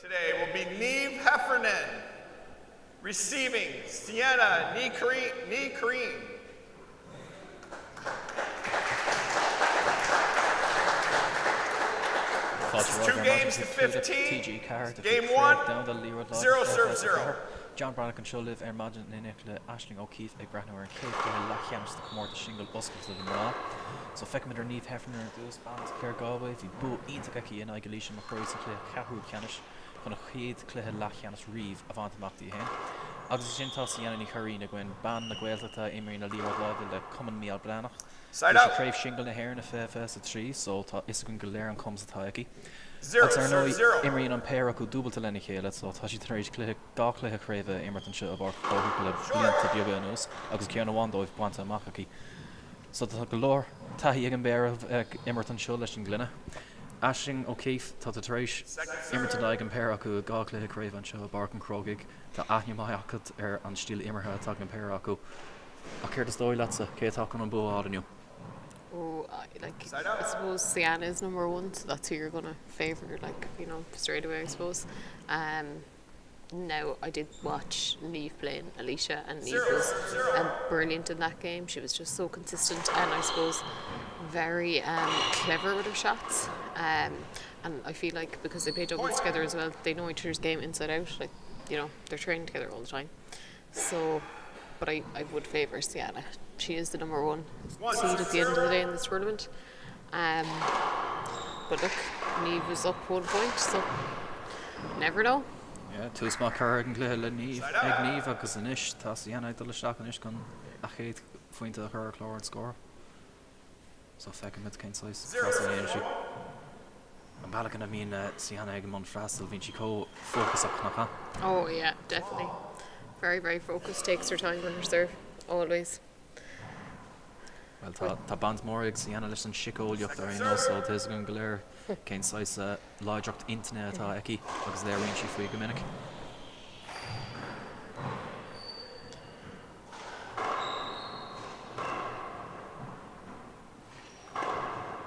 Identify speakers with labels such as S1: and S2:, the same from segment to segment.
S1: Today will be Niamh Heffernan, receiving Sienna Ní Crean. It's 2 games to 15.
S2: TG4
S1: Game 1,
S2: down the Liathróid
S1: 0 serve 0.
S2: John Branagh can show live Margin in Nicola Ashling O'Keefe ag Brathnor and Kate Lachianis the Comort Shingle Busket to the Mall. So Feckman or Niamh Heffernan does balance Claire Galway if you boo Intagaki and Igalition McCrory to Claire Cahu Canish on a Heed Claire Lachianis Reeve avant Machti Hen. Oxygen Tossiana Ní Crean Gwen Ban the Guelta Emery and Liathróid the common meal Branagh.
S1: Side out.
S2: Crave Shingle the hair in the first at 3, so Isagun Galarian comes the Taiki.
S1: 0 serve 0.
S2: Emery and Ampera could double to Lenny Kale, so Tashi Trage Clay Gawclay Crave Emerton Shut about Bohukla Brilliant to Bioganos, Agus Kiana Wando if Guanta Makaki. So the Galore Tahi Egan Bear of Emerton Shullish and Glenna. Ashing O'Keefe, Tata Trage, Emerton Egan Peraku, Gawclay Crave and Show Bark and Krogig, to Ahni Mayakat and Steel Emerha talking Peraku. I care to story, let's Kate talking on Bo Avenue.
S3: Oh, I suppose Sienna is number 1, so that's who you're gonna favour, like, you know, straight away, I suppose. Now, I did watch Niamh playing Alicia, and Niamh was brilliant in that game. She was just so consistent, and I suppose very clever with her shots. And I feel like because they play doubles together as well, they know each other's game inside out. Like, you know, they're training together all the time. So, but I would favour Sienna. She is the number 1 seed at the end of the day in this tournament. But look, Niamh was up 1 point, so never know.
S2: Yeah, 2 small card and Glahel and Niamh agus an ish, tá Sienna the Lashak and ish can a chéad pointe her clár and score. So feckin mit kein size. And Balakan I mean Sienna ag mon frastal vinci co focus up knaka.
S3: Oh yeah, definitely. Very, very focused, takes her time with her serve, always.
S2: Well, tá band mór ag Sienna leis an sicó leocht ar ein so there's going galéir cén size láidreacht internet atá eici agus léir rin si faoi go minic.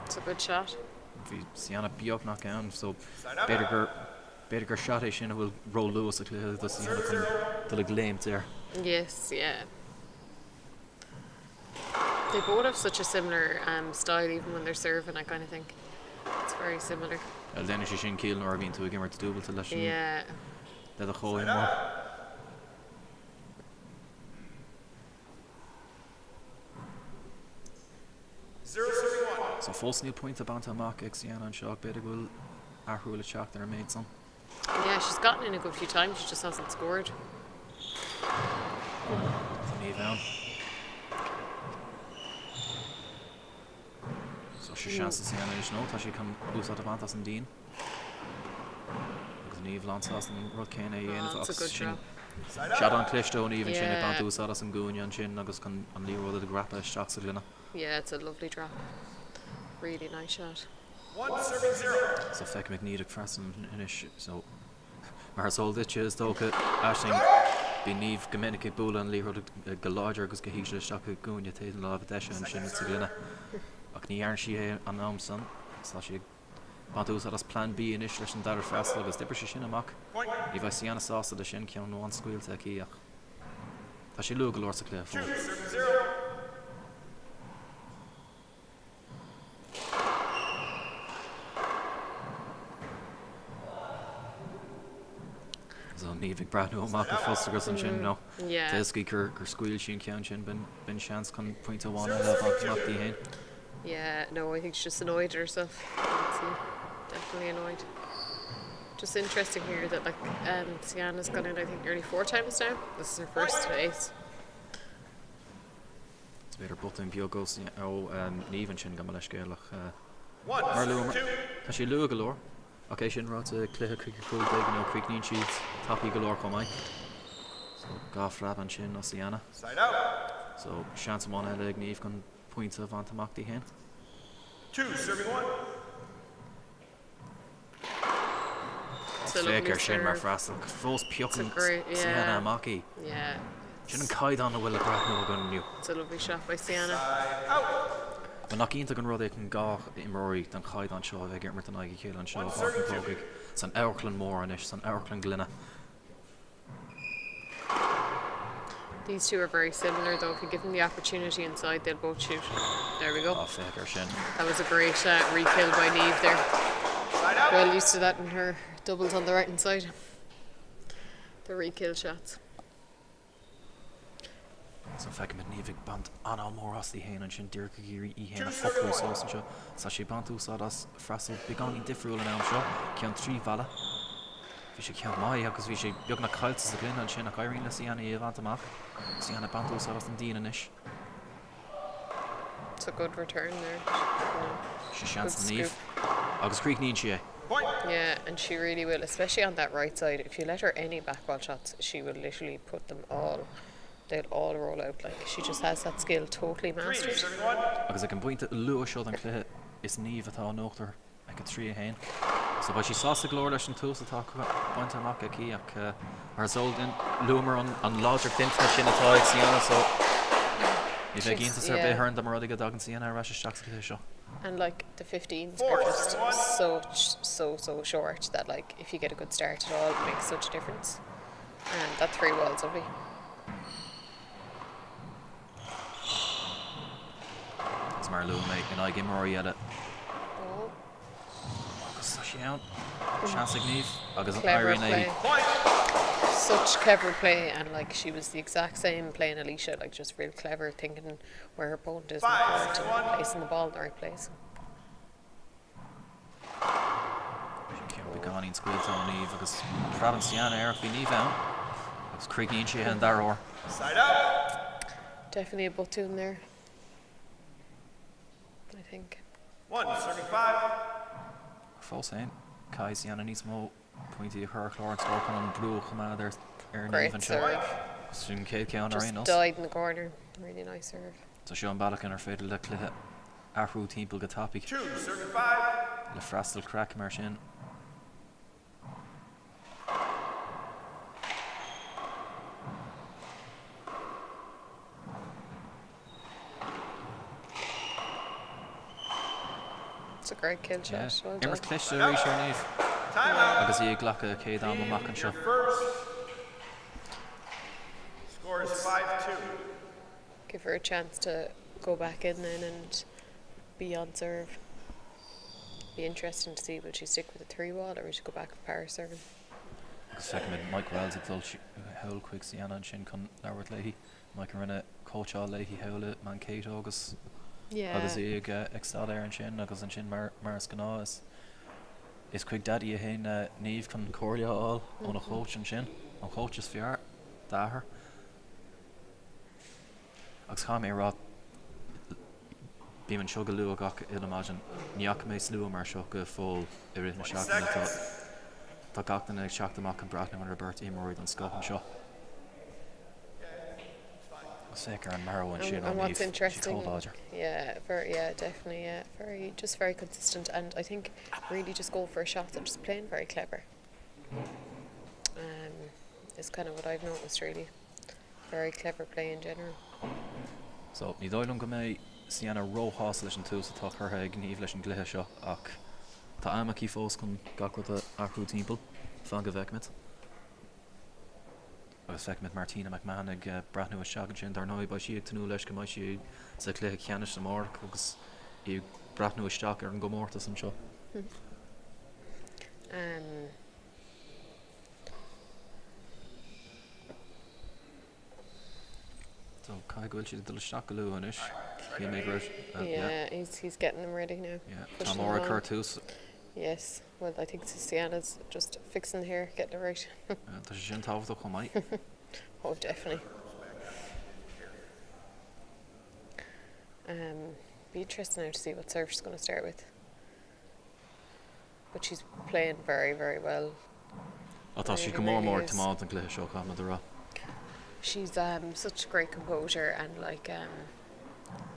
S3: It's a good shot.
S2: Bhí Sienna beag nach ann, so better gur shot é sin a bhfuil roll Lewis a clúil do Sienna chun do le gléim there.
S3: Yes, yeah. They both have such a similar style, even when they're serving, I kind of think. It's very similar.
S2: Well, then she sin kill nor bhín tú gimmer to double to leis an
S3: yeah.
S2: le a chóin mór. So full sneal point about a mock ag Sienna and Shock better will arhúil a shock their made some.
S3: Yeah, she's gotten in a good few times, she just hasn't scored.
S2: Niamh down. So she chances Sienna is no, tá she can lose out of Antas and Dean. Because Niamh Lansas and Rutcane in
S3: That's a good
S2: shin.
S3: drop.
S2: Shot on Clishstone even shin
S3: Yeah.
S2: if Antus out and Goonya and shin agus can on Leroy the grappa shots of Glynna.
S3: Yeah, it's a lovely drop. Really nice shot.
S1: 1 serving 0.
S2: So Feck McNeed ag Fraston in ish, so mar sold it is Doka Ashing be Niamh Gomenica Bula and Leroy go larger agus go hísle shock ag Goonya tail lá of Desha and shin to Glynna. Ach ní airn si an Amson, so she Antus as plan B in ish leis an dar Frastal agus dipper si sin amach. Ní bheith Sienna sásta de sin ceann nó an scuil taí ach. Tá sé luga lór sa cléir fór.
S1: 2 serving 0.
S2: So Niamh ag Brathnó amach a fóstagus an sin nó.
S3: Yeah.
S2: Tesci gur scuil sin ceann sin bin chance chun pointe bháin a le bhaintí hain.
S3: Yeah, no, I think she's just annoyed at herself. Let's see. Definitely annoyed. Just interesting here that like Sienna's gone in I think nearly 4 times now. This is her first ace.
S2: It's better button biogos Niamh an sin go leis céalach.
S1: 1
S2: Mar
S1: serving
S2: luam
S1: 2.
S2: tá sé luga galore. Okay, sin rá a cluthe cool big no quick nín siad tapí galore comai. So gaf rab an sin os Sienna.
S1: Side out.
S2: So chance one eile ag Niamh gon pointe van amachtaí hain.
S1: 2 serving 1.
S3: It's a lovely
S2: Féiceáil sin mar
S3: serve.
S2: freastal fós piochan
S3: great- yeah.
S2: Sienna amachí.
S3: Yeah.
S2: Sin an caiid an bhfuil a Brathnó gon nniu.
S3: It's a lovely shot by Sienna.
S1: Side out.
S2: Well, not into gan rud é can gá imóí don chaid anseo bheith gur mar an aige chéil anseo tógaigh san eirclann mór anis san eirclann glynne.
S3: These two are very similar though. If you give them the opportunity inside, they'll both shoot. There we go.
S2: Á féiceáil sin.
S3: That was a great re-kill by Niamh there. Well used to that in her doubles on the right hand side. The re-kill shots.
S2: So feicim mit Niamh ag bant anál mór as í héin an sin dúrcha í héin a focail sós anseo. Sa sé bant úsá as freastal beganí difriúil an anseo ceann trí bhela. Bhí sé ceann mai agus bhí sé beag na cailtas a glynne an sin a gaiirín le síana í bhaint amach. Síana bant úsá as an díana inis.
S3: It's a good return there.
S2: She chance Niamh. Agus creek nín she.
S3: Yeah, and she really will, especially on that right side. If you let her any backball shots, she will literally put them all. They'll all roll out. Like she just has that skill totally mastered.
S2: Agus ag an buinte lua seo an cluthe is Niamh atá nóachtar ag an trí a héin. So ba she sá sa glór leis an tús atá buinte amach aici ach ar zol din luamar an láidir dinta sin atá ag síana so ní bheith gínta ar bheith ar an dam rudig a dagan síana ar reis isteach sa cluthe seo.
S3: And like the 15s are just so short that like if you get a good start at all, it makes such a difference. And that 3 wall's lovely.
S2: It's mar luam mate and I give more yet it.
S3: Oh,
S2: Agus tá sé ann. Chance ag Niamh agus an
S3: clever
S2: Irene
S3: play. Such clever play, and like she was the exact same playing Alicia, like just real clever, thinking where her opponent is and placing the ball in the right place.
S2: Ceann beganí an scuil tá Niamh agus Pradan síana ar bhí Niamh ann. Agus creek nín she an daror.
S1: Side up.
S3: Definitely a buttoon there, I think.
S1: 175.
S2: Fós hain. Cai síana níos mó pointí a chur clár an stór an brú chumá ar Niamh
S3: Great
S2: an seo.
S3: serve.
S2: Sin céad ceann ar
S3: Just
S2: aonas.
S3: died in the corner. Really nice serve.
S2: Tá seo an bailach ar féidir le cluthe ahrú timpeall go tapig
S1: 275.
S2: le freastal crack mar sin.
S3: It's a great kill
S2: Yeah.
S3: shot. Well done.
S2: Immers cliste a rééis ar Niamh
S1: Timeout.
S2: agus í ghlacha céad am amach an seo.
S1: Your first. Score is 5-2.
S3: Give her a chance to go back in then and be on serve. Be interesting to see, will she stick with a 3 wall or will she go back with power serving?
S2: Agus feicim mit Mike Wells ag dul heil chuig síana an sin chun leabhart léithí. Mike rinne coachá léithí heile man Kate agus
S3: Yeah.
S2: agus í ag stad ar an sin agus an sin mar is gná is chuig daddy a héin Niamh chun cóirleáil ón a coach an sin an coach is fear dáthair. Agus cha mé rá bí man seo go luú gach in imagine níach mé slú mar seo go fóil I rith na seachtain atá tá gachtain ag seach amach an bratna an Robert imóid an scoth an seo. Agus féicear an marrow an sin
S3: And what's interesting,
S2: Dodger.
S3: yeah, definitely, yeah, very consistent, and I think really just go for a shot and just playing very clever. Is kind of what I've noticed really. Very clever play in general.
S2: So ní dóilm go mé síana róhás leis an tús atá chutha ag Niamh leis an gluthe seo ach tá amach í fós chun gacrad a ahrú timpeall fan go bheicmid. Agus feicmid Martina McMahon ag brathnú a seagan sin dar nóid ba si ag tanú leis go mai si sa cluthe ceannis sa mór agus I brathnú isteach ar an gomórtas an seo. So cai gohfuil si dul isteach go luú anis. He mé
S3: Yeah, he's getting them ready now.
S2: Yeah,
S3: Pushing
S2: Tá
S3: them
S2: mór a
S3: on.
S2: chur tús.
S3: Yes, well I think Sienna's just fixing the hair, getting it right.
S2: Tá sé sin táhachtach chun mai.
S3: Oh, definitely. Be interesting now to see what serve she's going to start with. But she's playing very, very well.
S2: Atá si
S3: Really,
S2: go mór
S3: really
S2: mór
S3: is.
S2: tamát an gluthe seo chama do rá.
S3: She's such great composure and like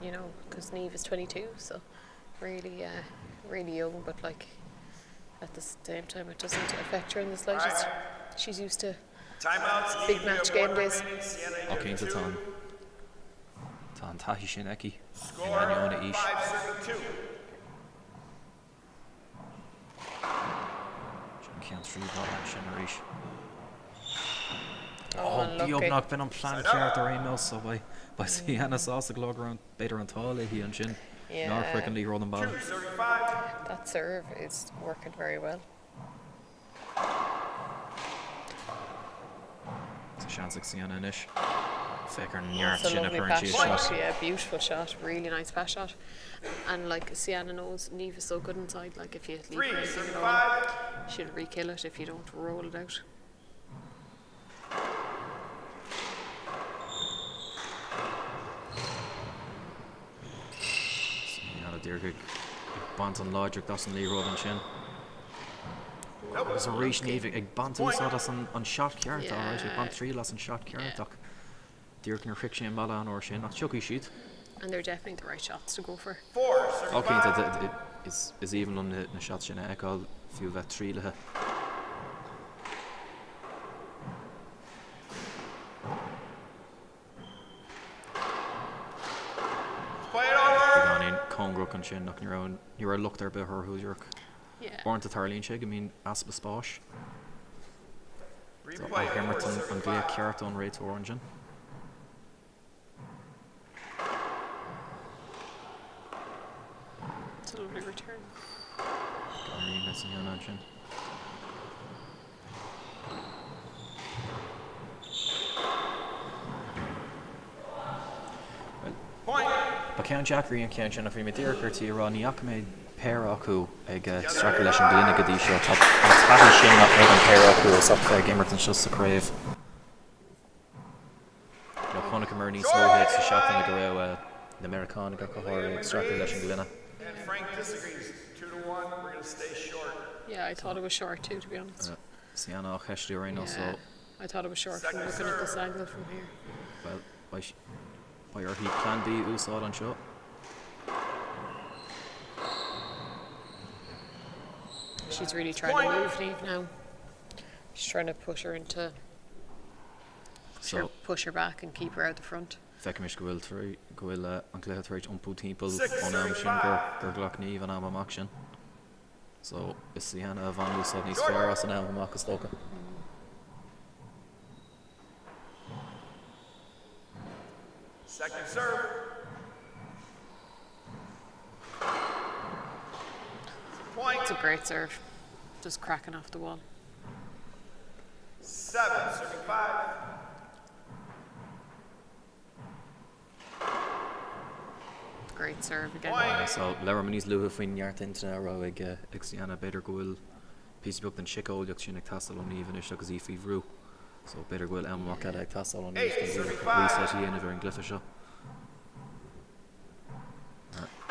S3: you know, because Niamh is 22, so really really young, but like at the same time it doesn't affect her in the slightest. She's used to
S1: Timeouts.
S3: big match game days.
S2: Á cínta tá Tá an taithí sin eici
S1: Score
S2: in aine ís.
S1: 5 serving 2.
S2: Sin cean trí bhá sin ar ís.
S3: Oh, unlucky.
S2: Díobnach bin an plan ceart ar éil so ba Sienna sásta glóg an beidir an tála hí an sin.
S3: Yeah.
S2: Ná fricin lí rud an ball.
S1: 2 serving 5.
S3: That serve is working very well.
S2: It's a chance ag Sienna inis. Féiceáil neart
S3: It's a
S2: sin a
S3: lovely
S2: current
S3: pass
S2: she's
S3: shot.
S2: shot.
S3: Yeah, beautiful shot. Really nice pass shot. And like Sienna knows, Niamh is so good inside. Like if you leave
S1: 3
S3: her
S1: serving
S3: anything
S1: 5.
S3: on, she'll re-kill it if you don't roll it out.
S2: Sienna Deirdre bant an logic das an lí rud an sin. There's a reach Niamh ag bant úsá das an shot ceart alright. Ag bant trí las an shot ceart ach Deirdre ar friction ball an or sin. Ach chucky sheet.
S3: And they're definitely the right shots to go for.
S1: 4 serving
S2: Okay,
S1: 5.
S2: is even on the shot sin eáil fiú bheith trílathe.
S1: Play it over.
S2: Gan in Congrok an sin nach ní ar lucht ar be her húsúach.
S3: Yeah.
S2: Born to Tarlín sig, I mean aspa spáis. So
S1: Replay.
S2: Hamilton an glé ceart on rate origin.
S3: It's a lovely return.
S2: Gareen that's in an sin.
S1: Point.
S2: Ba cean Jackrí an cean sin a fhí mé dtíirchirtí rá níach méid péir acu ag stracha leis an glína go dtí seo tá an taithí sin ag an péir acu ó sap gimmert an seo sa craobh. No chuna mar níos móhéid sa seachtainna go raibh na Americán go choir ag stracha leis an glína.
S1: And Frank disagrees. 2 to 1. We're going to stay short.
S3: Yeah, I thought it was short too, to be honest.
S2: Sienna á cheistú right now, so
S3: I thought it was short from looking at this angle from here.
S2: well by our heat plan B úsáid an seo.
S3: She's really trying to move Niamh now. She's trying to push her into,
S2: So
S3: push her back and keep her out the front.
S2: feiceáil go bhfuil an cléadréid iompú timpeall ón am sin gur ghlach Niamh an am amach sin. So is Sienna a bhain úsáid níos fearr as an am amach is tócha.
S1: Second serve. Point.
S3: It's a great serve. Just cracking off the wall.
S1: 7 serving 5.
S3: Great serve again.
S2: So leabhar man níos luha faoin neart intina rá ag Sienna beidir go bhfuil písbeocht den sicóileach sin ag tastal ón Niamh inis agus í faoihrú. So beidir go bhfuil amach ag tastal ón Niamh den bhfuil reset í ana bhar an glyfa seo.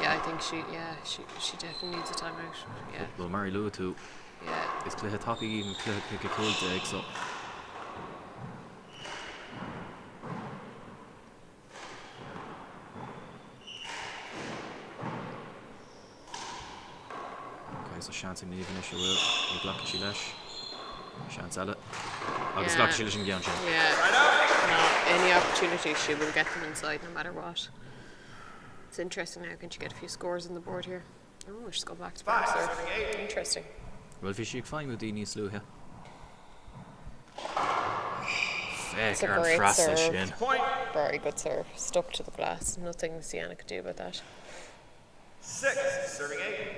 S3: Yeah, I think she definitely needs a timeout. Yeah,
S2: Well Mary luha tú
S3: yeah.
S2: is cluthe tapaí even cluthe go cúilte ag so so seansing Niamh inis bhfuil ag ghlach sí leis. Seans eile. Agus
S3: Yeah.
S2: ghlach sí leis an gceann sin.
S3: Yeah. No, any opportunity, she will get them inside no matter what. It's interesting now. Can she get a few scores on the board here? Oh, she's gone back to back
S1: 5
S3: serve.
S1: serving 8.
S3: Interesting.
S2: Well bhí siad fáin go dtí níos luha.
S3: It's a
S2: Féiceáil an
S3: great
S2: freastal
S3: serve.
S2: sin.
S1: Point.
S3: Very good serve. Stuck to the glass. Nothing Sienna could do about that.
S1: 6 serving 8.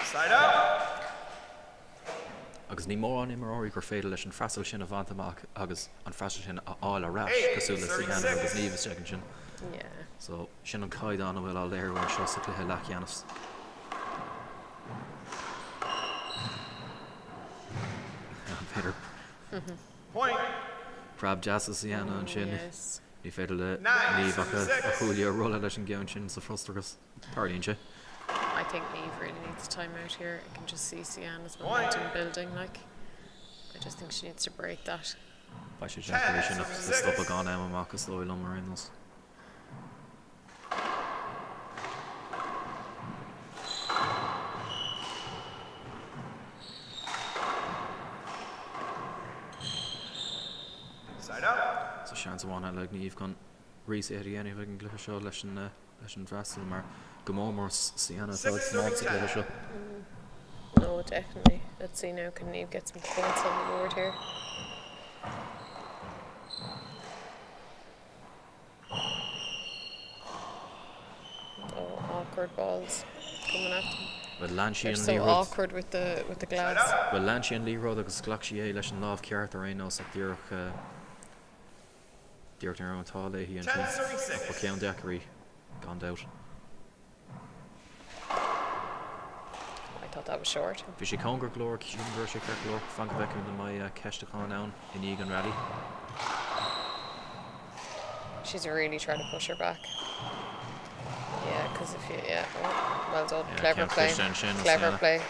S1: Side out.
S2: Agus ní mór an imimeóirí gur féidir leis an freastal sin a bhaint amach agus an freastal sin áil a rás cosúla Sienna agus Niamh is teagan sin.
S3: Yeah.
S2: So sin an caiid an bhfuil á léir bhar seo sa cluthe leachcheannas. Féidir
S1: Point.
S2: crab jazz Sienna an sin.
S3: Yes.
S2: Ní féidir le
S1: 9,
S2: Niamh a
S1: 6.
S2: chuúile rolla leis an gceann sin sa frustragus. Tarlíonn sé.
S3: I think Niamh really needs a timeout here. I can just see Sienna's momentum building. Like, I just think she needs to break that.
S2: Ba sé Jackar sin a stop a gan am amach is dóil am mar inos.
S1: Side up.
S2: So sean sa bháin le níomh gan rís éí anamh an glucha seo leis an bhreastal mar go mór Sienna tá má sa glucha seo.
S3: No, definitely. Let's see now, can Niamh get some points on the board here? Oh, awkward balls coming at them.
S2: Well, Lanchi
S3: They're
S2: and
S3: so
S2: Liathróid.
S3: awkward with the glass.
S2: Well, Lanchi and Liathróid agus ghlach sí é leis an lámh ceart ar aon os ach dúireach ar an tá é hí an sin ba ceann deacarí gone out.
S3: I thought that was short.
S2: Bhí sé congur glór ciúngur sé ceart glór fan go bhecinn na mai ceistecháin ann in ígan rally.
S3: She's really trying to push her back. Yeah, because if you, well done.
S2: Yeah,
S3: Clever
S2: can't
S3: play.
S2: push down shins,
S3: Clever
S2: yeah.
S3: play.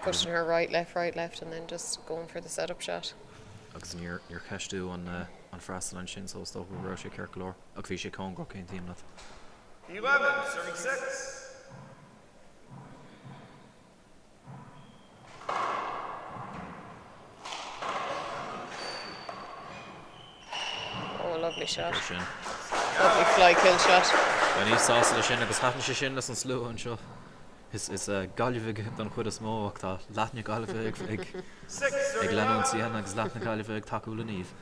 S3: Pushing her right, left, and then just going for the setup shot.
S2: Agus níor ceistú an freastal an sin so stop go sé ceart glór ach bhí sé congur cén tíim leat.
S1: 11, serving 6.
S3: Oh, a lovely shot.
S2: Sin.
S3: Lovely fly kill shot.
S2: Ba ní sása le sin agus hatan sé sin leis an slú an seo. Is galibhig don chud is mó ach tá leatne galibhig ag
S1: 6, serving
S2: leanún
S1: up.
S2: Sienna agus leatne galibhig takeú le níomh.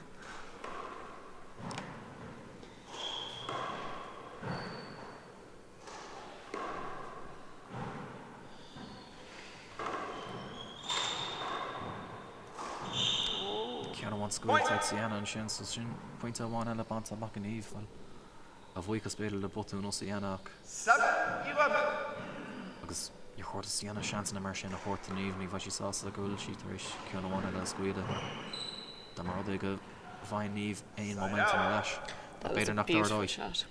S2: Ceanna bhain scoil ag Sienna an sin so sin pointe bháin eile bant amach an níomh well a bhuaigh go spéidir le botún ó Sienna ach
S1: 7, 11.
S2: agus i chuirta Sienna seansanna mar sin a chuirta níomh ní bhaid sí sásta gúil sí tar éis ceanna bháin eile scuide. Tá mar rud go bhain níomh aon momentum ar leis.
S3: That was
S2: Beidir
S3: a
S2: nach
S3: beautiful
S2: dóir
S3: shot.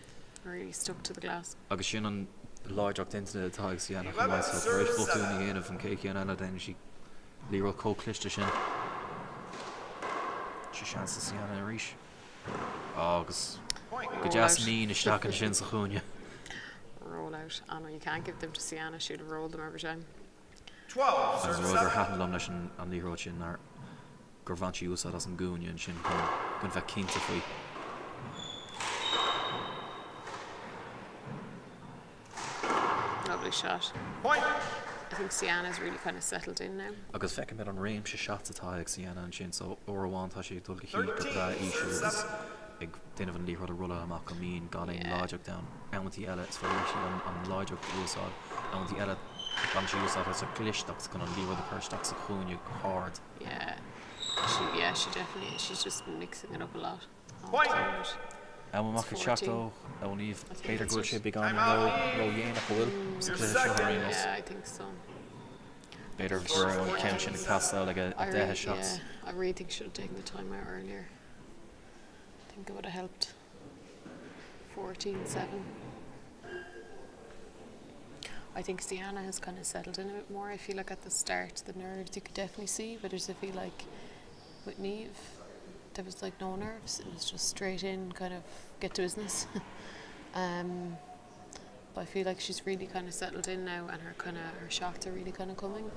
S3: Really stuck to the glass.
S2: agus sin an láideach dinte atá ag Sienna chu mai so tar éis botún í dhéanamh an céici an eile déine sí líro cócliste sin. Sí seansa Sienna a rís. Agus go deas ní isteach an sin sa chúne.
S3: Roll out. Oh no, you can't give them to Sienna. She'd have rolled them every time.
S1: 12,
S2: Agus
S1: serving
S2: ruidir
S1: 7.
S2: hatan lom leis an líróid sin ar gur bhaintí úsá as an gúine an sin gon bheith cinnta faoi.
S3: Lovely shot.
S1: Point.
S3: I think Sienna's really kind of settled in now.
S2: Agus feiceann mid an réim sé seacht atá ag Sienna an sin so óháin tá sé dul go hí go bra ísú agus ag duanamh an líróid a rulla amach go mín gan éon
S3: Yeah.
S2: láideach da amtí eile is féidir sí an láideach úsáid amtí eile gan sí úsáid as a glisteach gan an líróid a chuirteach sa chúne hard.
S3: Yeah. She definitely, she's just mixing it up a lot. Oh,
S1: Point.
S3: God.
S2: Amach
S3: It's
S2: teachtó
S3: 14.
S2: a níomh
S3: I think
S2: féidir
S3: that's
S2: gúil
S3: it.
S2: sé beag an ro dhéanamh bhfuil sa
S1: You're
S2: cléir
S1: second.
S2: seo arénos.
S3: Yeah, I think so.
S2: Beidir gur an ceann sin ag tastáil ag a
S3: I
S2: 10
S3: really,
S2: shots.
S3: I really think she should have taken the time out earlier. I think it would have helped. 14-7. I think Sienna has kind of settled in a bit more. I feel like at the start, the nerves you could definitely see, but I just feel like with Niamh, there was like no nerves. It was just straight in, kind of get to business. But I feel like she's really kind of settled in now, and her shots are really kind of coming.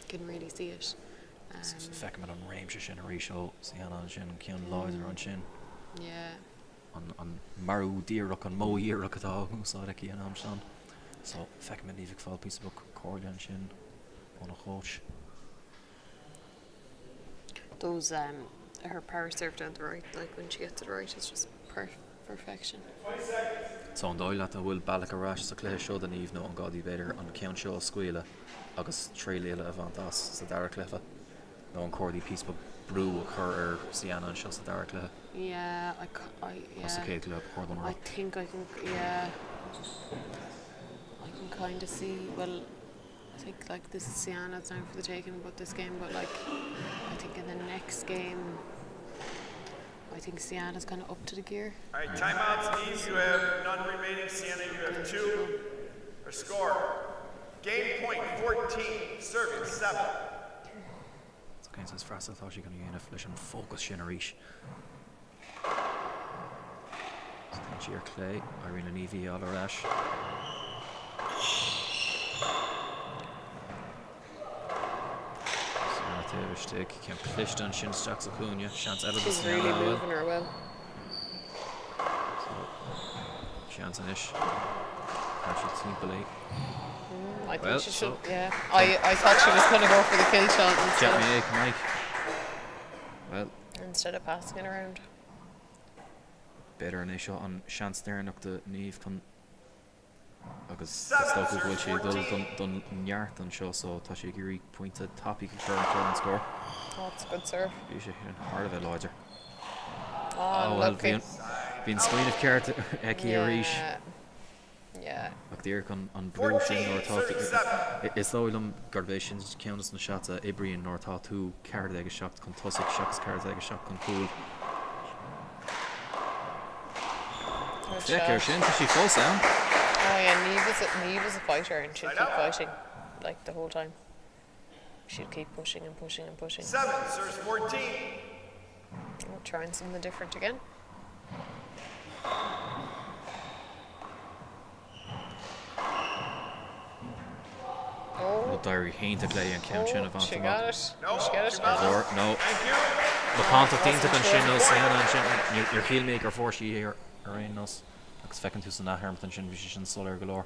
S3: Can really see it.
S2: Feiceann mid an réim sé sin a rís ó Sienna an sin ceann láidir an sin.
S3: Yeah.
S2: An marú díreach an mó díreach atá úsáid ag an am san. So feiceann mid níomh fáil píos book cóirde an sin ón a chóis.
S3: Those her power serve down the right, like when she gets it right, it's just perfection.
S2: So an dóil leat a bhfuil bailach arás sa cléir seo den níomh nó an gádaí beidir an ceann seo scuile agus tréile a bhaint as sa dara cléfa. nó an cordí pís brú a chur ar Sienna an seo sa dara cléthe.
S3: Yeah,
S2: As a
S3: yeah.
S2: céad le chordon
S3: I think I can, yeah. I can kind of see, well, I think like this is Sienna's now for the taking, but this game, but like, I think in the next game, I think Sienna's kind of up to the gear.
S1: All right, timeouts, please. You have none remaining. Sienna, you have 2. Or score. Game point 14, serving 7.
S2: It's kind of fast I thought she going to gain a flesh and focus sin a reach. Cheer Clay, Irene and Evie all are ash. David Stick, Kim Clifton, Shin Stacks Acuna, Chance Ellis.
S3: She's really moving her well.
S2: Chance and Ish. Actually, Timpoli.
S3: I think she should, yeah. I thought she was going to go for the kill shot instead of passing it around.
S2: Better an Ish on Chance there, and the Neve can. Agus stofu bhfuil sé dul neart anseo, so tá sé gurí pointe tapí go an score.
S3: Oh, it's a good serve.
S2: Bhí sé an hard of it láidir.
S3: Oh,
S2: well, bhíon smaoin of ceart eici a rís.
S3: Yeah.
S2: Ach dtír chun an brú sin nóir tá. Is dóilm garbéis sin ceannas na seata Ibrion nóir tá tú ceart ag a seacht chun tosaigh seachas ceart ag a seacht chun cúil. Feicir sin, tá sí fós down.
S3: Oh yeah, Neve is a fighter and she'll keep fighting like the whole time. She'll keep pushing and pushing and pushing.
S1: 7 serves 14.
S3: Oh, trying something different again.
S2: Oh, Diary Haint a play and count sin of
S3: she got it.
S1: No,
S3: She got it.
S2: No.
S1: Thank you.
S2: The contact team took on Shin knows your heel maker for she here around us. Agus fecinn tú san nachharmtan sin bhí sin solar galore.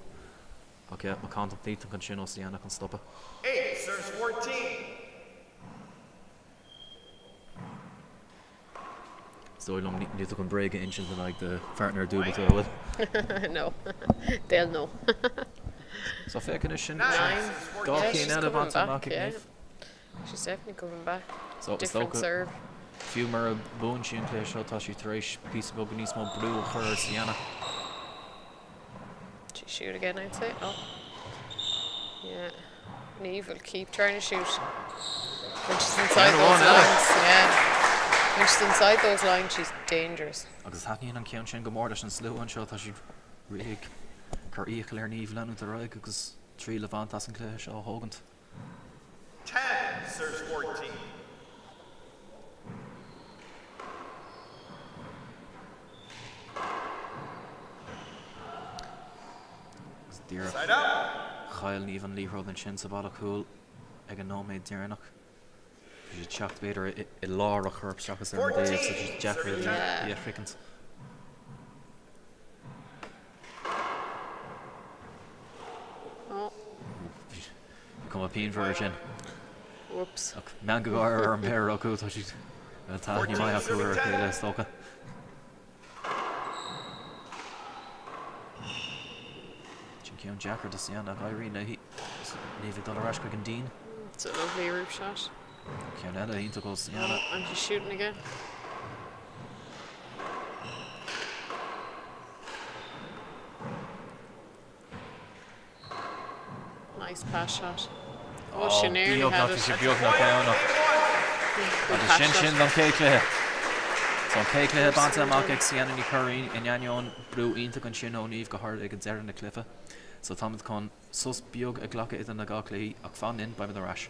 S2: Okay, my contact team took on Shin knows Sienna can stop it.
S1: 8 serves 14.
S2: So I need to come break it inches like the partner do with it with.
S3: No, they'll know.
S2: So fecinn is Shin.
S1: 9
S2: Dog
S3: Yeah,
S2: came
S3: she's
S2: out of
S3: coming
S2: onto
S3: back, yeah.
S2: Neve.
S3: She's definitely coming back.
S2: So
S3: Different serve.
S2: Few more bone shin play shot tashi thresh piece of organism blue her Sienna.
S3: She shoot again, I'd say. Oh. Yeah. Neve will keep trying to shoot. When she's inside those lines, yeah. When she's inside those lines, she's dangerous.
S2: Agus hatní an cean sin go mór leis an slú an seo tá si rig car íochail ar Neve leanú ar raig agus trí levant as an clé seo hógant.
S1: 10 serves 14.
S2: Dear
S1: Side up.
S2: Chail Neve an Liathróid an sin sa balla cool ag an nóméid dearnach. She's chucked better a law of her chockas there and Dave, so she's Jack really yeah freakins.
S3: Oh.
S2: Become a peen version.
S3: Whoops.
S2: Mangagar or Mare Roku, so she's you might have to work a less okay. Chicken Jacker to see on that Irene, he leave it on a rash quick and Dean.
S3: It's a lovely roof shot.
S2: Canada, he took us Sienna.
S3: And she's shooting again. Nice pass shot. Oh, she nearly had it.
S2: She's knocked down. And the shin on Cake. So Cake had Banta Malkek, Sienna and Curry, and Yanyon, Brew, Intak and Shin O'Neive, got hard against Zer in the Cliffa. So Thomas Con, Sus Biog, a Glock it in the Gockley, a fan in by the Rash.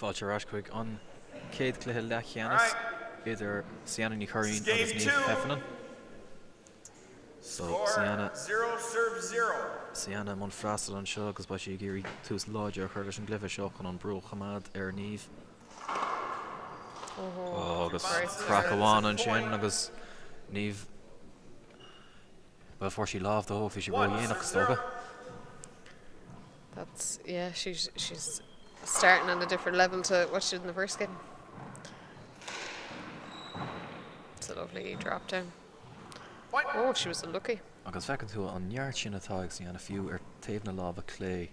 S2: Fáilte Rashquig an céad cluiche lecheannas idir Seinnteoir ní Choirín agus Niamh Heffernan. So Seinnteoir
S1: 0 serve 0.
S2: Seinnteoir man freastal anseo agus ba sé géirí tús láidir chuir leis an gluife seo chun an brú chamad ar Niamh. Agus crack amháin an sin agus Niamh before she laughed though, if she really in
S3: That's she's starting on a different level to what she did in the first game. It's a lovely drop down. Oh, she was unlucky.
S2: Agus fecinn tú an neart sin atá ag sí an a fiú ar taobh na lámha clé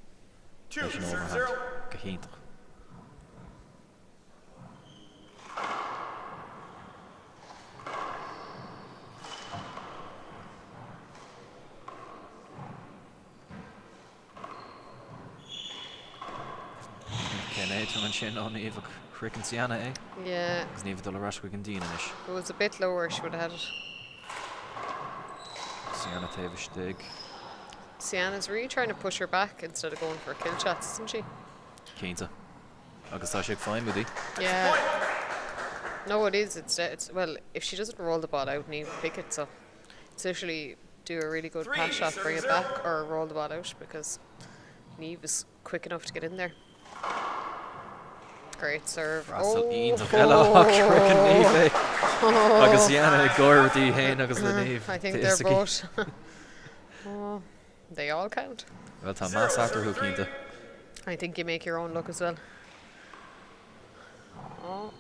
S1: 2
S2: leis an
S1: serve
S2: overhand
S1: 0.
S2: go hiantach. An sin on Eva Crick and Sienna, eh?
S3: Yeah.
S2: Because Niamh dul Rashquig and Dean ish.
S3: If it was a bit lower, she would have had it.
S2: Sienna Tavish Stig.
S3: Sienna's really trying to push her back instead of going for kill shots, isn't she?
S2: Keenta. Agus tá sé fine with it.
S3: Yeah. No, it is. It's well, if she doesn't roll the ball out, Niamh pick it. So it's literally do a really good pass shot, bring it back, or roll the ball out because Niamh is quick enough to get in there. Great serve.
S2: Agus Sienna Gordy Hain agus le Niamh.
S3: I think they're both. They all count.
S2: Well, tá mass after who Keenta.
S3: I think you make your own look as well. Oh,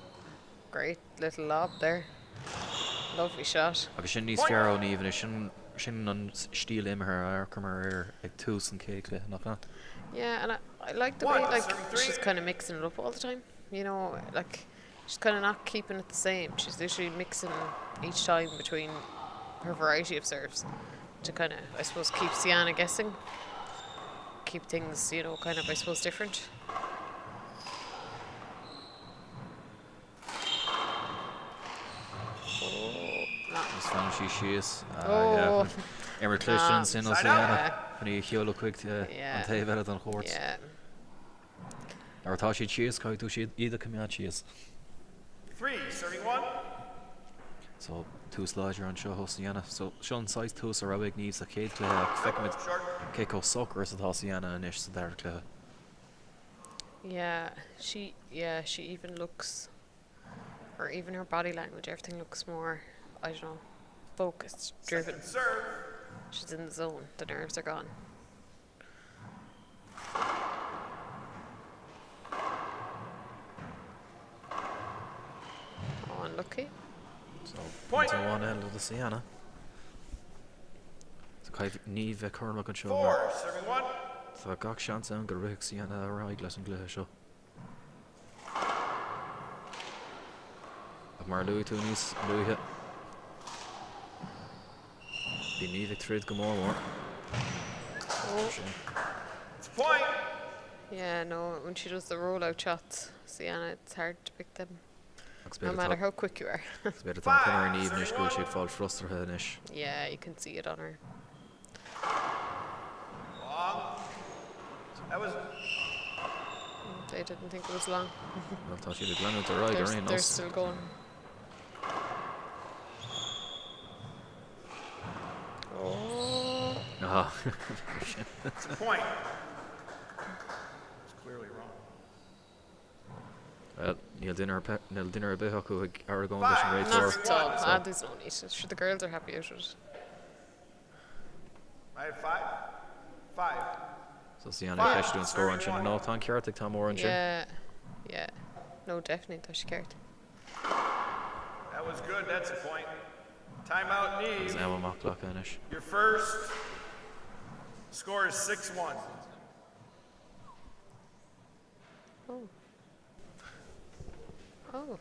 S3: great little lob there. Lovely shot.
S2: Agus sin níos fearr ó Niamh is sin an stíl imher ar cumar ag tús an cécle nach.
S3: Yeah, and I like the way she's kind of mixing it up all the time. You know, like she's kind of not keeping it the same. She's literally mixing each time between her variety of serves to kind of, I suppose, keep Sienna guessing. Keep things, you know, kind of, I suppose, different.
S2: As fan she is. Yeah. Emer Christian sin as Sienna. And he heolo quick an taobh eile an chóirt.
S3: Yeah.
S2: Ar tá siad síos caiú siad iad cumíad síos.
S1: 3 serving 1.
S2: So tús láidir an seo Sienna. So sean size tús a raibh Niamh a céad cluiche feicimid céco soccer atá Sienna inis sa deir cluiche.
S3: Yeah, she even looks, or even her body language, everything looks more, I don't know, focused, driven. She's in the zone. The nerves are gone. Oh, unlucky.
S2: So point to one end of the Sienna. So Niamh Curnock an seo.
S1: 4 serving 1.
S2: So gach seans an go raibh Sienna raig leis an gluiche seo. Ag mar luí tú níos luithe. Bhí Niamh ag tríd go mór.
S1: It's a point.
S3: Yeah, no, when she does the rollout shots, Sienna, it's hard to pick them. No matter how quick you are.
S2: It's better than cumar Niamh níos go she'd fall frustrated inis.
S3: Yeah, you can see it on her.
S1: Long. That was.
S3: They didn't think it was long.
S2: Well, thought she'd have landed the right or in
S3: They're still going. Oh.
S2: Ah.
S1: It's a point. It's clearly wrong.
S2: Well, níl dinner a bit acu ag Aragon leis an réid
S3: Not
S2: for.
S3: at all. There's no need. Sure, the girls are happy out of it.
S1: I have 5. 5.
S2: So Sienna catch doing score on sin. No, tá ceartach tá mór an sin.
S3: Yeah. No, definitely tá she cared.
S1: That was good. That's a point. Timeout,
S2: Agus
S1: Niamh.
S2: Emma Macloch inis.
S1: Your first score is 6-1.
S3: Oh. Oh.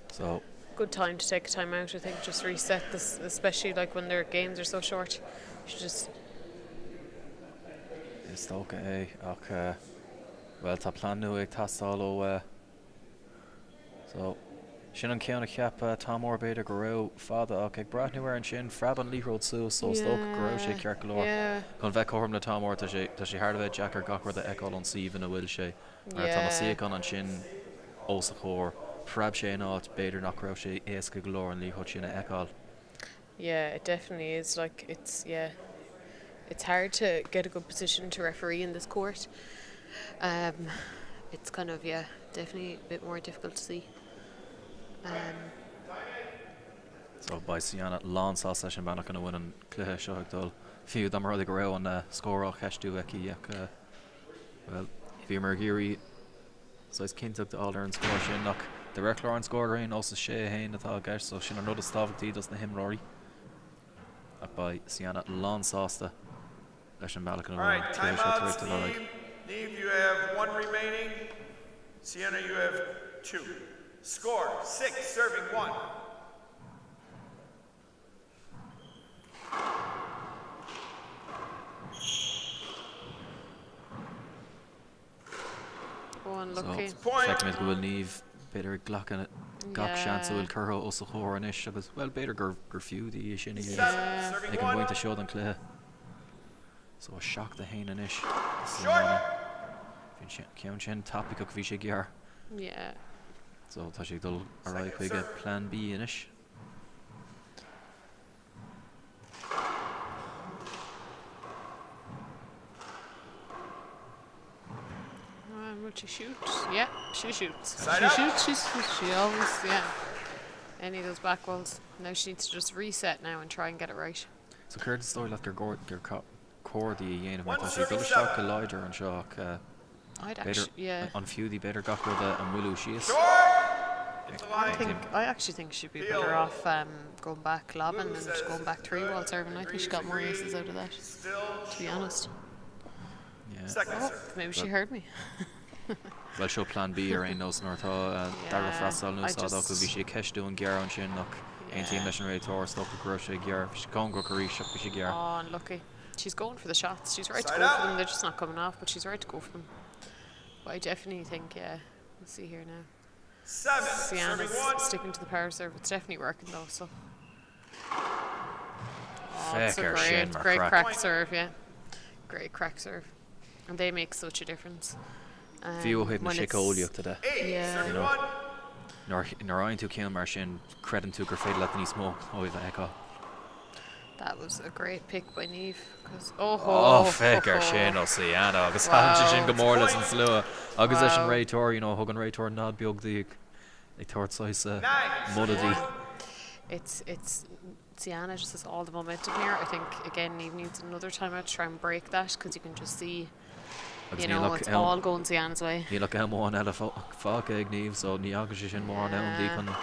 S2: So
S3: Good time to take a time out, I think. Just reset this, especially like when their games are so short. You should just.
S2: is tóca é ach well tá plán nua ag tastáil ó So sin an ceanna ceappa támór beidir go raibh fada ach ag braithniúir an sin freab an Liathróid suas so stoc go raibh sé ceart go leor. Chun bheith chom le támór tá sé hardbheith Jackar gachar de eáil an Stephen a bhfuil sé. Mar tá siacán an sin os a chóir freab sé an áit beidir nach raibh sé éasca go leor an Liathróid sin a eáil.
S3: Yeah, it definitely is. Like, it's hard to get a good position to referee in this court. It's kind of, definitely a bit more difficult to see.
S2: So by Sienna lánsa session banach an win an cluthe seo ag dul fiú dá mar go raibh an scóra cheistú aici ach well bhí mar géirí so is cinnteach de all an scóir sin nach de reclár an scóir raon os sé hain atá gceist so sin an rud a stábhachtí dos na himráí ach by Sienna lánsásta leis an bailach an
S1: All right, timeouts. Neve, you have 1 remaining. Sienna, you have 2. Score 6, serving 1.
S3: Unlucky.
S2: So feicimid go bhfuil Neve beidir glachan gach seans a bhfuil curtha os a chóir an isis agus well beidir gur fiúdaí sin ag an bhainte seo an cluthe. So a seach a hain an isis. Ceann sin tapig bhí sé gear.
S3: Yeah.
S2: So tá sé dul a raibh chuige plan B inis.
S3: Will she shoot? Yeah, she shoots.
S1: Side up.
S3: She always, any of those back walls. Now she needs to just reset now and try and get it right.
S2: So Curtis story let gur cordí a dhéanamh mar tá sé dul seach go leidir an seo
S3: I'd actually,
S2: an fiúdaí beidir gachar an bhfuilú síos.
S3: I actually think she'd be better off going back lobbing and going back 3 wall serving. I think she got more aces out of that, to be honest.
S2: Yeah.
S3: Maybe she heard me.
S2: Well seo plan B ar aon nós nóirtá darla freastal nó sáda go bhí sé ceistú an gear an sin nach aon tíim leis an réitóir stop go gro sé gear bhí sé con go choirí seach bhí sé gear.
S3: Oh, unlucky. She's going for the shots. She's right to go for them. They're just not coming off, but she's right to go for them. But I definitely think, let's see here now.
S1: 7,
S3: Sienna's sticking to the power serve. It's definitely working though, so. Oh, it's a great crack serve, Great crack serve. And they make such a difference.
S2: Fiú hit na sicóliaach today.
S3: Yeah.
S2: You know, nor ein tú céan mar sin credan tú gur féidir le níos mó ó bheith eá.
S3: That was a great pick by Neve.
S2: Feicir sin ó Sienna agus háte sin go mór leis an slua agus leis an réitóir thugan réitóir nád beagdaí ag tuairtsáis mudadí.
S3: It's Sienna just has all the momentum here. I think again Neve needs another timeout to try and break that because you can just see it's all going Sienna's way.
S2: Ní le amháin eile fáca ag Neve so ní agus sin mór an ann díchan.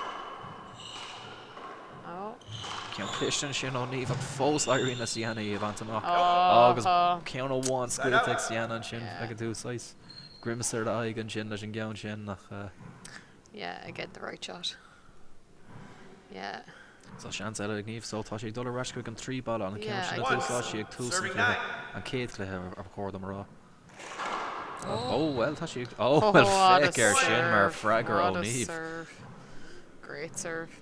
S2: Ceann Christian sin ó Neve ag fós airín na Sienna í bhaint amach. Agus ceann ó bháin scuilte ag Sienna an sin ag tú sais grimsir aig an sin leis an gceann sin nach.
S3: Yeah, I get the right shot. Yeah.
S2: So seans eile ag Neve so tá sé dul a reisce an 3 ball an ceann sin túsá sí ag túsan an céad cluthe ar chóir am rá. Well tá sí well feicir sin mar freigar ó Neve.
S3: Great serve.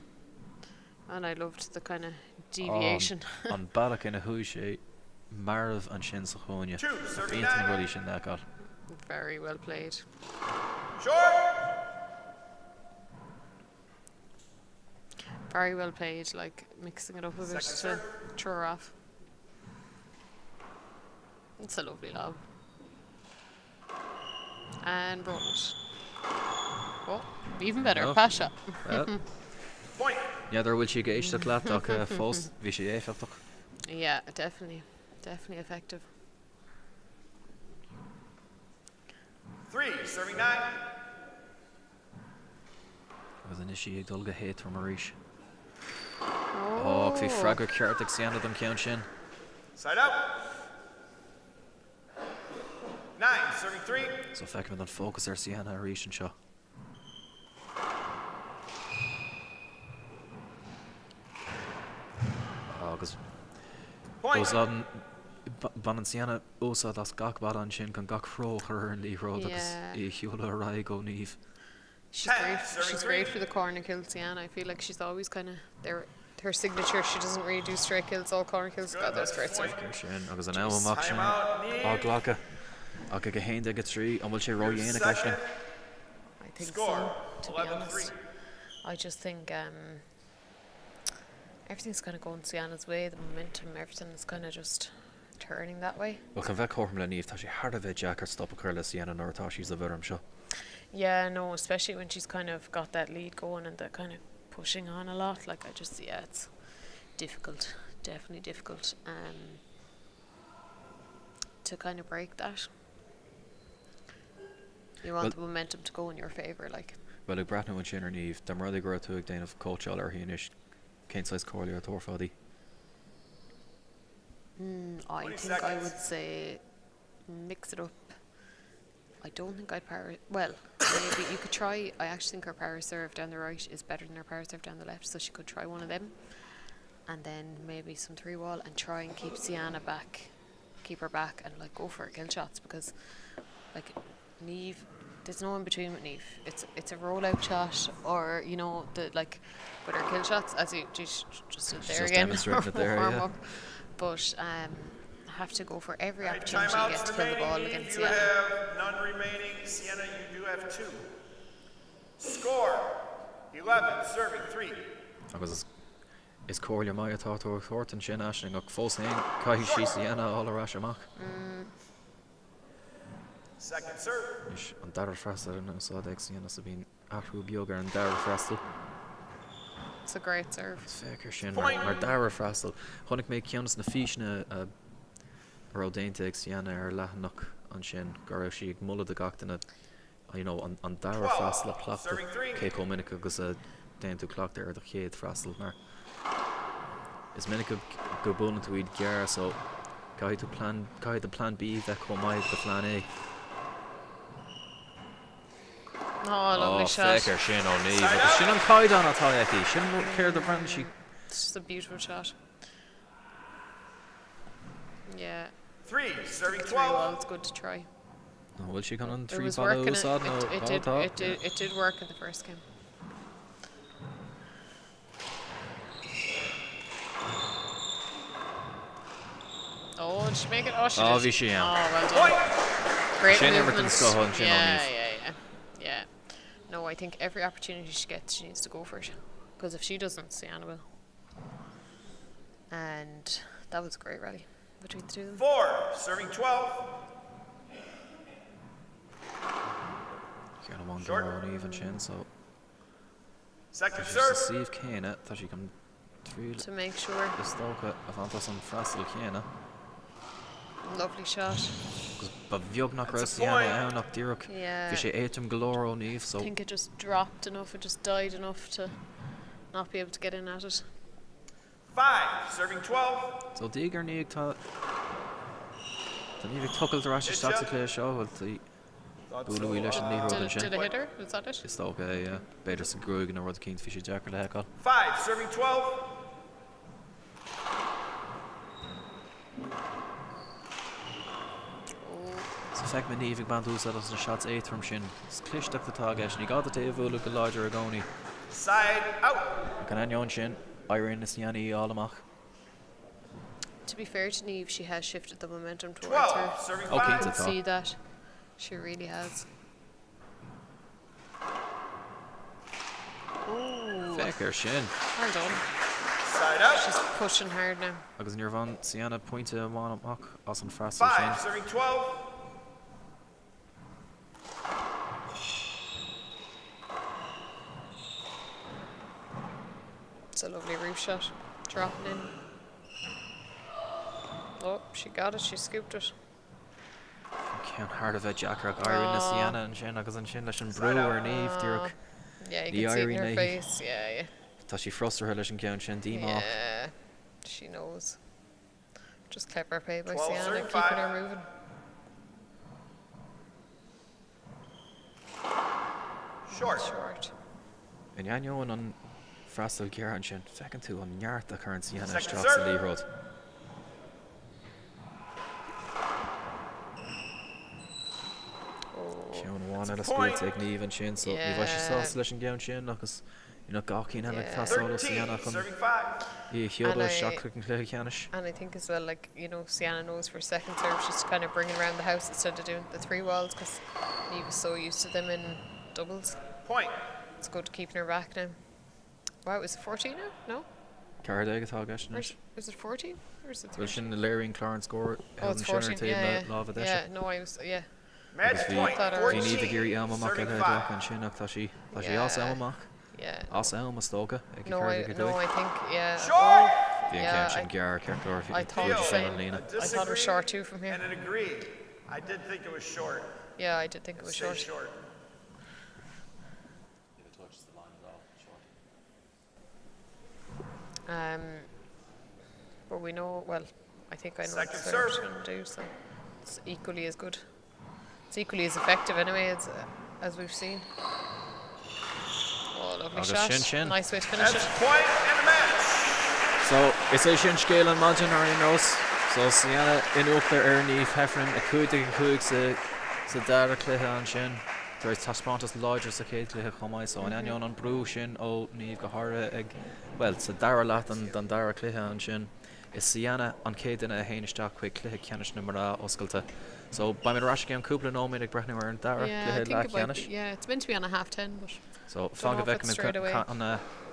S3: And I loved the kind of deviation.
S2: An bailach ina thuaidh sé marmh an sin sa chóine. Aontain rudí sin eáil.
S3: Very well played. Very well played, like mixing it up a bit to throw her off. It's a lovely lob. And brought it. Oh, even better, pass shot.
S1: Point.
S2: Yeah, there will she get each the ach fós bhí sé éfechtach.
S3: Yeah, definitely effective.
S1: 3, serving 9.
S2: Was an issue ag dul go héit from Maurice. Bhí freigar ceart ag Sienna don ceann sin.
S1: Side out. 9, serving 3.
S2: So feicimid an focus ar Sienna a rís an seo. Agus Ósládan ban an Sienna ósad as gach bad an sin gan gach fró chur an Liathróid agus I hiúla a raig ó Neve.
S3: She's great. She's great for the corner kills, Sienna. I feel like she's always kind of there. Her signature. She doesn't really do straight kills, all corner kills. God, that's great serve.
S2: Agus an amach sin á ghlacha. Ag go héin ag 3 an bhfuil sé roi dhéana gasna.
S3: I think so, to be honest. I just think everything's kind of going Sienna's way. The momentum, everything is kind of just turning that way.
S2: Well, can bheith chomh le níomh tá sé hard a bheith Jack ar stop a chur le Sienna nóir tá she's a bhirm seo.
S3: Yeah, no, especially when she's kind of got that lead going and that kind of pushing on a lot. Like, I just, yeah, it's difficult, definitely difficult to kind of break that. You want the momentum to go in your favour, like.
S2: Well, ag bratna sin ar níomh, dá mar gur tú ag déanamh coachall ar híonis cén size cóirlí ar tóirfádaí.
S3: I think I would say mix it up. I don't think I'd power. Well, maybe you could try. I actually think her power serve down the right is better than her power serve down the left, so she could try one of them, and then maybe some 3-wall and try and keep Sienna back, keep her back, and like go for her kill shots, because like Niamh, there's no in between with Niamh. It's a rollout shot, or you know, the like with her kill shots, as you just did there again.
S2: Demonstrating it there, yeah.
S3: But have to go for every opportunity you get to kill the ball against Sienna.
S1: You have none remaining. Sienna, you do have 2. Score 11, serving 3.
S2: Agus is cóirle mai atá tóirt an sin aisling ag fós éin caiithí sí Sienna all arás amach.
S1: Second serve.
S2: Is an dar freistal in úsáid ag Sienna sa bhín ahrú beag ar an dar freistal.
S3: It's a great serve.
S2: Is féicear sin mar dar freistal. Chonaic méid ceannas na físne ar ódainte ag Sienna ar leathanach an sin go raibh sí ag mulla de gachtainna, you know, an dar freistal a clochta cé có minic agus a déan tú clochta ar do chéad freistal mar is minic go buna tú iad gearra, so caiithí the plan B bheith chomh maiid the plan A.
S3: Oh, lovely shot.
S2: Féicear sin ó Niamh agus sin an caid an atá aici sin céir do brand she.
S3: It's just a beautiful shot. Yeah.
S1: 3, serving
S3: 3
S1: 12.
S3: well, it's good to try.
S2: No, will she gone on
S3: It
S2: 3
S3: was
S2: ball
S3: working.
S2: úsáid?
S3: It did work in the first game. Oh, did she make it? Oh, she did.
S2: Oh, bhí sí an.
S3: Oh, well done. Great
S2: Sin
S3: movement.
S2: everything's go on, sin
S3: Yeah,
S2: Niamh.
S3: yeah. No, I think every opportunity she gets, she needs to go for it. Because if she doesn't, Sienna will. And that was a great rally between the two of them.
S1: 4, serving 12.
S2: Ceanna bhain gar ó Niamh an sin, so
S1: Second
S2: she's
S1: serve.
S2: to siomh céine tá she can tríal
S3: To make sure.
S2: is tócha a bhaintas an freistal chéine.
S3: Lovely shot.
S2: Agus ba bheag nach ra
S1: That's a
S2: Sienna
S1: point.
S2: ann nach díreach.
S3: Yeah.
S2: Bhí sé éitim galore ó Niamh,
S3: I
S2: so
S3: think it just dropped enough, it just died enough to not be able to get in at it.
S1: 5, serving 12.
S2: so díg ar Niamh tá Niamh ag tucail de ráis isteach sa clé seo bhfuil tí búla bhí leis an Liathróid an sin.
S3: Did it hit her? Was that it?
S2: Is tócha é, beidir sa grúig na rud cinn fi sé Jackar le heicáil.
S1: 5, serving 12.
S2: So feicc me Niamh ag ban úsáid as na shots éithrim sin. Is clisteach atá gais, ní gad a taobh bhúla go láidir a gcónaí.
S1: Side out.
S2: Gan aineoin sin, Irene is Sienna all amach.
S3: To be fair to Niamh, she has shifted the momentum towards
S1: 12,
S3: her.
S1: serving
S2: Okay,
S3: I
S1: 5.
S3: can
S2: it's a
S3: see that. She really has. Ooh,
S2: Feicir sin.
S3: well done.
S1: Side out.
S3: She's pushing hard now.
S2: Agus níor bhain Sienna pointe amháin amach as an freistal
S1: 5,
S2: sin.
S1: serving 12.
S3: It's a lovely roof shot. Dropping in. Oh, she got it. She scooped it.
S2: Ceann hard a bheith Jackar ag Irene na Sienna an sin agus an sin leis an brú ar Niamh díreach.
S3: Yeah, you
S2: The
S3: can see it in her
S2: irony.
S3: face. Yeah.
S2: Tá sí frostar leis an ceann sin díach.
S3: Yeah, she knows. Just clever play by
S1: 12,
S3: Sienna,
S1: 35.
S3: keeping her moving. Short.
S2: In aineoin an freistal cear an sin, fecinn tú an neart a chuann Sienna
S1: Second
S2: isteach sa
S1: serve.
S2: Liathróid. ceann bháin
S1: That's
S2: a
S1: a point.
S2: spirit ag níomh an sin, so ní bhaid sé sás leis an gceann sin agus gacín hena
S3: Yeah.
S2: tásála
S1: 13,
S2: Sienna chun
S1: serving 5.
S2: í cheoda seach an cléir ceannis.
S3: And I think as well, like, you know, Sienna knows for second serve, she's kind of bringing around the house instead of doing the 3 walls because Niamh was so used to them in doubles.
S1: Point.
S3: It's good keeping her back now. Wow, is it 14 now? No?
S2: Card agatá gasisna.
S3: Is it 14? Or is it 13?
S2: Well sin na léiríonn clár score
S3: Oh, it's 14. Yeah,
S2: lábh
S3: yeah. No, I was, yeah.
S1: Match point.
S3: thought I
S2: Bhí
S3: was-
S1: 14.
S2: ní gurí amach
S1: Serving
S2: an
S1: 5.
S2: an sin ach tá sí
S3: Yeah.
S2: as amach
S3: Yeah.
S2: as am stóga ag
S3: No, I think, yeah.
S1: Short!
S2: Bhí
S3: Yeah,
S2: an sin gear ceartúir
S3: I thought the same.
S2: lína.
S3: I thought it was short too from here.
S1: And it agreed. I did think it was short.
S3: Yeah, I did think it was
S1: Stay
S3: short.
S1: short.
S3: But we know, well, I think I know what
S1: Second
S3: they're
S1: serve.
S3: going to do, so it's equally as good. It's equally as effective anyway, as we've seen. Oh, lovely
S2: Agus
S3: shot.
S2: sin.
S3: Nice way to finish
S1: That's
S3: it.
S1: point and the match.
S2: So is é sin scéal an maidin ar an nós, so Sienna inúachtar ar níomh hefrin a chuig sa dara cluthe an sin. Tar is taspátas láidir sa chéad cluthe chomáid, so an aion an brú sin ó níomh go háire ag, well, sa dara leat an dara cluthe an sin. Is Sienna an céad duine a héanaisteach chuig cluthe ceannis numar a oscailte. So ba mé rás céim cúpla nóméid ag brethna ar an dara
S3: Yeah, I
S2: cluthe
S3: think
S2: le
S3: it might be,
S2: ceannis.
S3: yeah, it's meant to be on a 10:30, but
S2: So
S3: know
S2: fág
S3: if
S2: bheith
S3: it's straight away.
S2: an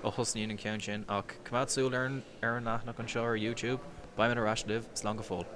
S2: ó hosníon an ceann sin ach cumad súil ar an nachnach an seo ar YouTube, ba mé rás libh, slán go fóil.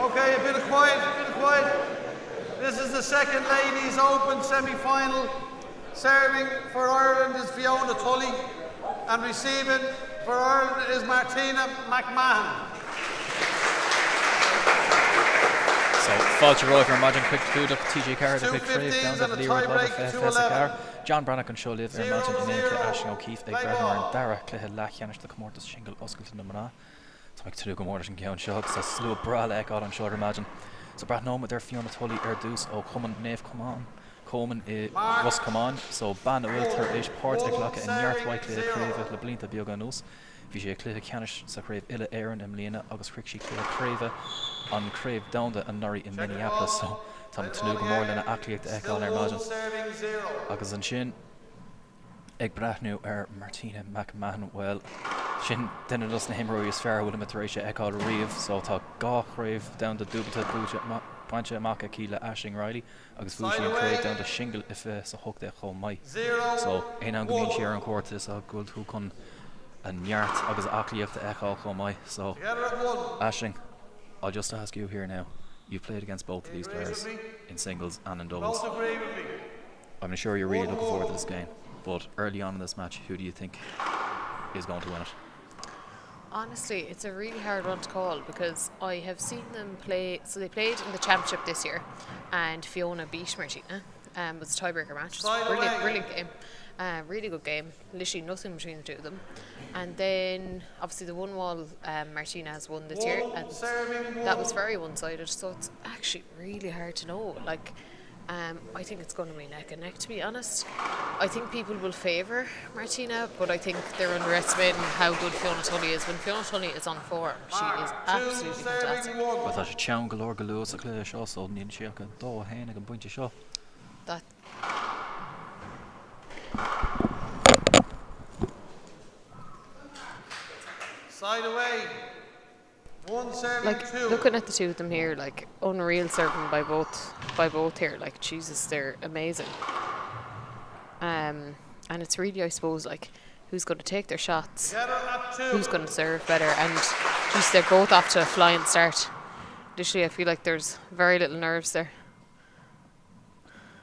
S4: Okay, a bit of quiet, a bit of quiet. This is the second Ladies Open semi-final. Serving for Ireland is Fiona Tully, and receiving for Ireland is Martina McMahon.
S2: So, Fáilte Rover, imagine quick food up TG4, the quick crave down to the Leathróid over fhéiceáil. John Branagh and Show Liv, imagine Inéanca Ashling O'Keefe, Ag Brenner and Dara, Clehe Láimhe the Comórtas Shingle Oscailton na Maná. Tá ag tú go mór an ceann seo, agus tá slú brala ag on seo imagine. So Brad Noma there Fiona Tully dús ó Cumann Nave Coman. Coman was Coman, so ban Wilter is Spórt ag Lacha in Liathróid le crave le blinta bioga nús. Bhí sé clúthe ceannis sa crave ile Éireann Imlíana agus cric sí clúthe crave an crave downda an Nuri in Minneapolis, so tá tú go mór lena acliacht ag on imagine. Agus an sin ag brathnú Martina McMahon, well sin duine dus na himróí is fear bhfuil mataréis ag á riamh, so tá gá crave down the dúbalta Pointe Maca Kila Ashling Riley, agus bhú sí an crave down the shingle if sa hook de chomh mai. So ein an gomín sé ar an cuairt is a gúil thú chun an neart agus acliacht ag á chomh mai. So Ashling, I'll just ask you here now. You've played against both of these players in singles and in doubles. I'm sure you're really looking forward to this game, but early on in this match, who do you think is going to win it?
S3: Honestly, it's a really hard one to call because I have seen them play. So they played in the championship this year, and Fiona beat Martina. It was a tiebreaker match. It was a brilliant game. Really good game. Literally nothing between the two of them. And then obviously the one wall Martina has won this year, and that was very one-sided. So it's actually really hard to know. Like, I think it's going to be neck and neck, to be honest. I think people will favour Martina, but I think they're underestimating how good Fiona Tully is. When Fiona Tully is on form, she is absolutely fantastic.
S2: Well, tá sé teann go leor go luas a clé seo, so níl sé go dó héin ag an buinte seo.
S3: That
S4: Side away. One serving
S3: like
S4: two.
S3: looking at the two of them here, like unreal serving by both here. Like Jesus, they're amazing. And it's really, I suppose, like who's going to take their shots, who's going to serve better, and geez, they're both off to a flying start. Literally, I feel like there's very little nerves there.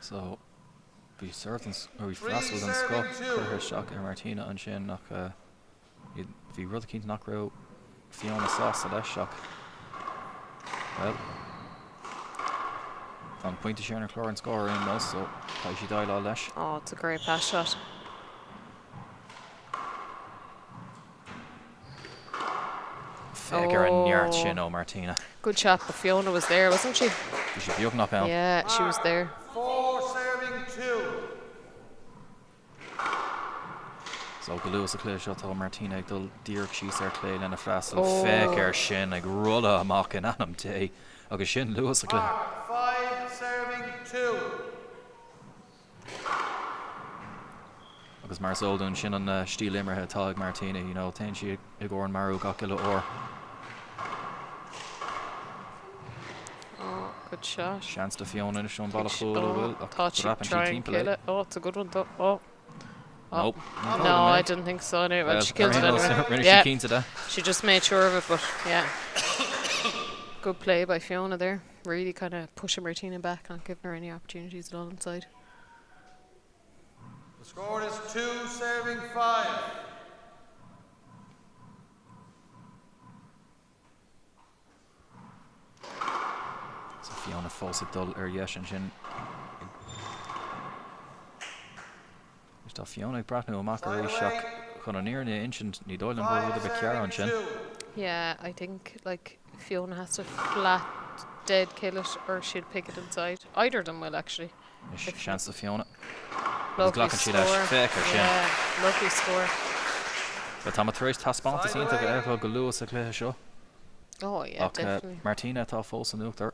S2: So, we served or we frazzled and Scott for her shock and Martina and Shane knock. If you really keen to knock out Fiona Sauce, so that's shock. Well, on point to Sharon Clár and score in most, so she died all lash.
S3: Oh, it's a great pass shot.
S2: Figure and Nyart Shino Martina.
S3: Good shot, but Fiona was there, wasn't she?
S2: You should be up knock out.
S3: Yeah, she was there.
S4: 4 serving 2.
S2: So go Lewis a clear shot to Martina ag dul Dirk she's ar clé lena frassel fake shin ag rulla amach in anam tay agus shin Lewis a clear.
S4: 5 serving 2.
S2: Agus Marsol dún shin an stíl immerthe tá ag Martina, you know, ten she ag or an Maru gacilla or.
S3: Oh, good shot.
S2: Chance to Fiona in Sean Ballachul.
S3: Thought she'd try and kill it. Oh, it's a good one though. Oh.
S2: Nope.
S3: No, I didn't think so anyway. Well, she killed it anyway.
S2: Really
S3: yeah.
S2: Keen to that.
S3: She just made sure of it, but yeah. Good play by Fiona there. Really kind of pushing Martina back, not giving her any opportunities at all inside.
S4: The score is 2 serving 5.
S2: So Fiona falls it dull yesh and shin. Tá Fiona ag brathnú amach a rééis seach chun an níor na insint ní dóil an bhfuil a bit cear an sin.
S3: Yeah, I think like Fiona has to flat dead kill it or she'd pick it inside. Either of them will actually.
S2: Chance to Fiona.
S3: Lovely score.
S2: Yeah,
S3: lovely score.
S2: But tá tar éis tá spáanta sínta go airfáil go luas a cléthe seo.
S3: Oh yeah, definitely.
S2: Martina tá fós an uachtar.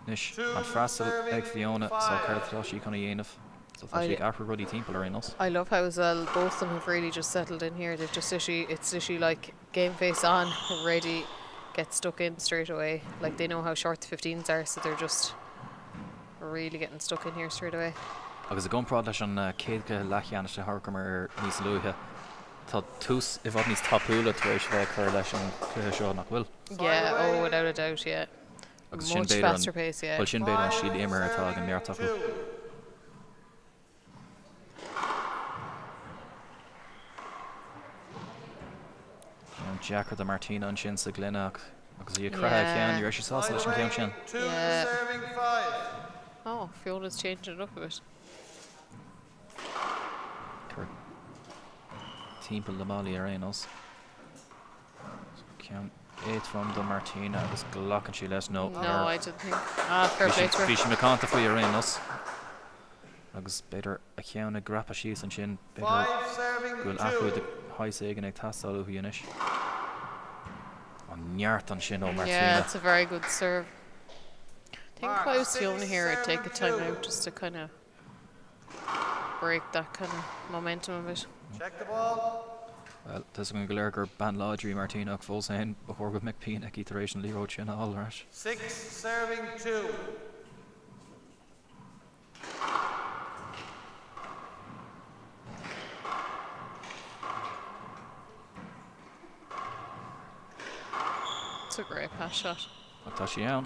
S2: Nis an freastal ag Fiona so ceirtá sí chuna dhéanamh. So
S3: I love how as well both of them have really just settled in here. They've just it's literally like game face on, ready, get stuck in straight away. Like they know how short the 15s are, so they're just really getting stuck in here straight away.
S2: Agus a gun prod leis an céad go leithcheanna se harcamar níos luithe. Tá tús I bhfad níos tapúla tar éis bheith chuir leis an cluiche seo nach bhfuil.
S3: Yeah, oh, without a doubt, yeah.
S2: Agus sin
S3: Much
S2: beidir
S3: faster pace, yeah.
S2: Well, sin beidir an siad éimar atá an meart acu. Jackar de Martina an sin sa glinach agus í cruthe ceann ar sé sásta leis an ceann sin.
S3: Yeah.
S4: Serving 5.
S3: Oh, Fiona's changing it up a bit.
S2: Timppel le Mali ar aonos. Ceann 8 from the Martina agus glachan sí leis nó.
S3: No, I didn't think. Fair play to her.
S2: Bhí sé meánta faoi ar aonos. Agus beidir a cheann na grappa síos an sin beidir
S4: 5 serving
S2: gofuil
S4: 2.
S2: ahrú de hais éigen ag tastáil uí inis. An neart an sin ó Martina.
S3: Yeah, it's a very good serve. I think if I was
S4: Mark,
S3: Fiona here, I'd take a
S4: 6-7-2.
S3: time out just to kind of break that kind of momentum a bit.
S4: Check the ball.
S2: Well, tas an goléir gur ban láidrí Martina ag fós hain before go McPean ag iteration Leathróid sin all right.
S4: 6 serving 2.
S3: It's a great pass shot.
S2: Tá sí ann.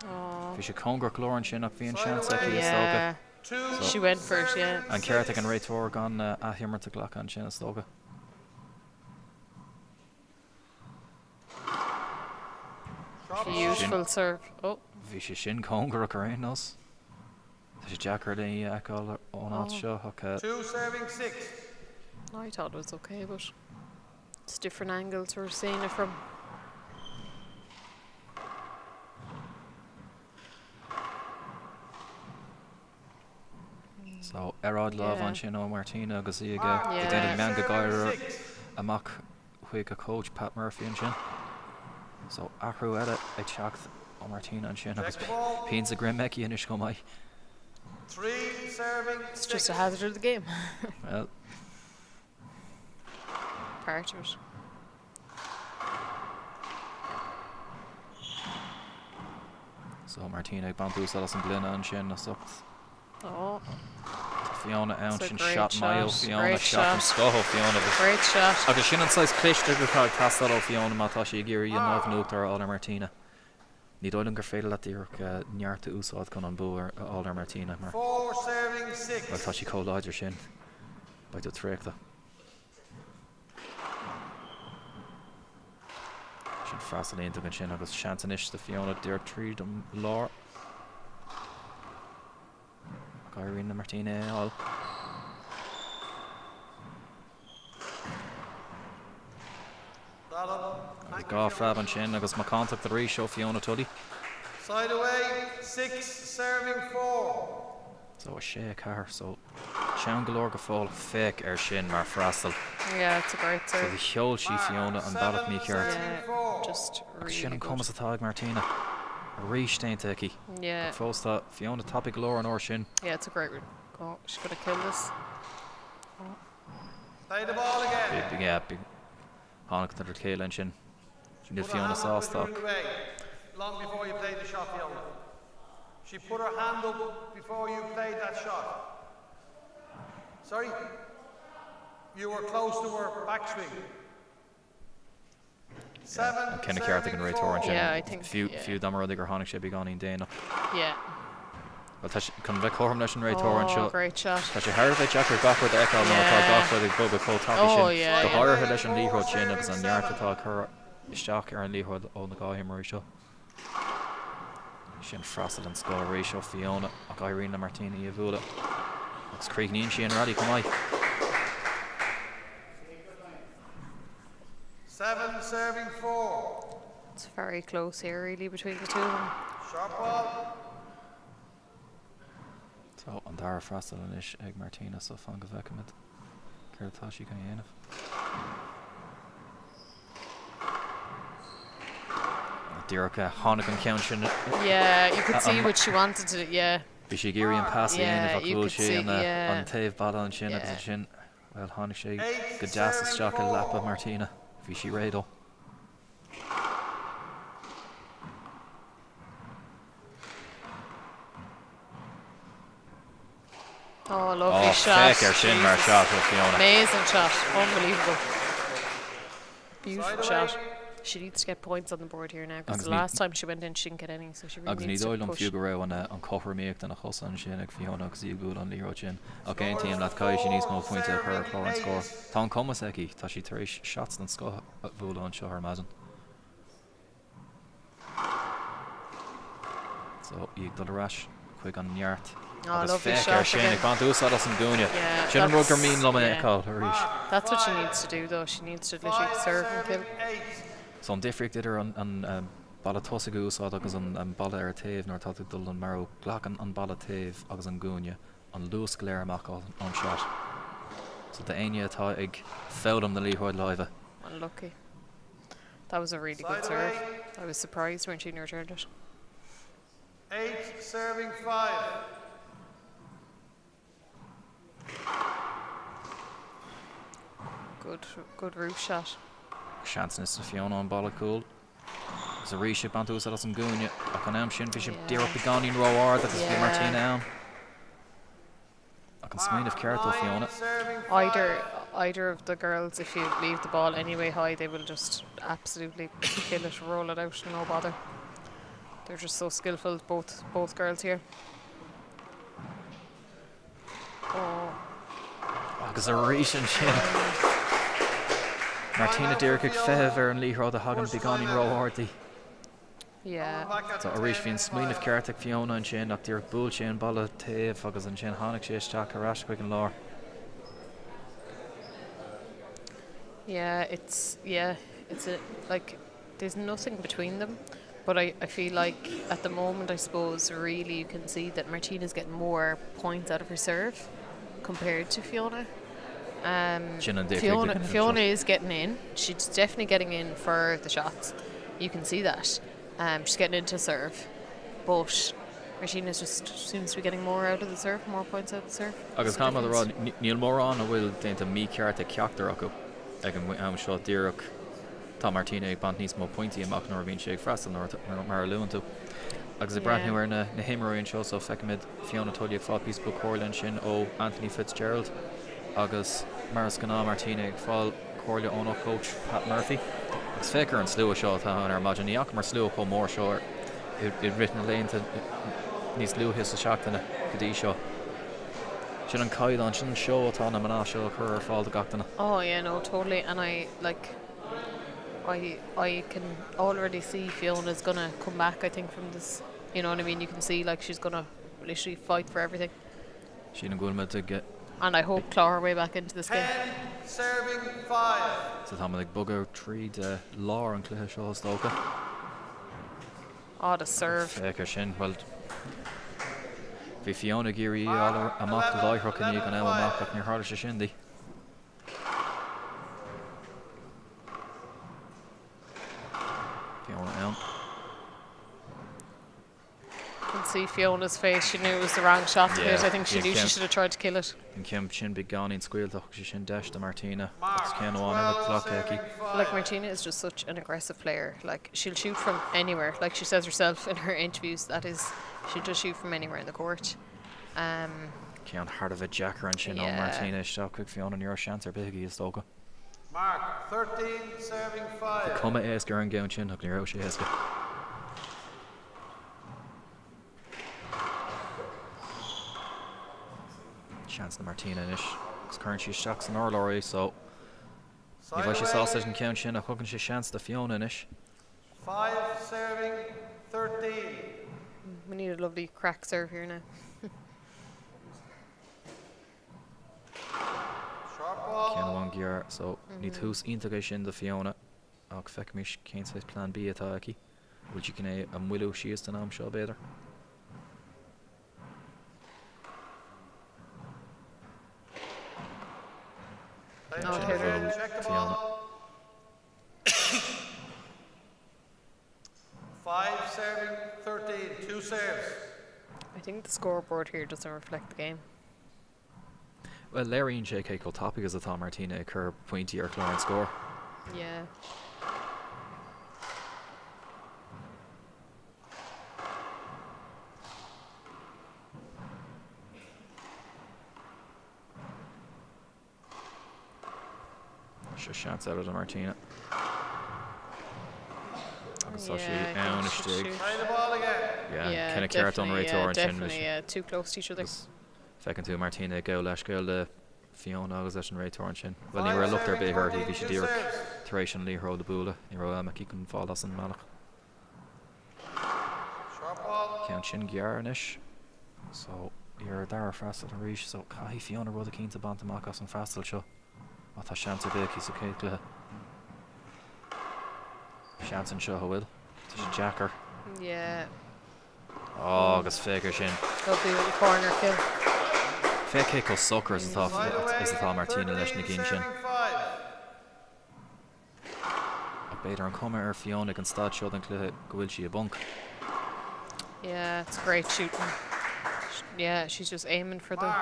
S3: Oh,
S2: Bhí sé congur clár an sin ach bhí an seans ag í
S3: yeah.
S4: 2
S3: She went for it, yeah.
S2: An ceart ag an réitóir gan ahimmar a ghlacha an sin stóga.
S3: Beautiful serve. Oh,
S2: Bhí sé sin congur ag ar aonos. Tá sé Jackar daí eáil ón áit seo ach
S4: 2 serving 6.
S3: I thought it was okay, but it's different angles we're seeing it from.
S2: so Erad láh
S3: Yeah.
S2: an sin ó Martina agus í
S4: Mark,
S2: go
S3: Yeah.
S2: déanamh mean go gaiir
S4: 6.
S2: amach chuig a coach Pat Murphy an sin. So ahrú eile ag teacht ó Martina an sin agus
S4: Check the ball.
S2: píns a grimmeici inis go maiid.
S4: 3 serving
S3: It's
S4: 6.
S3: just a hazard of the game.
S2: Well,
S3: Part of it.
S2: so Martina ag bantú salas an glina an sin a socht.
S3: Oh,
S2: Fiona ann
S3: It's a
S2: sin
S3: great
S2: shot maio
S3: shot,
S2: Fiona
S3: great
S2: shot an
S3: shot.
S2: scoho Fiona bheith.
S3: great shot.
S2: Agus sin an sais cliste go fáil tastal ó Fiona mátá sí géirí an nábhnútar ála Martina. Ní dóilm gur féidir le tíoch neartta úsáid chun an bú ar ála Martina mar
S4: 4 serving 6.
S2: well tá sí cóláidir sin ba do tréachta. Sin freasalíonnta an sin agus seanan is de Fiona deir tríd an lár. Gaiirín na Martina áil. Agus gá freab an sin agus má contact a rís seo Fiona Tully.
S4: Side away 6 serving 4.
S2: So a sé car so sean golóir go fáil féic ar sin mar freastal.
S3: Yeah, it's a great
S2: So
S3: serve.
S2: bhí cheol sí Fiona an bailach mí ceart.
S3: Yeah, just
S2: Agus sin
S3: really
S2: an
S3: good.
S2: commas atá ag Martina. A rísteinte aici.
S3: Yeah,
S2: Fósta Fiona tapig golóir an or sin.
S3: yeah, it's a great one. Oh, she's gonna kill this.
S4: Play the ball again.
S2: Big hánig tar céile an sin. Ní
S4: Put her
S2: Fiona
S4: hand up with
S2: sástach.
S4: her away, long before you played the shot, Fiona. She put her hand up before you played that shot. Sorry? You were close to her backswing. 7
S2: Kenna ceart ag an réitóir an sin.
S3: Yeah, I think,
S2: Fiú
S3: yeah.
S2: fiú damar ag gur hánig sé beáí déana.
S3: Yeah.
S2: Well tá chun bheith chom leis an réitóir an
S3: Oh,
S2: seo.
S3: great shot.
S2: Tá sé Harbheith Jackar gachar de eáil nó tá
S3: Yeah.
S2: gachar ag bubba cótáí
S3: Oh,
S2: sin.
S3: yeah,
S2: Go
S3: yeah.
S2: háirthe leis an líthróid sin agus an neartatá chur isteach ar an líthróid ó na gáimmarí seo. Sin freastal an scóirí seo Fiona a gaiirín na Martina í bhúla. Agus crígníonn sí an radí go maiid.
S4: 7 serving 4.
S3: It's very close here, really, between the two of them.
S4: Sharp ball.
S2: So an dar freastal inis ag Martina so fan go bhheicimiid. Ceirtá sí gan dhéanamh. Dúracha tháinig an ceann sin.
S3: Yeah, you could see what she wanted to. Yeah,
S2: Bhí sé géirí an pass
S3: Yeah,
S2: dhéanamh a
S3: you
S2: bhúil
S3: could
S2: sé
S3: see,
S2: an
S3: yeah.
S2: taobh bada an sin agus
S3: Yeah.
S2: an sin. Well tháinig sé
S4: Eight,
S2: go deas isteach a
S4: 7-4.
S2: lepa Martina. Bhí sí réadó.
S3: Oh, lovely shot.
S2: Féiceáil sin mar shot with Fiona.
S3: Amazing shot. Unbelievable. Beautiful shot. She needs to get points on the board here now because the last time she went in she didn't get any, so she really needs to push.
S2: Agus ní dóil an fiú on cover méach den a chosan sin ag Fiona agus í gúil an Liathróid sin. Okay, team that Kai she needs more points at her clár and score. Tá comas agi, tá she 3 shots than score bhúil an seo her mazan. So íag dul rash quick on yard.
S3: Oh, lovely shot again.
S2: Sin rugger mean Láimhe eáil.
S3: That's what she needs to do though. She needs to literally serve and kill.
S2: So an diffric idir an balla tosaigh úsáid agus an balla ar taobh nar táú dul an marú ghlachan an balla taobh agus an gúine an luas go léir amach an shot. So the aine atá ag felled na Liathróid Láimhe.
S3: Unlucky. That was a really good serve. I was surprised when she returned it.
S4: 8 serving 5.
S3: Good roof shot.
S2: Seansnas na Fiona an balla cool. There's a reship onto us at an gúine ach an am sin fi sé dear up the gáin roar that is Martina am. I can smile if Carto Fiona.
S3: Either of the girls, if you leave the ball anyway high, they will just absolutely kill it, roll it out, no bother. They're just so skillful, both girls here. Oh.
S2: Agus a recent sin. Martina Dyrkig Fever and Liathróid the Hagan begonin rohardy.
S3: Yeah.
S2: So a rish fin smile of Cartic Fiona and sin up Dyrk Bull sin balla taobh agus an sin hánig sé isteach harash quick and lár.
S3: Yeah, it's a, like there's nothing between them, but I feel like at the moment I suppose really you can see that Martina's getting more points out of her serve compared to Fiona. Fiona is getting in. She's definitely getting in for the shots. You can see that. She's getting into serve, but Martina just seems to be getting more out of the serve, more points out of the serve.
S2: Agus cá the rod Neil Moran will déanta mí ceart a ceachtar acu ag an seo díreach tá Martina ag bant níos mó pointí amach nor bhíonn sé ag freastal mar luúan tú. Agus I brand nuair na himaraíonn seo so feicimid Fiona Tully ag fáil pís bu cóirleann sin ó Anthony Fitzgerald agus Maris Gná Martina ag fáil cóirle ónach coach Pat Murphy. Agus féicear an slua seo tá an ar maidin íach mar slua có mór seo I written a léanta níos luúhis a seachtainna go dtí seo. Sin an caid an sin seo atá na maná seo chur ar fáil gachtainna.
S3: Oh yeah, no, totally. And I can already see Fiona's gonna come back, I think, from this. You know what I mean? You can see like she's gonna literally fight for everything.
S2: She's going to get.
S3: And I hope claw her way back into this game.
S4: 10 serving 5.
S2: So tá like bugger tríd lár an cluiche seo stócha.
S3: Oh, the serve.
S2: Féicear sin, well, bhí Fiona géirí amach go láithreach in an am amach ach níor hála sé sin dí. Fiona am.
S3: You can see Fiona's face. She knew it was the wrong shot to hit. I think she knew she should have tried to kill it.
S2: And Kim sin big gáin squealach she sin dash to Martina. It's Ken on in the clock eki.
S3: Like Martina is just such an aggressive player. Like she'll shoot from anywhere. Like she says herself in her interviews, that is, she'll just shoot from anywhere in the court.
S2: Ceann hard of a jacker and sin on Martina stop quick Fiona your chance are big is stoka.
S4: Mark 13 serving 5.
S2: Come esker and gown chin hook near she esker. Chance the Martina ish. Current she shocks an Orlori, so if I she sausage and count chin, a hook and she chance the Fiona ish.
S4: 5 serving 13.
S3: We need a lovely crack serve here now.
S4: Sharp ball.
S2: Can one gear, so need who's integration the Fiona. Och feck mish can't say plan B attacky. Which you can a willow she is the name show better.
S4: Check the ball. 5 serving 13. 2 serves.
S3: I think the scoreboard here doesn't reflect the game.
S2: Well, Larry and JK go topic as a Tom Martina occur pointy or clár and score.
S3: Yeah.
S2: Just a chance out of the Martina. Agus tá sé ann istigh.
S4: Try the ball again.
S2: Yeah, kinda ceart on Réiteoir an sin.
S3: Definitely, too close to each other.
S2: Fecinn tú Martina go leis go le Fiona agus leis an Réiteoir an sin. Well, ní ra lucht ar bith hurtí bhí sé díreach tar éis an Liathróid de búla. Ní ra amach í chun fáil as an meanach.
S4: Sharp ball.
S2: Ceann sin gearnis. So, ar dar freastal an ríis, so caithí Fiona rud a cínta bant amach as an freastal seo. Má tá seans a bheith ís a céad cluthe. Seans an seo bhfuil. Tá sé jackar.
S3: Yeah.
S2: Oh, agus féiceáil sin.
S3: Lovely little corner kill.
S2: Féiceáil go sucker is atá Martina leis na cín sin. Ach beidir an cuma ar Fiona an stad seo an cluthe go bhfuil sí a bunk.
S3: Yeah, it's great shooting. Yeah, she's just aiming for the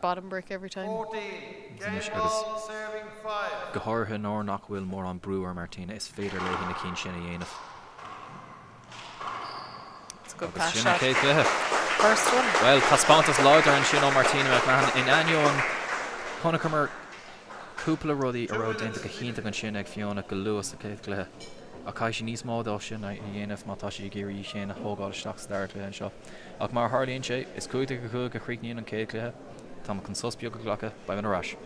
S3: bottom brick every time.
S4: 14. Game
S2: Finish
S4: ball, serving 5.
S2: Go háirithe nóir nach bhfuil mór an breúar Martina is féidir le na cín sin a dhéanamh.
S3: It's a good
S2: Agus
S3: pass
S2: sin
S3: shot.
S2: céad cluthe.
S3: First one.
S2: Well, tá spántas láidir an sin ó Martina McMahon in anseo an chunacamar cúpla rudaí a rud déanta go chianta an sin ag Fiona go luas a céad cluthe. A cai sin níos módá sin a dhéanamh má tá sé géirí sin a thógáil isteach dar cluthe an seo. Ach mar tharlaíonn sé is cúide go chuig a chríicníonn an céad cluthe. Tá chun sospio go ghlacha ba an arás.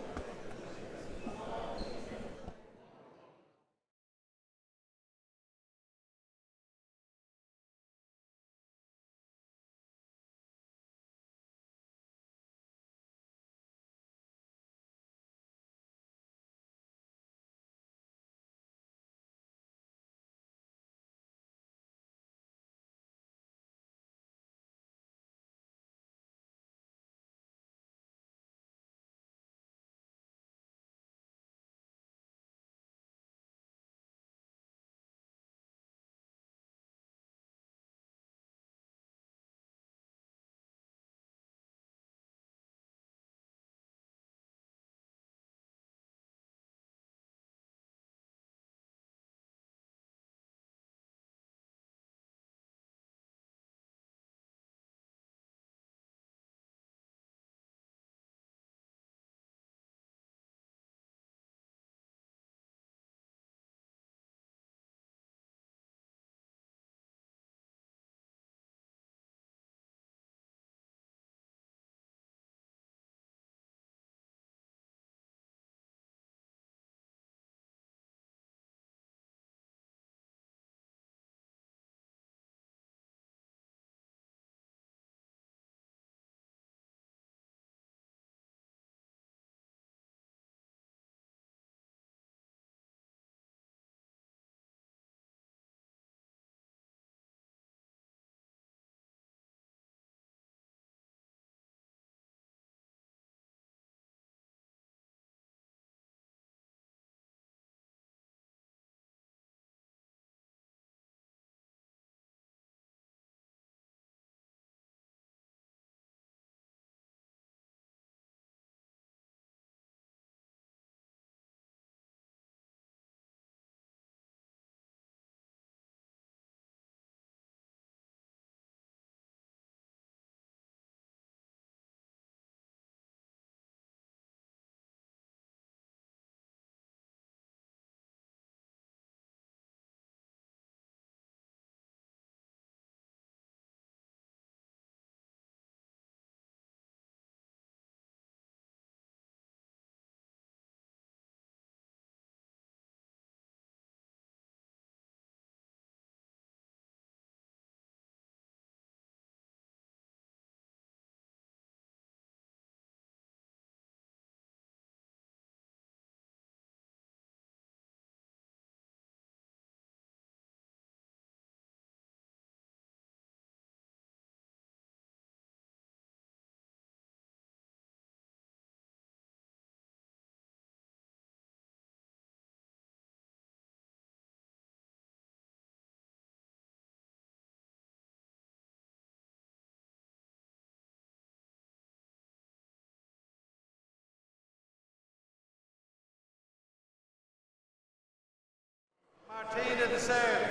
S4: Martina the serve.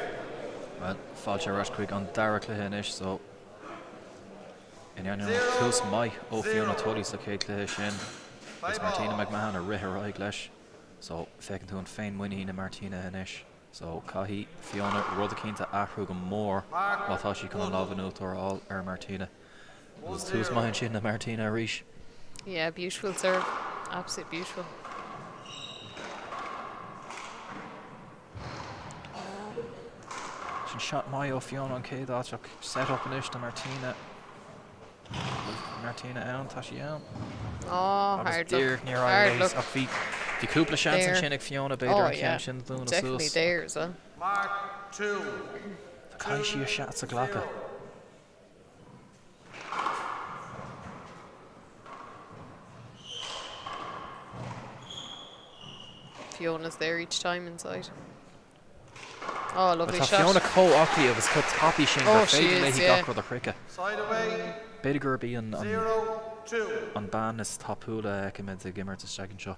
S2: Well, fáilte sé quick an dara cluthe inis, so in ann tús mai ó Fiona Tully sa céad cluthe sin. Is Martina McMahon a rithe raig leis. So fécinn tú an féin winní na Martina inis. So caihí Fiona rud cínta ahrú go mór mátá sí chun an lábhanút all Martina. Was tús maithinn sin na Martina arís.
S3: Yeah, beautiful serve. Absolutely beautiful.
S2: Sin shot mai ó Fiona an céad áteach set up inis na Martina. Martina ann, tá sí ann.
S3: Oh,
S2: Agus
S3: hard
S2: dear
S3: look.
S2: níor
S3: Hard
S2: éis
S3: look.
S2: ach bhí cúpla seans an
S3: There.
S2: sin ag Fiona beidir
S3: Oh,
S2: an
S3: yeah.
S2: ceann sin dúna
S3: Definitely
S2: suas.
S3: there as well.
S4: Mark 2.
S2: Tá caiith sí a seat sa ghlacha.
S3: Fiona's there each time inside. Oh, lovely
S2: Tá
S3: shot.
S2: Fiona có-achtaí agus chu tapí sin
S3: Oh,
S2: gur
S3: she
S2: féidir
S3: is,
S2: leihí
S3: yeah.
S2: gach rud a chrice.
S4: Side away.
S2: Beidir gur bí an
S4: 0-2.
S2: an ban is tapúla cimid a gimmert is second shot.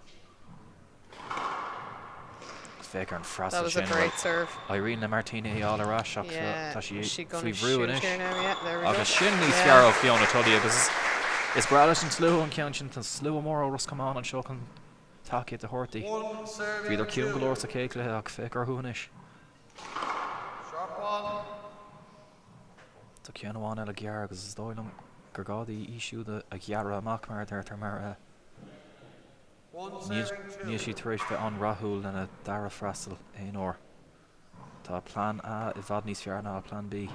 S2: Féiceáil an
S3: That
S2: freastal
S3: was a
S2: sin.
S3: great serve.
S2: Irene na Martina í all arás ach
S3: Yeah,
S2: tá
S3: she
S2: sí
S3: gonna
S2: faoi
S3: shoot
S2: bhrú inis.
S3: here now. Yeah, there we go.
S2: Agus sin níos
S3: Yeah.
S2: fearr ó Fiona Tully agus is brala sin slú an ceann sin tan slú mór ó Roscomán an seo chun takeíocht a hortaí.
S4: One serving
S2: Bhíidir ciún
S4: two.
S2: golóir sa céicla ach féiceáil thuanis.
S4: Sharp ball.
S2: Tá ceann amháin eile gear agus is dóilm gur gádaí ísisiúda a ghearra amach mar tar mar
S4: One
S2: níos
S4: serving
S2: sí
S4: two.
S2: tar éis bheith an rathúil lena dara freastal éon óir. Tá plán A I bhfad níos fearr ná plán B.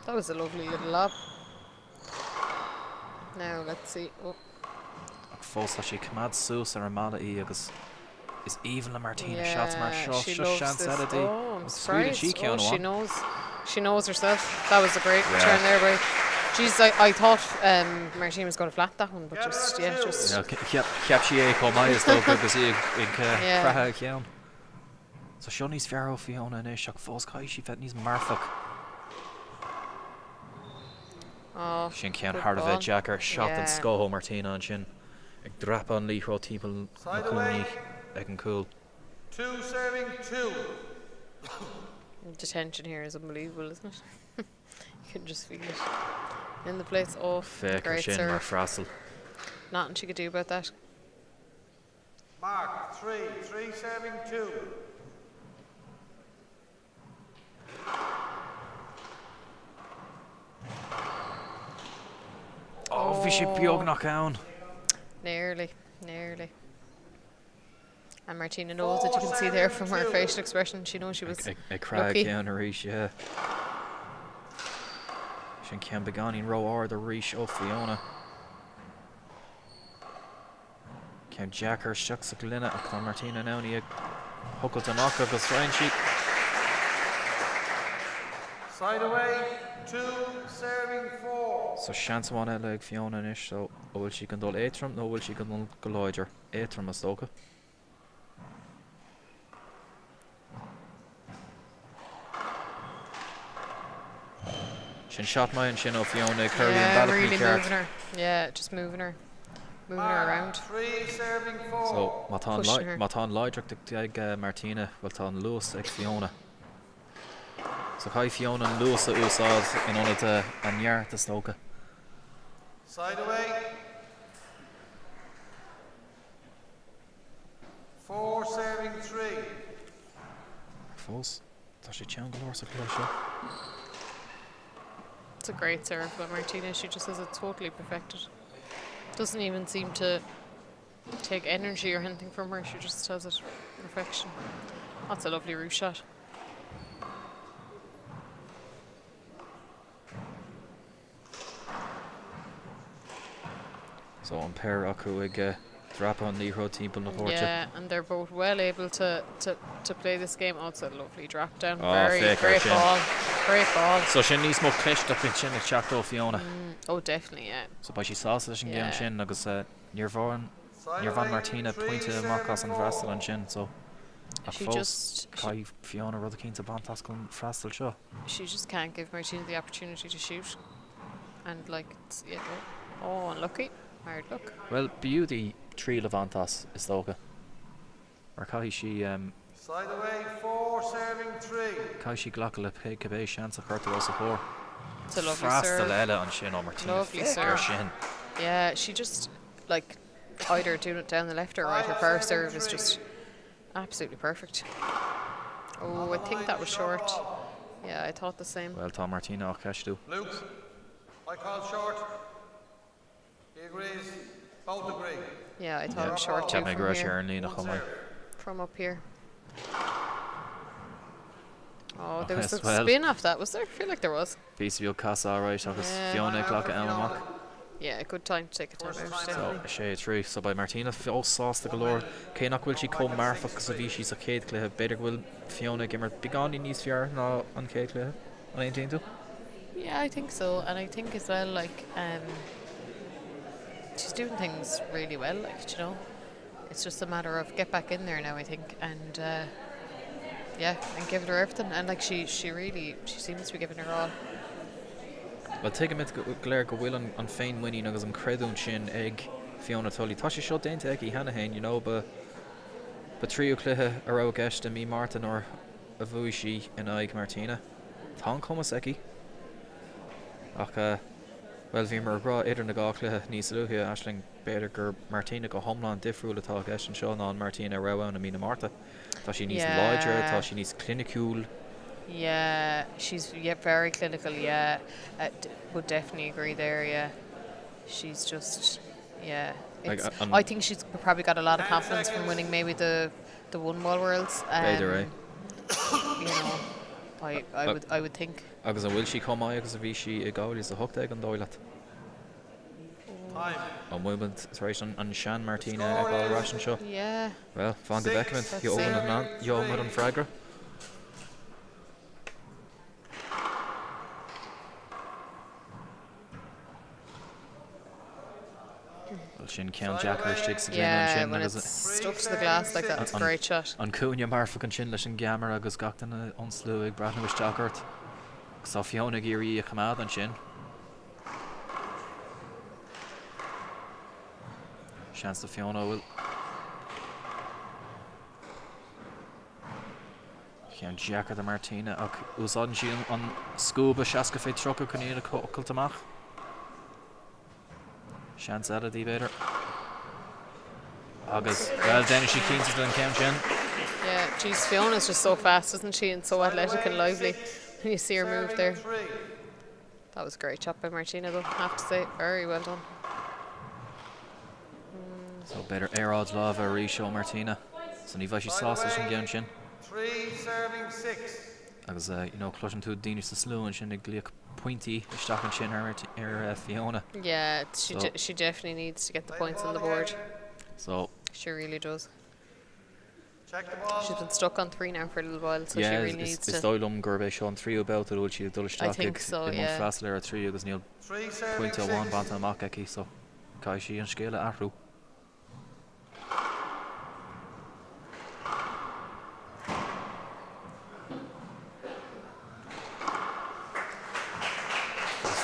S3: That was a lovely little lob. Now let's see. Oh,
S2: Ach fós tá sí cumad sús ar an mala í agus is even le Martina
S3: yeah,
S2: shots mar seo
S3: she
S2: seo
S3: loves
S2: sean
S3: this.
S2: Saturday.
S3: Oh, I'm
S2: It's sweet and
S3: surprised.
S2: she ceann
S3: She
S2: amháin.
S3: knows. She knows herself. That was a great
S2: Yeah.
S3: return there, by. Jeez, I thought Martina was going to flat that one, but just
S2: You know, ceap sí é có mai is dócha agus í ag
S3: Yeah.
S2: crathe ceann. So seo níos fearr ó Fiona inis ach fós caiith sí feit níos marfach.
S3: Oh,
S2: Sin cean
S3: good
S2: hard a
S3: ball.
S2: bheith Jackar shot an
S3: Yeah.
S2: scóthó Martina an sin. Ag drap an líthro timpeall na
S4: Side away.
S2: cúnaí ag an cool.
S4: 2 serving 2.
S3: Detention here is unbelievable, isn't it? You can just feel it in the place. Oh,
S2: Féiceáil
S3: great
S2: sin mar
S3: serve.
S2: freastal.
S3: Nothing she could do about that.
S4: Mark 3. 3 serving 2.
S2: Oh, bhí sé beag nach ann.
S3: Nearly. And Martina knows it. You can see there from her facial expression. She knows she was
S2: Ag crag
S3: lucky.
S2: ceann a rís, yeah. Sin cean beganín ró áir a rís ó Fiona. Cean Jackar seach sa glynne ach tá Martina náni ag thucailt amach agus Ryan si.
S4: Side away. 2 serving 4.
S2: So seans amháin eile ag Fiona inis, so ó bhfuil si gan dul éitrim nó bhfuil si gan dul go láidir. Éitrim is dócha. Sin shot mai an sin ó Fiona Curry
S3: Yeah,
S2: and
S3: really
S2: Ballacree
S3: moving her. Yeah, just moving her around.
S4: 3 serving 4.
S2: So
S3: Pushing her.
S2: má tá an láideach ag Martina bhfuil tá an luas ag Fiona. So cai Fiona an luas a úsáid in onad an neart a stócha.
S4: Side away. 4 serving 3.
S2: Fós, tá sé tean go leir sa clár seo.
S3: It's a great serve, but Martina, she just has it totally perfected. Doesn't even seem to take energy or anything from her. She just has it perfection. That's a lovely roof shot.
S2: So an pair acu ag drap an líthro timpeall na chóirte.
S3: Yeah, and they're both well able to play this game. Oh, it's a lovely drop down.
S2: Oh,
S3: Very
S2: féiceáil
S3: great
S2: sin.
S3: ball. Great ball.
S2: So sin níos mó clisteach in sin ag teachtó Fiona.
S3: Oh, definitely, yeah.
S2: So ba sí sása leis an
S3: Yeah.
S2: géan sin agus níor bhóran
S4: Side
S2: níor bhain
S4: away.
S2: Martina
S4: 3
S2: pointe amach as an
S4: serving
S2: freastal
S4: 4.
S2: an sin, so ach
S3: She
S2: fós
S3: just-
S2: cai Fiona rud a cínta bantas gon freastal seo.
S3: She just can't give Martina the opportunity to shoot. And like, it's, yeah. Oh, unlucky. Hard luck.
S2: Well, beauty trí levantas is dócha. Mar cai sí
S4: Side away. 4 serving 3.
S2: cai sí ghlacha le pe cabbé seans a chuirta os a chóir.
S3: It's a lovely
S2: Freastal
S3: serve.
S2: eile an sin ó Martina.
S3: Lovely
S2: Féiceáil
S3: serve.
S2: sin.
S3: Yeah, she just, like, either doing it down the left or right. Her power serve is just absolutely perfect. Oh, I think that was short. Yeah, I thought the same.
S2: Well, Tom Martina off cash too.
S4: Luke, I call short. He agrees. Both agree.
S3: Yeah, I thought it was short too
S2: Can't make
S3: from
S2: rush
S3: here.
S2: here and Lena come on.
S3: From up here. Oh, there was
S2: yes,
S3: a
S2: well.
S3: spin off that, was there? I feel like there was.
S2: Piece of your casa, alright. Agus
S3: Yeah.
S2: Fiona clock at Elmach.
S3: Yeah, good time to take a time out,
S2: So,
S3: definitely.
S2: a shade through. So by Martina, all sauce the galore. Cainach will she come Marfa because of she's a Kate Clay. Better will Fiona give her big on in these fear no on Kate Clay. On 18 too.
S3: Yeah, I think so. And I think as well, like, she's doing things really well, like, you know. It's just a matter of get back in there now, I think, and yeah, and give it her everything. And like she seems to be giving her all.
S2: Well, take a minute Claire go will on Fein winning agus an credún sin egg Fiona Tully. Tá sé shot into Eggy Hanahan, you know, but trio cluthe ará gist me Martin or a Vuishi and Ig Martina. Tá comas Eggy. Ach well, bhí mar rá idir na gá cluthe níos luúthe Aisling beidir gur Martina go homlan difriúil atá gist an seo ná Martina rá na mína Marta. Tá she needs larger, tá she needs clinical.
S3: Yeah, she's very clinical. Yeah, would definitely agree there. Yeah, she's just
S2: Like,
S3: I think she's probably got a lot of confidence from winning maybe the One Wall Worlds.
S2: Beidir,
S3: You know, I would think.
S2: Agus a will she come agus a bhí she I gáil is a hooked egg an dóileat.
S4: Time.
S2: An movement right on Shan Martina ag all Russian show.
S3: Yeah.
S2: Well, Van de Beckman, you open it man, you open it on Fragra. Well, Shin Count Jacker sticks again on
S3: Yeah,
S2: Shin
S3: when
S2: agus
S3: it's stuck to the glass like that, it's a great shot.
S2: an Cúnia Marfa an Shin leis an Gammer agus gachtain on Slú ag Brathan with Showcourt. So Fiona Geary come out on Shin. Chance to Fiona will. Can Jacker the Martina. Ok, Usadin she on Scuba Shaska Fit Trucker Canina Kultamach. Chance out of the better. August. Well, then she keens to count Jen.
S3: Yeah, geez, Fiona's just so fast, isn't she? And so athletic and lively. And you see her move there. That was a great shot by Martina, though, I have to say. Very well done.
S2: So better air odds love a reshow Martina. So ni she sausage and game Shin.
S4: 3 serving 6.
S2: Agus you know clutching to Danish the slew and Shin a glick pointy stock and Shin her Fiona.
S3: Yeah, she definitely needs to get the points on the board.
S2: So
S3: She really does.
S4: Check the ball.
S3: She's been stuck on 3 now for a little while, so
S2: yeah,
S3: she really needs
S2: it's
S3: to.
S2: Doilum Gurbe Sean 3 about it, will she do
S3: I think so, yeah.
S2: Fastler 3 agus Neil
S4: 3 serving
S2: point
S4: 6.
S2: 1 banta Makaki so Kai she and scale Arru.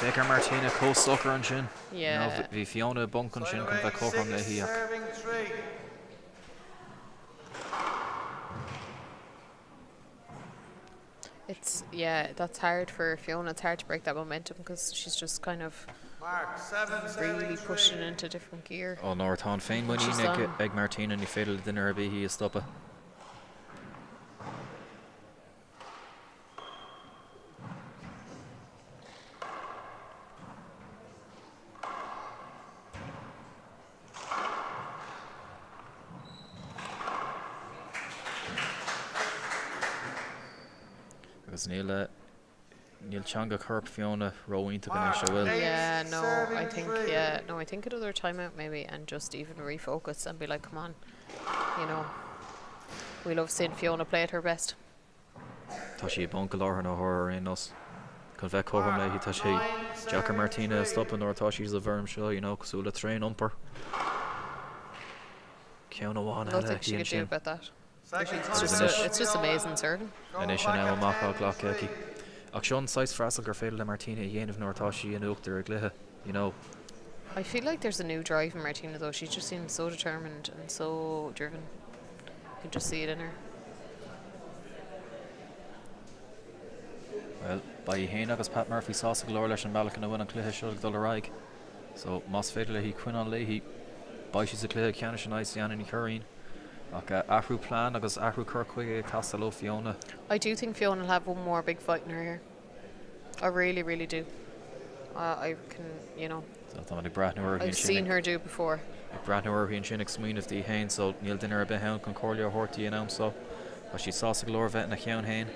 S2: Faker Martina co-sucker on Shin.
S3: Yeah.
S2: You know, the Fiona bunk on Shin come back over on the here.
S4: Serving 3.
S3: That's hard for Fiona. It's hard to break that momentum because she's just kind of
S4: Mark 7
S3: really
S4: serving
S3: pushing
S4: 3.
S3: into different gear.
S2: Oh, Northtown Fane when
S3: She's
S2: you
S3: done.
S2: egg Martina and you fatal the dinner be he is stop it. Because Neil Changa Kerp Fiona rowing to finish well.
S3: Yeah, no, I
S4: Serving
S3: think
S4: 3.
S3: I think another timeout maybe and just even refocus and be like, come on, you know, we love seeing Fiona play at her best.
S2: Tashi Bunkalor no horror in us. Convec Coham he Tashi Jacker Martina stopping or Tashi's a verm show, you know, because we'll train umper. Kiona Wan
S3: Nothing she could do about that.
S4: Second
S3: It's just amazing serving.
S2: Initial now Maka Glock Keki. Action size Frassel Garfadel Martina Yen of Northashi and Ukter Gliha, you know.
S3: I feel like there's a new drive in Martina though. She just seems so determined and so driven. You can just see it in her.
S2: Well, by Hain agus Pat Murphy sauce Glorlesh and Malak and a win on Cliha Shulk Dollarag. So Moss Fedler he Quinn on Leahy. baisí a clé ceanna sin nice an in Curreen. Ahrú plan agus ahrú Kirkwig Castello Fiona.
S3: I do think Fiona will have one more big fight in her here. I really, really do. I can, you know. I've seen her do before.
S2: Brathnúir híonn sin ag smaoinemh dí hain, so níl duine ar bheith chun cóirle hortaí an am so. But she saw a glór vet na cheann hain.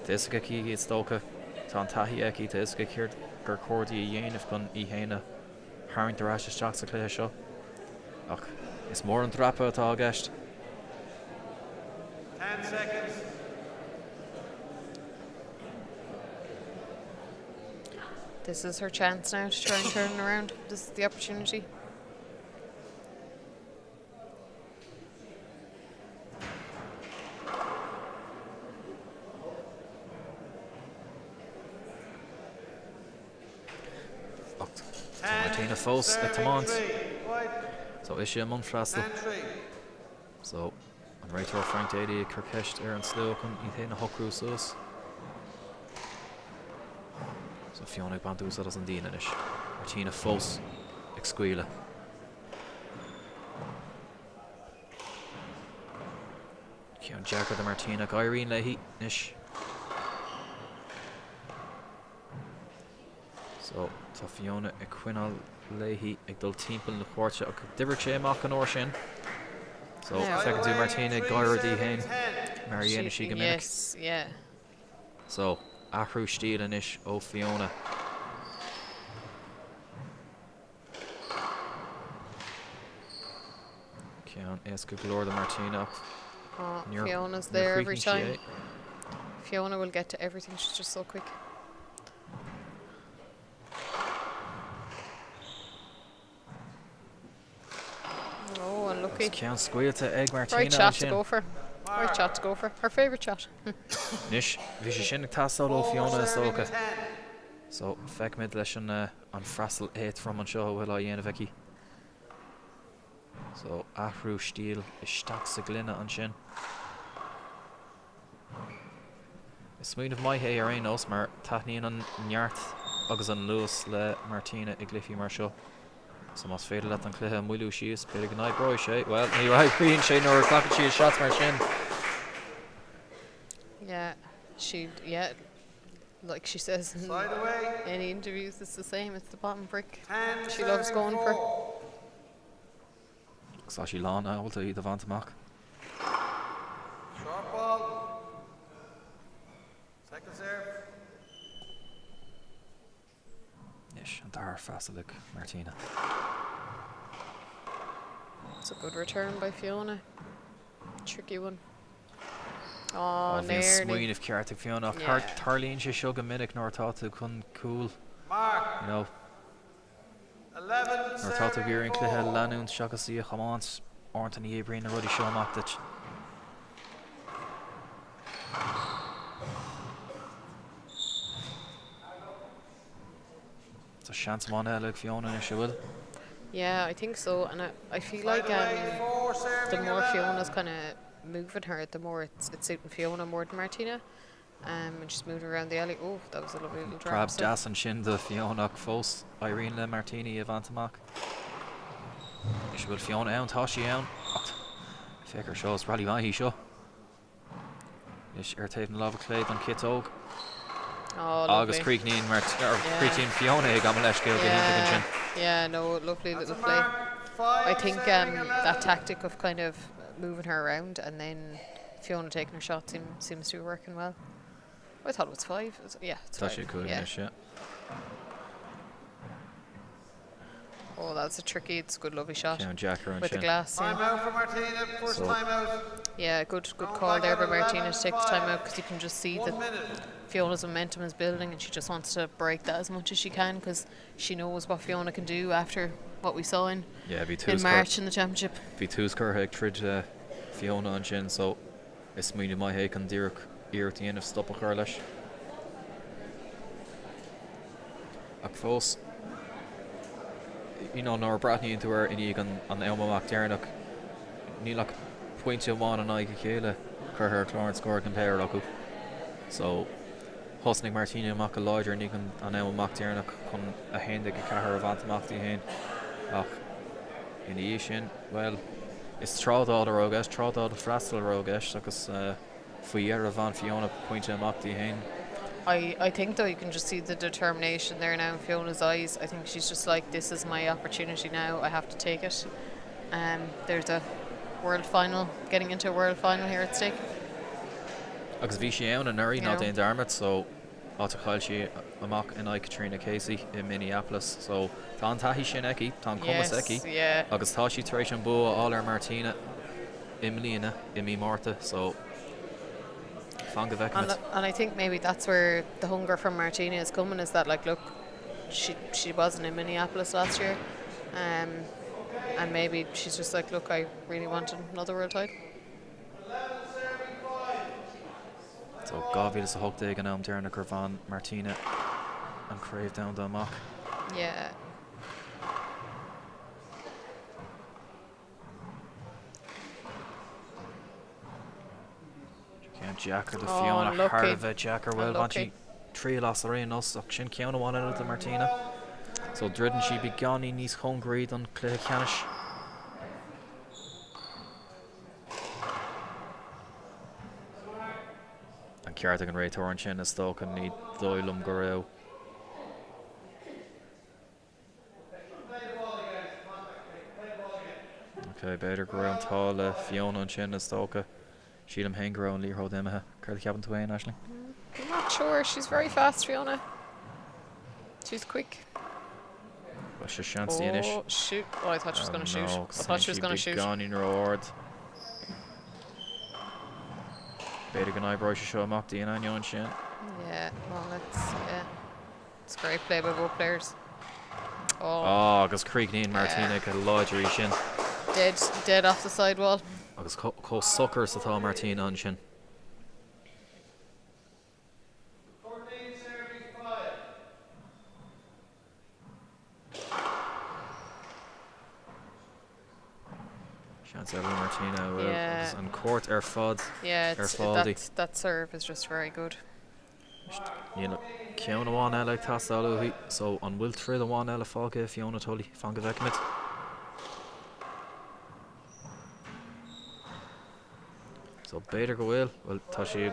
S2: Tisca cíí is tócha. Tá an taithí eici tisca céir gur cóirdaí a dhéanamh chun í héine haint ar eiste teach sa cléthe seo. Ach, is mór an trappa atá a gceist.
S4: 10 seconds.
S3: This is her chance now to try and turn it around. This is the opportunity.
S2: Martina Fós at Tamont. So is she a Munfrastel? So an réitear Frank Daly Kirkeist ar an slú chun í théana hocrú sus. So Fiona Bantús as an díana is. Martina Fós ag scuile. Cian Jacker de Martina Irene Leahy ish. So tá Fiona ag Quinál Leahy ag dul timpeall na chóirte ag dibhir sé amach an uair sin. So feiceann tú Martina Gairdí hain Mariana sí go minic.
S3: Yes, yeah.
S2: So ahrú stíl ish ó Fiona. Cian is go glór de Martina.
S3: Fiona's there every time. Fiona will get to everything, she's just so quick. Oh, unlucky.
S2: Cian squeal to egg Martina.
S3: Right shot to go for. Right shot to go for. Her favourite shot.
S2: Nish, bhí sé sin ag tastáil ó Fiona is tócha. So feic mid leis an freastal 8 from an seo bhfuil á dhéanamh eici. So ahrú stíl is staach sa gline an sin. Is smaoinemh maithe ar aon os mar taithníonn an neart agus an luas le Martina ag glyfií mar seo. So mas féidir leat an cluthe muilú síos beidir gnáid bróid sé. Well, ní raibhríonn sé nóair clacad síos shots mar sin.
S3: Yeah, like she says in any interviews, it's the same, it's the bottom brick. She loves going for.
S2: Sa sí lán ábalta iad a bhaint amach.
S4: Short ball. Second serve.
S2: Nish, an dar freastal ag Martina.
S3: It's a good return by Fiona. Tricky one.
S2: Oh,
S3: nearly.
S2: Smaoinemh ceart ag Fiona. Tarlíonn sé seo go minic nóir táta chun cool. You know.
S4: 11
S2: Nor táta bhíoríonn cluthe leanún seachas í a chamáns orint an éibríonn na rudí seo amach dat. It's a chance man eile ag Fiona is bhfuil.
S3: Yeah, I think so, and I feel like the more Fiona's kind of moving her, the more it's suiting Fiona more than Martina. And she's moving around the alley. Oh, that was a lovely little drop.
S2: Crab das an sin de Fiona Fós Irene le Martini a bhaint amach. Is bhfuil Fiona ann tá sí ann. Féicear seo is rally maithí seo. Is ar taobh na lábha cléad an kit óg.
S3: Oh,
S2: agus Creeknín Creeknín Fiona ag am leis gael go sin.
S3: Yeah, no, lovely little play. I think that tactic of kind of moving her around and then Fiona taking her shot seems to be working well. I thought it was 5. Yeah, it's 5.
S2: That's good, yeah.
S3: Oh, that's a tricky, it's a good lovely shot.
S2: With
S3: the glass.
S4: Time out for Martina, first time out.
S3: Yeah, good call there by Martina to take the time out, because you can just see that Fiona's momentum is building and she just wants to break that as much as she can, because she knows what Fiona can do after what we saw in March in the championship.
S2: Bhí tús curtha ag trid Fiona an sin, so is smaoinemh maithe an díreach iartaíonmh stop a chur leis. Ag fós, nóir braithníonn tú ar iníag an eomach dearnach, nílach pointe amháin an aige chéile curtha clár an scóir an péir acu. So thosnig Martina amach a láidir ní an eomach dearnach chun a héindig a cethir a bhaint amachtaí hain. Ach in í sin, well, is trádáil a rógas, trádáil a freastal a rógas, agus faoi a bhain Fiona pointe amachtaí hain.
S3: I think though you can just see the determination there now in Fiona's eyes. I think she's just like, this is my opportunity now, I have to take it. There's a world final, getting into a world final here at stake.
S2: Agus bhí sé ann an airí ná daon darmad, so áta chail si amach in Katrina Casey in Minneapolis, so tá an taithí sin eici, tá an cumas eici, agus tá si tar éis an bua all ar Martina imlína imi Marta, so fanga bheicimid.
S3: And I think maybe that's where the hunger from Martina is coming, is that like, look, she wasn't in Minneapolis last year, and maybe she's just like, look, I really want another world title.
S2: So Gavi is a hook day and I'm there in Van Martina and Crave down the mock.
S3: Yeah.
S2: Can't jacker the Fiona hard of a jacker well want she 3 loss rain us shin Kiana one out of the Martina. So Dridden she be gone in these hungry on Clay Canish. Cartag and Ray Torrent sin is stock and need Doylum Goreo. Okay, better Goreo and Tall, Fiona and Chin is stock. Sheelum Hengro and Liathróid Láimhe. Carly Cabin to Wayne, Ashley.
S3: I'm not sure. She's very fast, Fiona. She's quick.
S2: Well, she's chance the
S3: Oh, shoot. Oh, I thought she was going to shoot. I thought she was going to shoot.
S2: Gone in reward. Better gan eyebrow show mock the and yon shin.
S3: Yeah, well, it's great play by both players.
S2: Oh, because Creek and Martina got a lodgery shin.
S3: Dead off the sidewall.
S2: Agus co suckers at all Martina on shin. Chance Evelyn Martina and court fod.
S3: Yeah, that serve is just very good.
S2: You know, Kiona one like Tassalu, so on will through the one Ella Falke, Fiona Tully, Fanga Vekmit. So Bader go well Tashi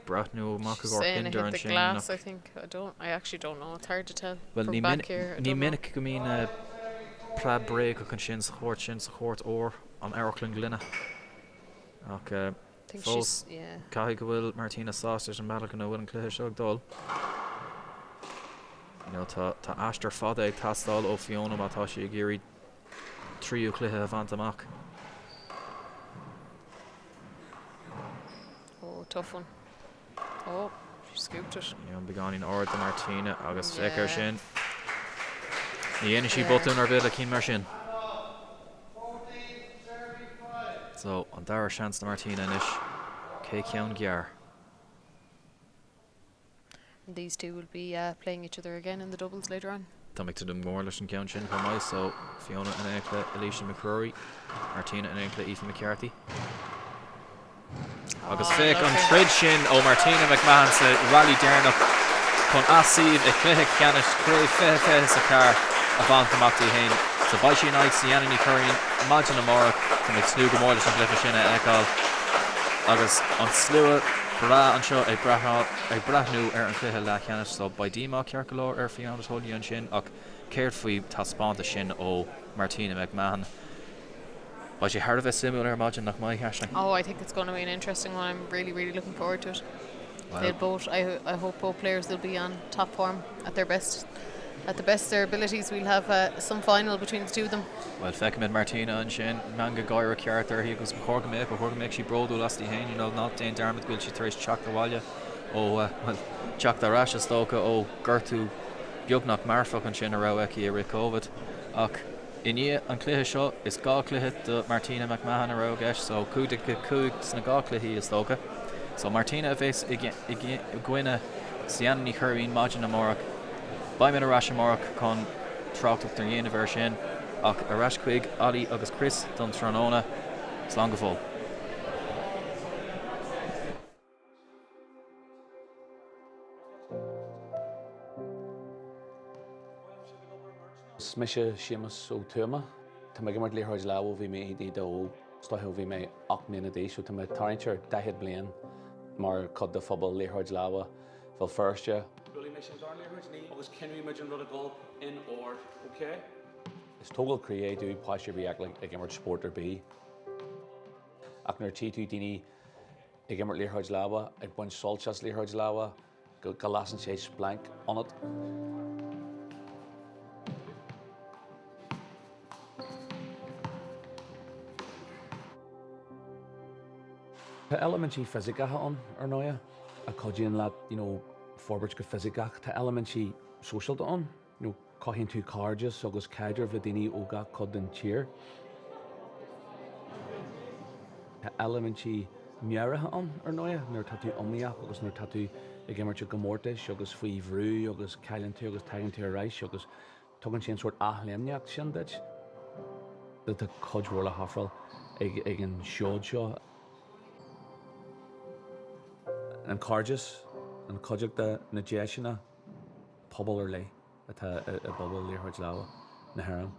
S2: brought new Makagor Kinder and
S3: Shane glass, I think. I actually don't know, it's hard to tell.
S2: Well,
S3: from back here.
S2: Ni minute I mean Plab break or shin support or on Ericklin Glynna. Okay.
S3: I think she's
S2: Caiga will Martina Sausage and Malacana will and Claire Shug Dol. You know, ta Ashter Fodeg Tastal o Fiona Matashi Giri Trio Clihe Vantamak.
S3: Oh, tough one. Oh, she scooped it.
S2: Yeah, I'm beginning Orda Martina, August Fecker Shin. The energy button or bit like Kim Marshin. So on Dara chance to Martina Nish. K Kion Gyar.
S3: These two will be playing each other again in the doubles later on.
S2: Dominic to them more Lish and Kion Shin for my so Fiona and Enkla Alicia McCrory, Martina and Enkla Ethan McCarthy. August Fake on Trid Shin O Martina McMahon said Rally Dernock Con Asiv Eklihic Canis Cray Fehe Sakar Avant Kamakti Hain. So by she nights the enemy currying imagine a Morak to make Snooga more than Glyphishina Ekal. August on Slua Bra anseo a brathnú an cluiche le cheannas so by Dima cearcolóir Fiona Tully an sin ach céir faoi tá spáinte sin ó Martina McMahon. By she hard of a similar imagine nach mai hashtag.
S3: Oh, I think it's going to be an interesting one. I'm really looking forward to it. Well, they'll both. I hope both players will be on top form at their best. At the best of their abilities, we'll have some final between the two of them.
S2: Well, Fekimid Martina and Shane Manga Goira Carter, he goes Horgamek, she brodo last Hain, you know, not Dane Darmid will she throws Chak the Walya. Oh, well, Chak the Rasha Stoka, oh, Gertu Bjugnak Marfok and Shin Araweki Eric Ovid. Ach, Inia and Clihe Shaw is Gá Clihe the Martina McMahon Arawagesh, so Kudik Snaga Clihe is Stoka. So Martina face again Gwina Sianni Curvin Majina Morak. By me a Rasha Morak con Trout up their universion. Ach a Rash Quig, Ali agus Chris done Tranona. It's long of all.
S5: Smisha Seamus ó Tuama, Tá mé mar Liathróid leabhar bhí mé iad ó stoithil bhí mé 8 mbliana d'aois, so tá mé tarraintear 10 bliain mar cad de phobal Liathróid leabhar fel firste.
S6: Really mé sin dar Liathróid ní agus cenú muid an rud a gáil in ord, okay?
S5: Is tógáil creaú páisiir bhí ag immert Spórt ar bí. Ach nuair tí tú daoine ag immert Liathróid leabhar ag buint soltas Liathróid leabhar go lasan sé blank anad. Tá elementí fysicathe an ar náide a codíonn leat, forbairt go fysicach. Tá elementí socialta an, caithíonn tú cardias agus caidir bheith daoine óga cod den tír. Tá elementí mearathe an ar náide, nuair tá tú omníach agus nuair tá tú ag immerte go mórtais agus faoi bhrú agus cailann tú agus taigann tú ar reis agus tugann sé an sort athléimneacht sin duit. Tá codhróla hafrail ag an seod seo. An cardias, an codteach na déisina, pobl ar lei, atá a bobl Liathróid leabhar na hÉireann.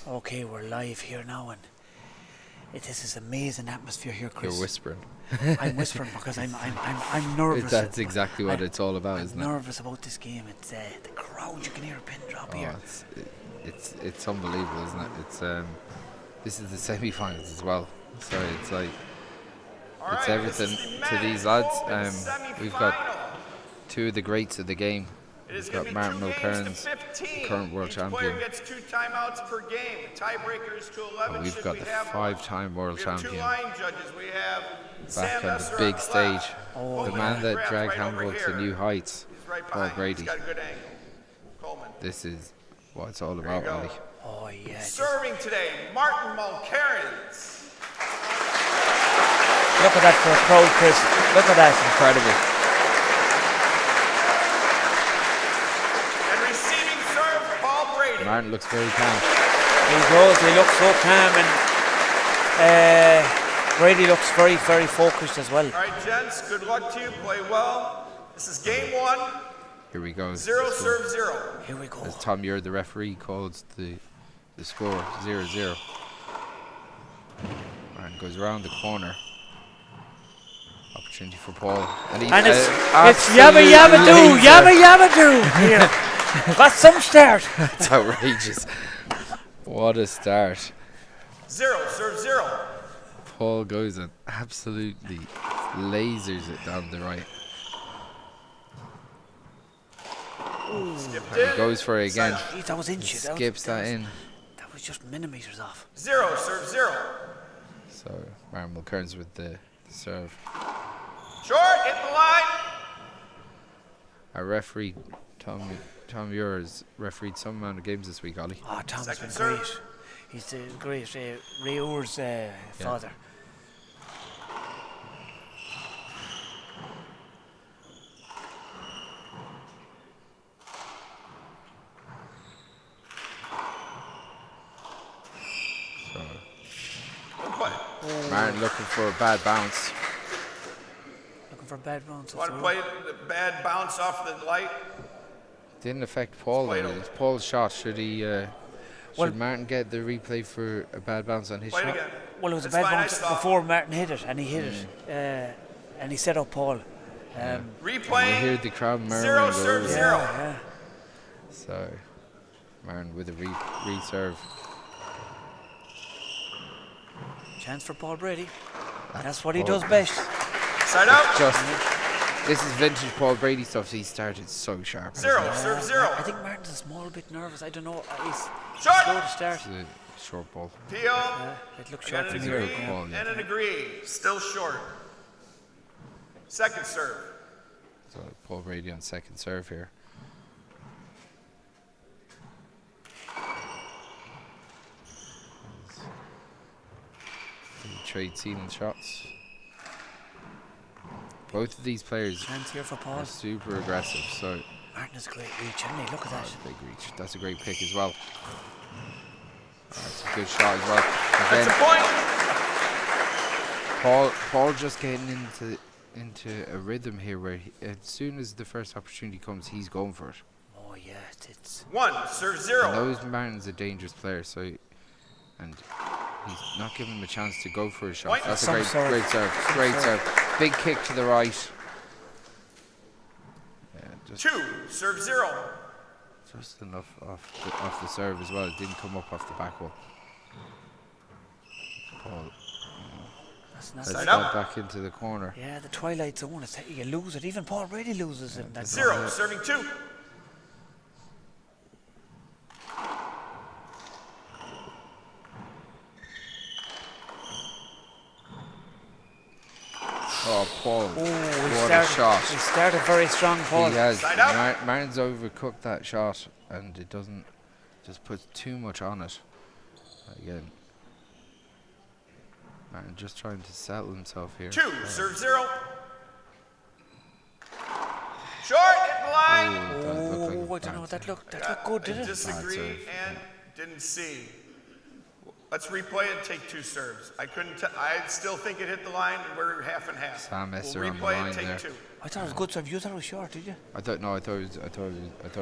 S7: Okay, we're live here now, and this is amazing atmosphere here, Chris.
S8: You're whispering.
S7: I'm whispering because I'm nervous.
S8: That's exactly what it's all about, isn't it?
S7: I'm nervous about this game. It's the crowd. You can hear a pin drop here.
S8: It's unbelievable, isn't it? It's this is the semi-finals as well, so it's like it's everything to these lads. We've got two of the greats of the game. We've got Martin O'Kearns, the current world champion.
S1: Player gets 2 timeouts per game. The tiebreaker is to 11.
S8: And we've got the 5-time world champion.
S1: We have 2 line judges. We have
S8: back on the big stage. The man that dragged Hamburg to new heights, Paul Brady.
S1: He's got a good angle. Coleman.
S8: This is what it's all about, Ollie.
S7: Oh yeah.
S1: Serving today, Martin Mulcairns.
S7: Look at that for a crowd, Chris. Look at that.
S8: Incredible.
S1: And receiving serve, Paul Brady.
S8: Martin looks very calm.
S7: He does. He looks so calm, and Brady looks very, very focused as well.
S1: All right, gents. Good luck to you. Play well. This is game 1.
S8: Here we go.
S1: 0 serve 0.
S7: Here we go.
S8: As Tom Muir, the referee, calls the score 0-0. Martin goes around the corner. Opportunity for Paul. And
S7: it's yabba yabba do, yabba yabba do. Here, got some start.
S8: It's outrageous. What a start.
S1: 0 serve 0.
S8: Paul goes and absolutely lasers it down the right.
S1: Skipped
S8: And
S1: in.
S8: he goes for it again.
S7: Jeez, that was inches.
S8: Skips that in.
S7: That was just millimeters off.
S1: 0 serve 0.
S8: So Martin Mulcairns with the serve.
S1: Short, hit the line.
S8: Our referee, Tom Muir, has refereed some amount of games this week, Ollie.
S7: Oh, Tom's
S1: Second
S7: been
S1: serve.
S7: great. He's the great Ray Orr's father.
S8: So
S1: Good play.
S8: Martin looking for a bad bounce.
S7: Looking for bad bounce.
S1: Want to play the bad bounce off the light?
S8: Didn't affect Paul though. It's Paul's shot. Should he?
S7: Well-
S8: Should Martin get the replay for a bad bounce on his
S1: Play it
S8: shot?
S1: again.
S7: Well, it was a
S1: It's
S7: bad
S1: fine, I
S7: bounce
S1: stop.
S7: before Martin hit it, and he hit it, and he set up Paul.
S8: We
S1: Replaying.
S8: hear the crowd
S1: 0
S8: murmuring.
S1: serve
S8: over.
S1: 0.
S7: Yeah.
S8: So Martin with a reserve.
S7: Chance for Paul Brady. That's what he does best.
S1: Side out.
S8: This is vintage Paul Brady stuff. He started so sharp.
S1: 0 serve 0.
S7: I think Martin's a small bit nervous. I don't know. He's
S1: Short.
S7: slow to start.
S8: It's a short ball.
S1: PO.
S7: It looks
S1: I
S7: short
S1: got
S7: from
S1: an
S7: here.
S1: agree
S8: Ball, yeah.
S1: and an agree. Still short. Second serve.
S8: So Paul Brady on second serve here. Trade ceiling shots. Both of these players
S7: Chance here for
S8: are
S7: Paul.
S8: super aggressive, so
S7: Martin has great reach, isn't he? Look at that.
S8: that's a big reach. That's a great pick as well. That's a good shot as well.
S1: That's a
S8: Again,
S1: point.
S8: Paul just getting into a rhythm here where as soon as the first opportunity comes, he's going for it.
S7: Oh yeah, it's
S1: 1 serve
S8: And
S1: 0.
S8: knows Martin's a dangerous player, so and he's not giving him a chance to go for a shot.
S1: Point.
S8: That's a
S7: Some
S8: great
S7: serve.
S8: serve. Big kick to the right. Yeah,
S1: 2 serve 0.
S8: just enough off the serve as well. It didn't come up off the back wall. Paul,
S7: that's not
S8: let's
S1: Side
S8: get
S1: out.
S8: back into the corner.
S7: yeah, the twilight zone. You lose it. Even Paul Brady loses it. In that
S1: 0 serving 2.
S8: Oh, Paul!
S7: Oh,
S8: what a shot!
S7: He started very strong, Paul.
S8: He has.
S1: Side out.
S8: Martin's overcooked that shot, and it doesn't just put too much on it. Again, Martin just trying to settle himself here.
S1: 2 serve 0. Short hit the line.
S8: Oh, that looked like a
S7: I don't know.
S8: bounce.
S7: That looked good,
S1: I
S7: did it?
S1: disagree
S8: Bad serve.
S1: and didn't see. Let's replay and take 2 serves. I still think it hit the line, and we're half and half.
S8: Sam Esser
S1: We'll
S8: on the
S1: replay and
S8: line
S1: take
S8: there.
S1: 2.
S7: I thought it was good serve. You thought it was short, did you?
S8: I thought it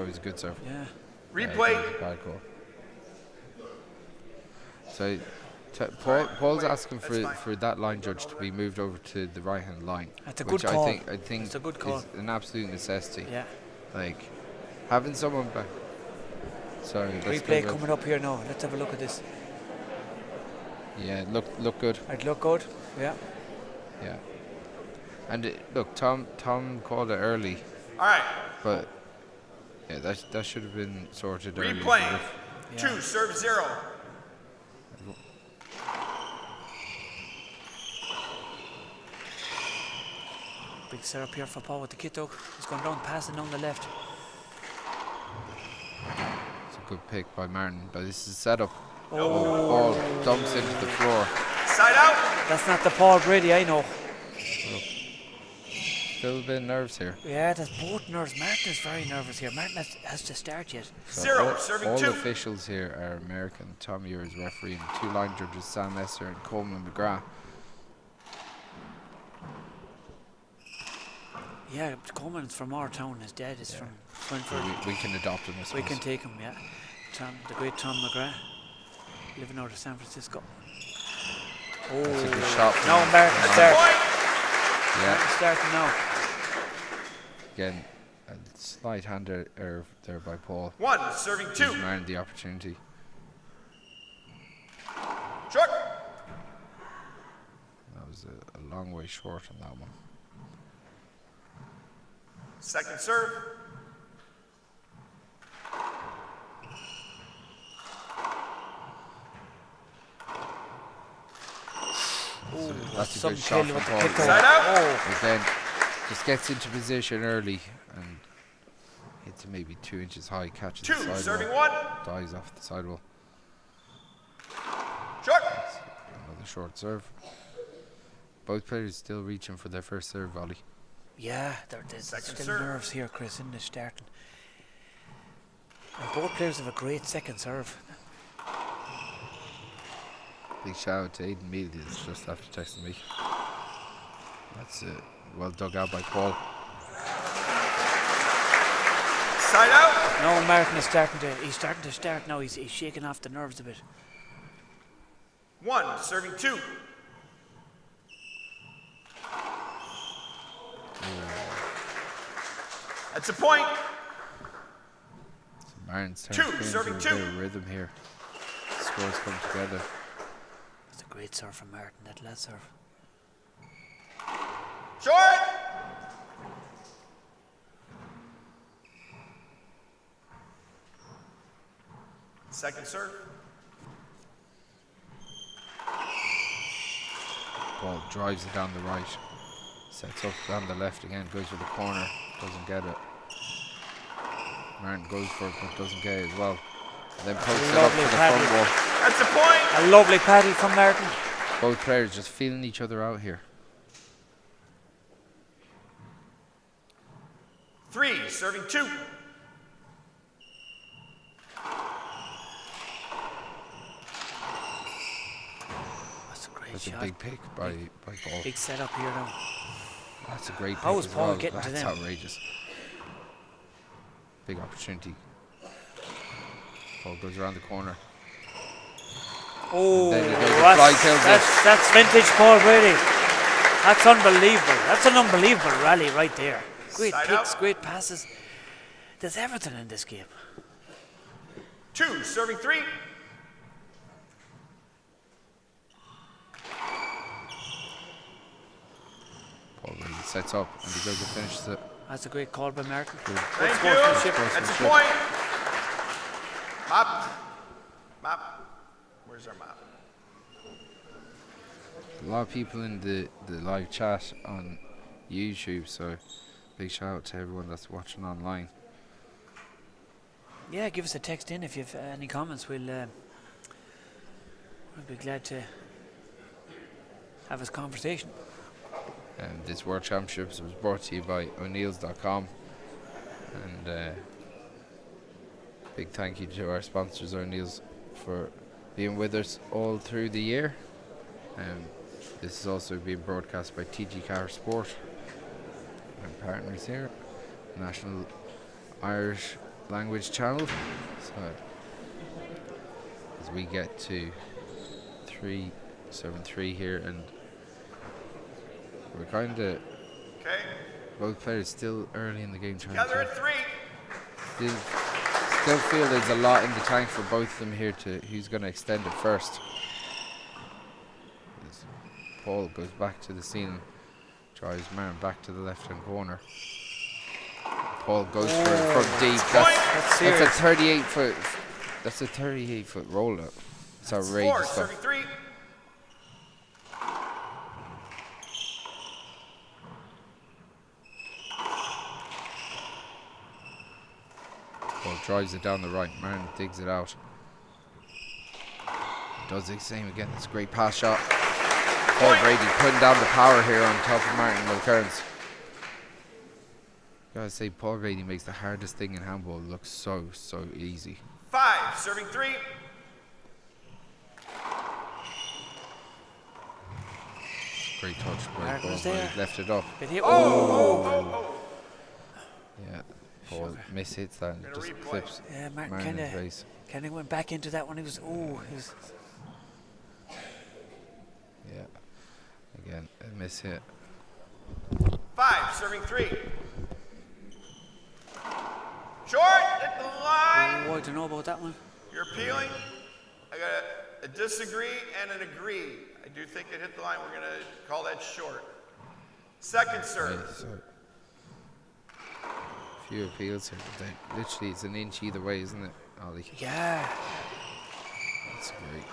S8: was a good serve.
S7: Yeah.
S8: Yeah, it
S1: Replay.
S8: was a bad call. So Paul's asking for that line judge to be moved over to the right hand line.
S7: That's a good call.
S8: I think
S7: It's a good call.
S8: is an absolute necessity.
S7: Yeah.
S8: Like having someone back. Sorry, let's
S7: Replay
S8: go
S7: coming up here now. Let's have a look at this.
S8: Yeah, look good.
S7: It look good. Yeah.
S8: Yeah. And look, Tom called it early.
S1: All right.
S8: But yeah, that should have been sorted early.
S1: Replaying. 2, serve 0.
S7: Big setup here for Paul with the kit. He's gone down, passing down the left.
S8: It's a good pick by Martin, but this is setup. Ball dumps into the floor.
S1: Side out.
S7: That's not the Paul Brady I know.
S8: Still a bit of nerves here.
S7: Yeah, there's both nerves. Martin is very nervous here. Martin has to start yet.
S8: So
S1: 0, serving
S8: all
S1: 2.
S8: officials here are American. Tom Muir is refereeing. 2 line judges, Sam Esser and Coleman McGrath.
S7: Yeah, Coleman's from our town. His dad is from Swinford.
S8: We can adopt him, I suppose.
S7: We can take him, yeah. The great Tom McGrath, living out of San Francisco. Oh,
S8: That's a good shot.
S7: No, Martin starting.
S8: Yeah.
S7: Starting now.
S8: Again, a slight hand error there by Paul.
S1: 1, serving 2.
S8: Gives Martin the opportunity.
S1: Short.
S8: That was a long way short on that one.
S1: Second serve.
S8: So that's a good shot from Paul.
S1: Side out.
S8: Again, just gets into position early and hits it maybe 2 inches high, catches
S1: 2,
S8: the sidewall,
S1: serving 1.
S8: dies off the sidewall.
S1: Short.
S8: Another short serve. Both players still reaching for their first serve volley.
S7: Yeah, there's
S1: Second
S7: still
S1: serve.
S7: nerves here, Chris, in the starting. And both players have a great second serve.
S8: Big shout out to Aidan Mead, he's just after texting me. That's well dug out by Paul.
S1: Side out.
S7: No, Martin is he's starting to start now. He's shaking off the nerves a bit.
S1: 1, serving 2. That's a point.
S8: So Martin's
S1: Two,
S8: turn
S1: serving
S8: into a bit
S1: two.
S8: of rhythm here. Scores come together.
S7: That's a great serve from Martin, that last serve.
S1: Short. Second serve.
S8: Paul drives it down the right. Sets up down the left again, goes for the corner, doesn't get it. Martin goes for it but doesn't get it as well. And then pokes it up to the front wall.
S1: That's a point.
S7: A lovely paddle from Martin.
S8: Both players just feeling each other out here.
S1: 3, serving 2.
S7: That's a great
S8: That's
S7: shot.
S8: a big pick by Paul.
S7: Big setup here now.
S8: That's a great pick
S7: How is
S8: as
S7: Paul
S8: well.
S7: getting to
S8: That's
S7: them?
S8: outrageous. Big opportunity. Paul goes around the corner.
S7: Oh,
S8: then he goes to fly kills it.
S7: that's vintage Paul Brady. That's unbelievable. That's an unbelievable rally right there. Great
S1: Side
S7: kicks,
S1: out.
S7: great passes. There's everything in this game.
S1: 2, serving 3.
S8: Paul really sets up and he goes and finishes it.
S7: That's a great call by Martin.
S8: Good.
S1: Thank you.
S7: sportsmanship.
S1: That's a
S8: Sportsmanship.
S1: point. Map. Map. Where's our map?
S8: A lot of people in the live chat on YouTube, so big shout out to everyone that's watching online.
S7: Yeah, give us a text in if you've any comments. We'll be glad to have this conversation.
S8: This World Championships was brought to you by O'Neills.com, and big thank you to our sponsors O'Neills for being with us all through the year. This is also being broadcast by TG4 Spórt and partners here, National Irish Language Channel. So as we get to serving 3 here, and we're kind of both players still early in the game trying
S1: Together at
S8: to
S1: 3.
S8: still feel there's a lot in the tank for both of them here to who's going to extend it first. As Paul goes back to the ceiling, drives Marin back to the left hand corner. Paul goes for it from deep. That's a 38 foot. That's a 38 foot roll up. It's outrageous stuff.
S1: Serving 3.
S8: Paul drives it down the right. Marin digs it out. Does the same again. It's a great pass shot. Paul Brady putting down the power here on top of Martin Mulcairns. Gotta say, Paul Brady makes the hardest thing in handball look so easy.
S1: 5, serving 3.
S8: Great touch by Paul. He left it up.
S7: Yeah,
S8: Paul mishits that and it just clips.
S7: Yeah, Martin kind of went back into that one. He was
S8: yeah. Again, a miss hit.
S1: 5, serving 3. Short at the line.
S7: Oh, I don't know about that one.
S1: You're appealing. I got a disagree and an agree. I do think it hit the line. We're going to call that short. Second serve.
S8: Right, so few appeals here. Literally, it's an inch either way, isn't it, Ollie?
S7: Yeah.
S8: That's great.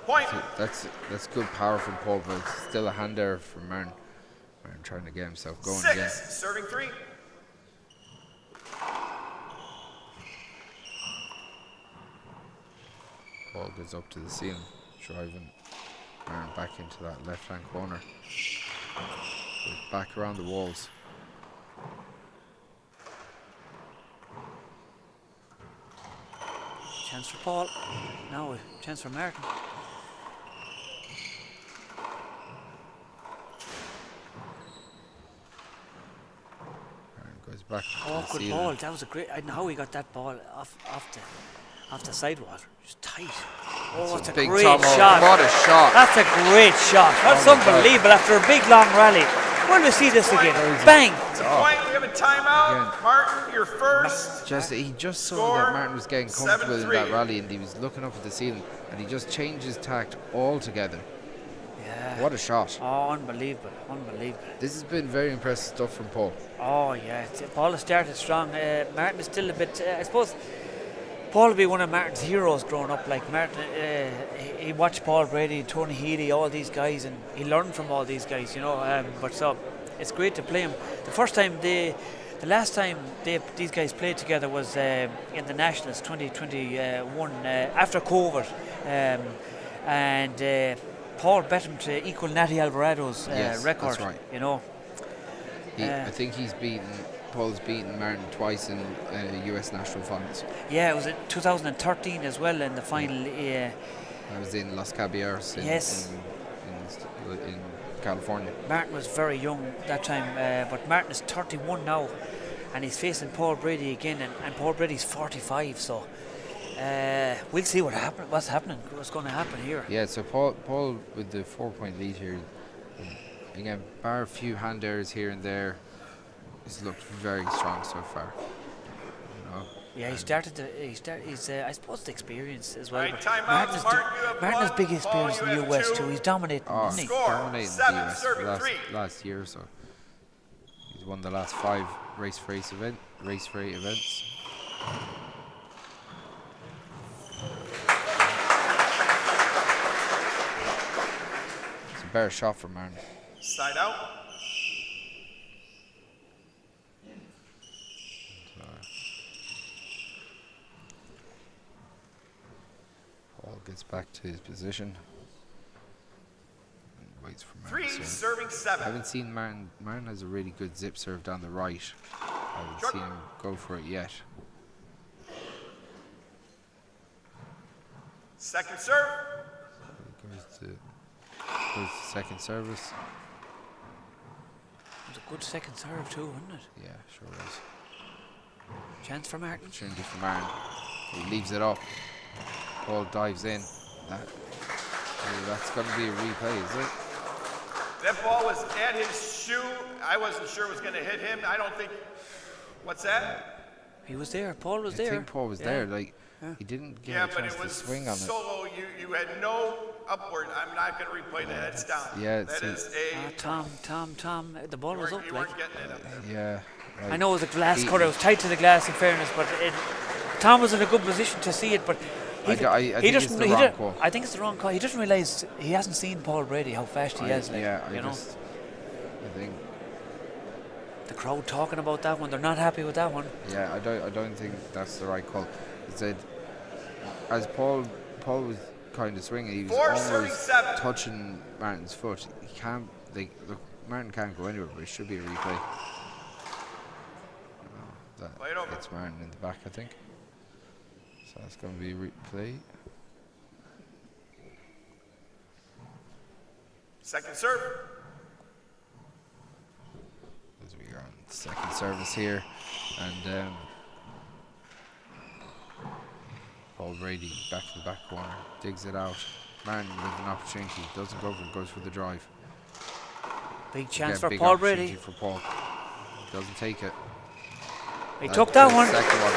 S1: Point.
S8: That's good power from Paul, but it's still a hand error from Marin. Marin trying to get himself going
S1: 6,
S8: again.
S1: serving 3.
S8: Ball goes up to the ceiling, driving Marin back into that left-hand corner. Goes back around the walls.
S7: Chance for Paul. Now a chance for Martin.
S8: Marin goes back to
S7: Oh,
S8: the
S7: good
S8: ceiling.
S7: ball. That was a great. I don't know how he got that ball off the sidewall. Just tight. Oh, it's a
S8: big
S7: great
S8: top
S7: shot.
S8: What a shot.
S7: That's a great shot. That's unbelievable after a big long rally. When we see this again? Bang!
S1: It's a point. We have a timeout.
S8: Again.
S1: Martin, you're first.
S8: He just saw
S1: Score,
S8: that Martin was getting comfortable in that
S1: 7-3.
S8: rally, and he was looking up at the ceiling, and he just changed his tact altogether.
S7: Yeah.
S8: What a shot.
S7: Oh, unbelievable. Unbelievable.
S8: This has been very impressive stuff from Paul.
S7: Oh, yeah. Paul has started strong. Martin is still a bit, I suppose, Paul will be one of Martin's heroes growing up. Like Martin, he watched Paul Brady, Tony Healy, all these guys, and he learned from all these guys, you know. But so it's great to play him. The last time these guys played together was in the Nationals 2021 after COVID, and Paul bet him to equal Natty Alvarado's
S8: Yes,
S7: record.
S8: that's right.
S7: You know.
S8: I think Paul's beaten Martin twice in US national finals.
S7: Yeah, it was in 2013 as well in the final.
S8: I was in Los Caballeros in California.
S7: Martin was very young that time, but Martin is 31 now, and he's facing Paul Brady again, and Paul Brady's 45. So we'll see what's going to happen here.
S8: Yeah, so Paul with the 4-point lead here. Again, bar a few hand errors here and there, he's looked very strong so far. You know,
S7: yeah, he's I suppose the experience as well.
S1: Right,
S7: but
S1: timeouts.
S7: Martin has big experience in the US too. He's dominating, isn't he?
S1: Score,
S8: dominating
S1: 7,
S8: the US
S1: serving 3.
S8: last year or so. He's won the last 5 race for race events. It's a better shot from Martin.
S1: Side out.
S8: Paul gets back to his position and waits for Martin.
S1: 3,
S8: to serve.
S1: serving 7.
S8: I haven't seen Martin. Martin has a really good zip serve down the right. I haven't seen him go for it yet.
S1: Second serve.
S8: Goes to second service.
S7: It was a good second serve too, wasn't it?
S8: Yeah, sure is.
S7: Chance for Martin.
S8: Opportunity for Martin. He leaves it up. Paul dives in. That's going to be a replay, is it?
S1: That ball was at his shoe. I wasn't sure it was going to hit him. I don't think. What's that?
S7: He was there. Paul was there.
S8: I think Paul was there. Like he didn't get a chance to swing on it.
S1: So low. You had no upward. I'm not going to replay that. It's down.
S8: Yeah,
S1: that is a.
S7: Tom. The ball was up.
S1: You weren't getting it up.
S8: Yeah.
S7: I know it was a glass cutter. It was tight to the glass, in fairness, but Tom was in a good position to see it. But
S8: I think it's the wrong call.
S7: I think it's the wrong call. He doesn't realise he hasn't seen Paul Brady how fast he is. Like,
S8: I think
S7: the crowd talking about that one. They're not happy with that one.
S8: Yeah, I don't think that's the right call. It said as Paul was kind of swinging, he was almost touching Martin's foot. He can't. Look, Martin can't go anywhere, but it should be a replay. That hits Martin in the back, I think. So that's going to be replay.
S1: Second serve.
S8: As we are on second service here, and Paul Brady back to the back corner, digs it out. Martin with an opportunity, doesn't go for it, goes for the drive.
S7: Big chance
S8: Again,
S7: for Paul Brady.
S8: For Paul, doesn't take it.
S7: He took that one.
S8: Second one.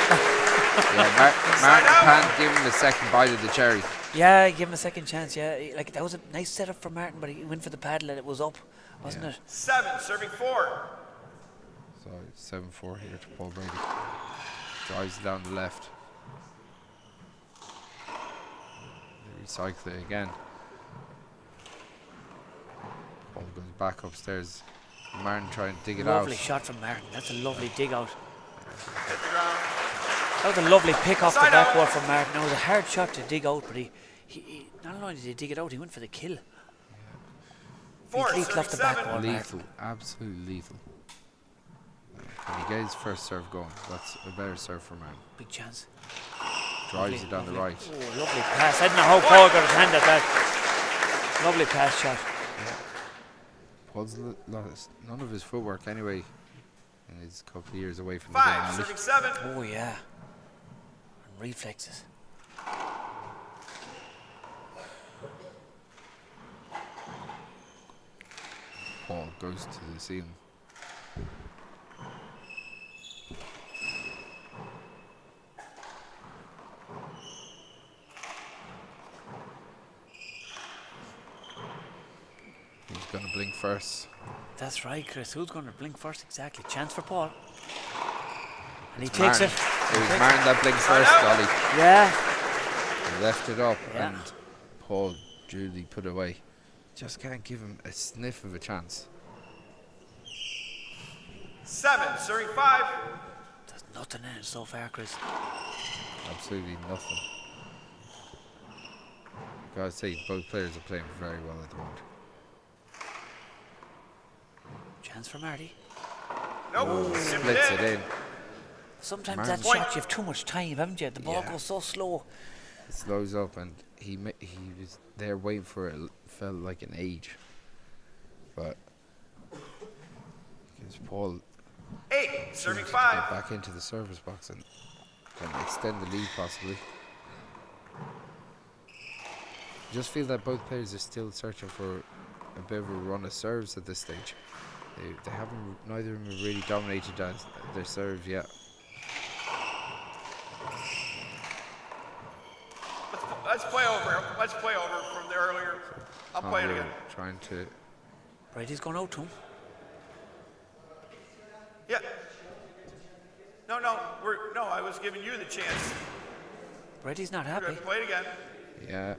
S8: Martin can't give him a second bite of the cherry.
S7: Yeah, give him a second chance. Yeah, like that was a nice setup for Martin, but he went for the paddle and it was up, wasn't it?
S1: 7, serving 4.
S8: So 7-4 here to Paul Brady. Drives it down the left. They recycle it again. Paul goes back upstairs. Martin trying to dig it out.
S7: Lovely shot from Martin. That's a lovely dig out.
S1: Hit the ground.
S7: That was a lovely pick off the backboard from Martin. That was a hard shot to dig out, but he not only did he dig it out, he went for the kill. He leaped off the backboard.
S8: Lethal, absolutely lethal. When he gets his first serve going, that's a better serve for Martin.
S7: Big chance.
S8: Drives it down the right.
S7: Oh, lovely pass. I don't know how Paul got his hand at that. Lovely pass shot.
S8: Yeah. Paul's none of his footwork anyway. And he's a couple of years away from
S1: 5,
S8: the
S1: serving 7.
S7: Oh yeah. And reflexes.
S8: Paul goes to the ceiling. He's going to blink first.
S7: That's right, Chris. Who's going to blink first? Exactly. Chance for Paul. And he takes it.
S8: It was Martin that blinked first, Ollie.
S7: Yeah.
S8: He left it up and Paul duly put away. Just can't give him a sniff of a chance.
S1: 7, serving 5.
S7: There's nothing in it so far, Chris.
S8: Absolutely nothing. Gotta say, both players are playing very well at the moment.
S7: Chance for Marty.
S1: Nope.
S8: Splits it in.
S7: Sometimes that shot, you have too much time, haven't you? The ball goes so slow.
S8: It slows up, and he was there waiting for it. Felt like an age, but because Paul
S1: 8, serving
S8: get
S1: 5.
S8: back into the service box and can extend the lead possibly. Just feel that both players are still searching for a bit of a run of serves at this stage. They haven't, neither of them have really dominated their serve yet.
S1: Let's play over. Let's play over from the earlier. I'll play it again.
S8: Trying to.
S7: Brady's going out to him.
S1: Yeah. No, I was giving you the chance.
S7: Brady's not happy.
S1: Play it again.
S8: Yeah.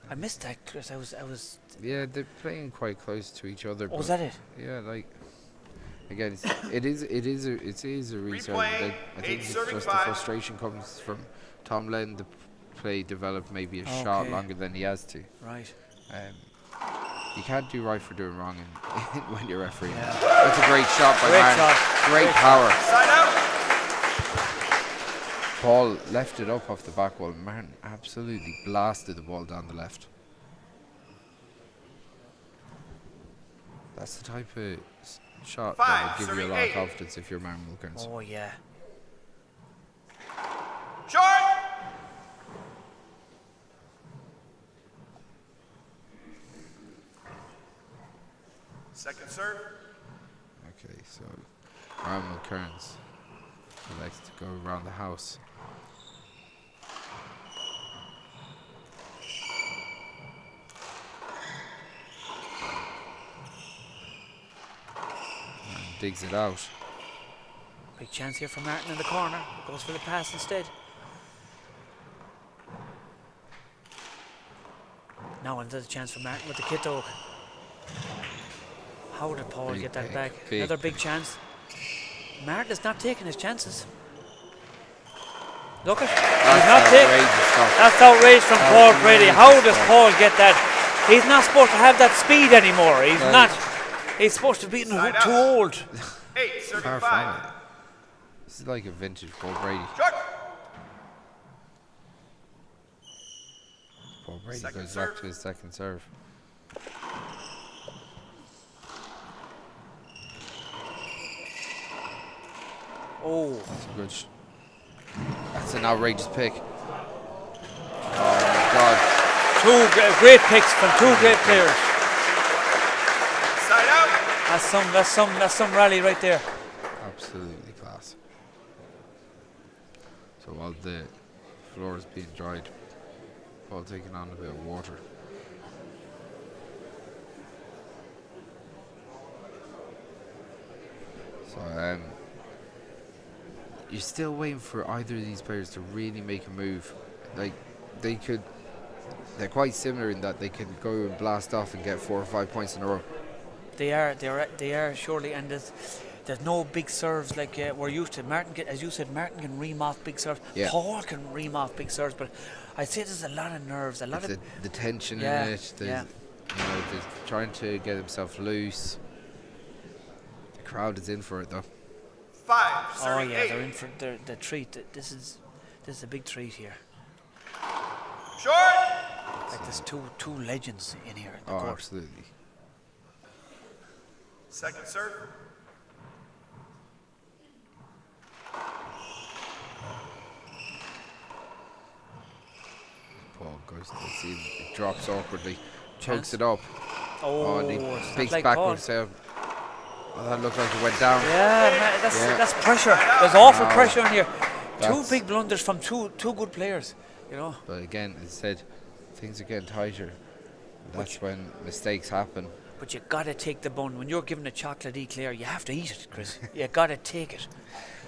S7: I missed that, Chris. I was.
S8: Yeah, they're playing quite close to each other.
S7: Oh, is that it?
S8: Yeah, like again, it is a reserve. I think it's just the frustration comes from Tom letting the play develop maybe a shot longer than he has to.
S7: Right.
S8: You can't do right for doing wrong when you're refereeing. Yeah. That's a great shot by Martin. Great power.
S1: Side out.
S8: Paul left it up off the back wall. Martin absolutely blasted the ball down the left. That's the type of shot that will give you a lot of confidence if you're Martin Wilkins.
S7: Oh, yeah.
S1: Short! Second serve.
S8: Okay, so Armel Kearns likes to go around the house. And digs it out.
S7: Big chance here for Martin in the corner. Goes for the pass instead. Now another chance for Martin with the kit dog. How did Paul get that back? Another big chance. Martin is not taking his chances. Look at he's not taking. That's outrageous from Paul Brady. How does Paul get that? He's not supposed to have that speed anymore. He's not. He's supposed to be too old.
S1: 8-35.
S8: This is like a vintage Paul Brady. Paul Brady goes back to his second serve.
S7: Oh,
S8: that's an outrageous pick. Oh my God!
S7: Two great picks from two great players.
S1: Side out.
S7: That's some rally right there.
S8: Absolutely class. So while the floor is being dried, Paul taking on a bit of water. So you're still waiting for either of these players to really make a move. Like they're quite similar in that they can go and blast off and get 4 or 5 points in a row.
S7: They are surely, and there's no big serves like we're used to. Martin, as you said, Martin can ream off big serves.
S8: Yeah.
S7: Paul can ream off big serves, but I'd say there's a lot of nerves, a lot of
S8: the tension
S7: yeah,
S8: in it. There's, there's trying to get himself loose. The crowd is in for it though.
S1: 5.
S7: Oh yeah,
S1: 8.
S7: they're in for the treat. This is a big treat here.
S1: Short.
S7: Like there's two legends in here. In the
S8: Oh,
S7: court.
S8: absolutely.
S1: Second serve.
S8: Paul goes to the ceiling. It drops awkwardly. Chokes it up.
S7: Oh,
S8: and he
S7: it's not
S8: picks
S7: like
S8: backwards. Oh, that looked like it went down.
S7: Yeah, man, that's pressure. There's awful pressure in here. Two big blunders from two good players, you know.
S8: But again, as I said, things are getting tighter. That's when mistakes happen.
S7: But you gotta take the bun. When you're given a chocolate eclair, you have to eat it, Chris. You gotta take it.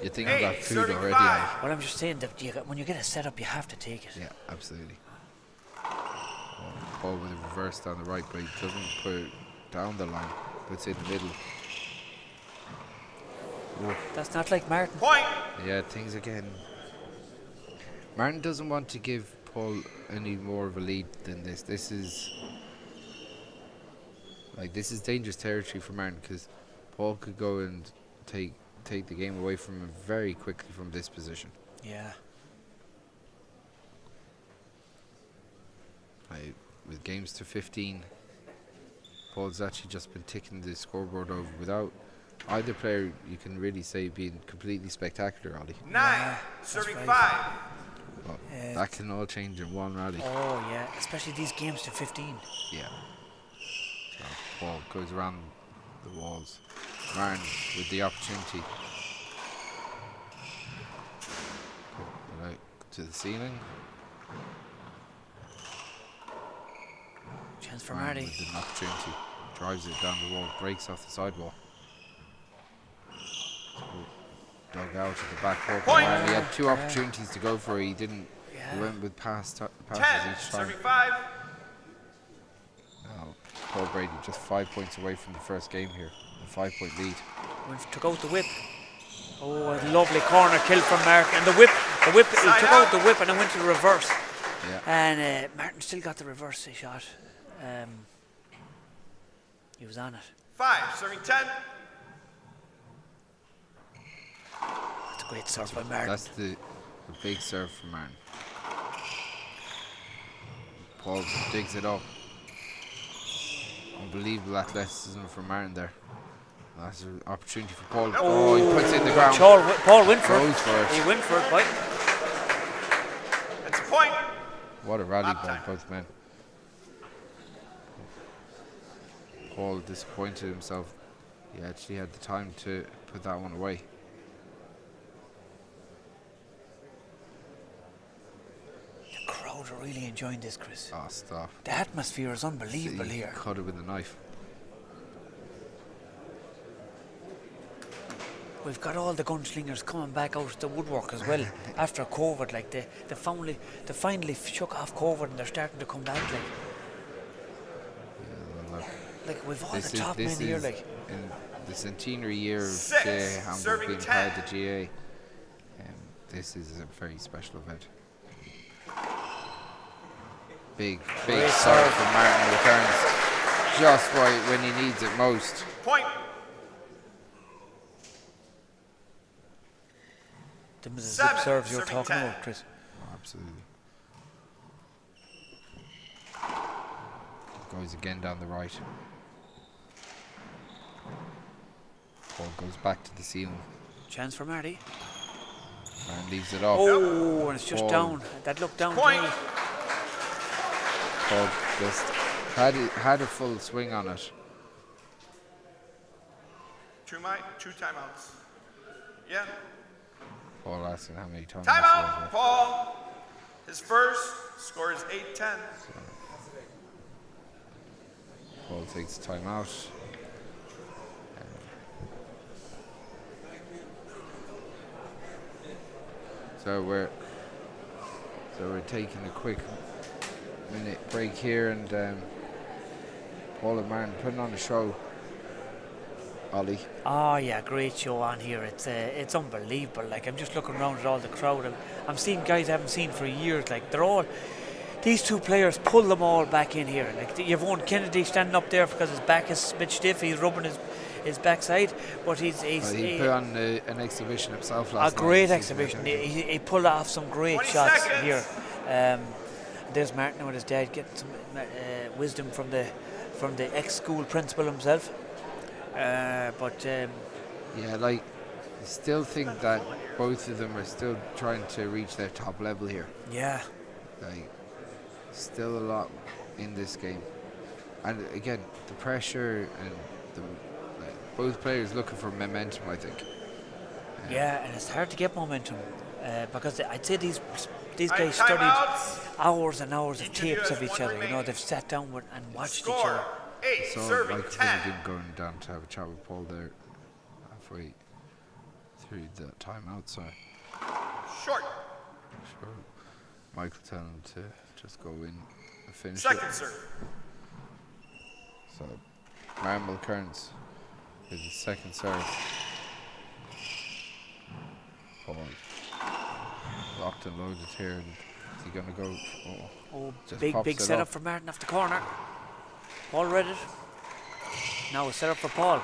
S8: You're thinking about food already.
S7: Well, I'm just saying that when you get a setup, you have to take it.
S8: Yeah, absolutely. Paul with a reverse down the right, but he doesn't put it down the line. Puts it in the middle. Oh.
S7: That's not like Martin.
S1: Point.
S8: Yeah, things again. Martin doesn't want to give Paul any more of a lead than this. This is dangerous territory for Martin because Paul could go and take the game away from him very quickly from this position.
S7: Yeah.
S8: With games to 15, Paul's actually just been ticking the scoreboard over without either player, you can really say, being completely spectacular, Ollie.
S1: 9. Serving
S7: right.
S1: 5.
S8: Well, that can all change in one rally.
S7: Oh yeah, especially these games to 15.
S8: Yeah. So Paul goes around the walls. Martin with the opportunity. Right to the ceiling.
S7: Chance for
S8: Martin
S7: Marty.
S8: with an opportunity. Drives it down the wall, breaks off the sidewall. Dug out to the back court. He had 2 opportunities to go for it. He didn't.
S7: Yeah.
S8: He went with passes
S1: 10.
S8: each time.
S1: Serving 5.
S8: Now, Paul Brady just 5 points away from the first game here. A 5-point lead.
S7: Took out the whip. Oh, a lovely corner kill from Martin. And the whip, he took out the whip and it went to the reverse.
S8: Yeah.
S7: And Martin still got the reverse shot. He was on it.
S1: 5. Serving 10.
S7: That's a great serve by Martin.
S8: That's the big serve from Martin. Paul digs it up. Unbelievable athleticism from Martin there. That's an opportunity for Paul. Oh, he puts it in the ground.
S7: Paul went for
S8: Goes for it.
S7: He went for it, boy.
S1: It's a point.
S8: What a rally by both men. Paul disappointed himself. He actually had the time to put that one away.
S7: The crowd are really enjoying this, Chris.
S8: Oh, stop.
S7: The atmosphere is unbelievable
S8: See,
S7: here.
S8: Cut it with a knife.
S7: We've got all the gunslingers coming back out of the woodwork as well after COVID. Like they finally shook off COVID and they're starting to come back. Like,
S8: Yeah, look,
S7: like we've all the top men here. Like,
S8: in the centenary year of
S1: 6,
S8: GA Hamburg
S1: serving
S8: being
S1: 10.
S8: part of the GA, this is a very special event. Big
S7: Great
S8: serve
S7: serve.
S8: from Martin, returns just right when he needs it most.
S1: Point.
S7: them is the
S1: 7,
S7: zip serves you're
S1: serving
S7: talking
S1: 10.
S7: about, Chris.
S8: Oh, absolutely. Goes again down the right. Ball goes back to the ceiling.
S7: Chance for Marty.
S8: And leaves it off.
S7: Oh, and it's just
S8: Ball.
S7: down. That looked down.
S1: Point.
S7: to me.
S8: Ball just had a full swing on it.
S1: 2 timeouts. Yeah.
S8: Paul asking how many times.
S1: Timeout, Paul. His first, score is 8-10.
S8: Paul takes the time out. So we're taking a quick minute break here, and Paul and Martin putting on a show. Ollie.
S7: Oh yeah, great show on here. It's unbelievable. Like, I'm just looking around at all the crowd. I'm seeing guys I haven't seen for years. Like, these two players pull them all back in here. Like, you've Owen Kennedy standing up there because his back is a bit stiff. He's rubbing his backside, but he
S8: put on an exhibition himself last night.
S7: A great exhibition. He pulled off some great
S1: 20
S7: shots
S1: seconds.
S7: here. There's Martin with his dad getting some wisdom from the ex-school principal himself.
S8: Yeah, like, I still think that both of them are still trying to reach their top level here.
S7: Yeah.
S8: Like, still a lot in this game, and again, the pressure and both players looking for momentum, I think.
S7: Yeah, and it's hard to get momentum because I'd say these guys
S1: Timeouts.
S7: studied hours and hours of
S1: Each of
S7: tapes
S1: you
S7: of
S1: has
S7: each
S1: one
S7: other. You know,
S1: remaining.
S7: they've sat down and watched each
S1: Score,
S7: other.
S1: 8,
S8: So
S1: serving
S8: Michael
S1: 10.
S8: Finnegan going down to have a chat with Paul there halfway through the timeout. So
S1: Short.
S8: sure, Michael telling him to just go in and finish
S1: Second
S8: it.
S1: serve.
S8: So Marmel Kearns with his second serve. Paul locked and loaded here, and is he gonna go?
S7: Oh,
S8: Just
S7: big
S8: pops it
S7: setup
S8: up.
S7: for Martin off the corner. Paul read it. Now a setup for Paul.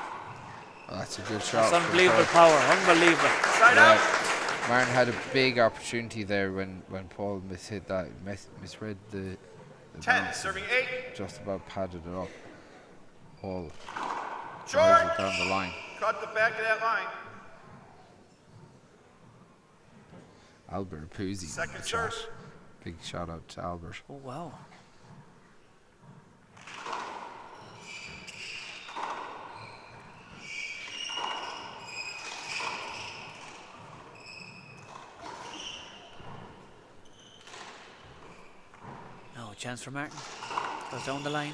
S8: Oh, that's a good shot.
S7: That's
S8: from
S7: unbelievable
S8: Paul.
S7: power, unbelievable.
S1: Side out.
S8: Martin had a big opportunity there when Paul mishit that, misread the
S1: 10,
S8: bounce,
S1: serving
S8: and
S1: 8.
S8: just about padded it up. Paul drives
S1: Short.
S8: it down the line.
S1: Caught the back of that line.
S8: Albert Puzzi.
S1: Second
S8: good shot.
S1: serve.
S8: Big shout out to Albert.
S7: Oh wow. Now a chance for Martin. Goes down the line.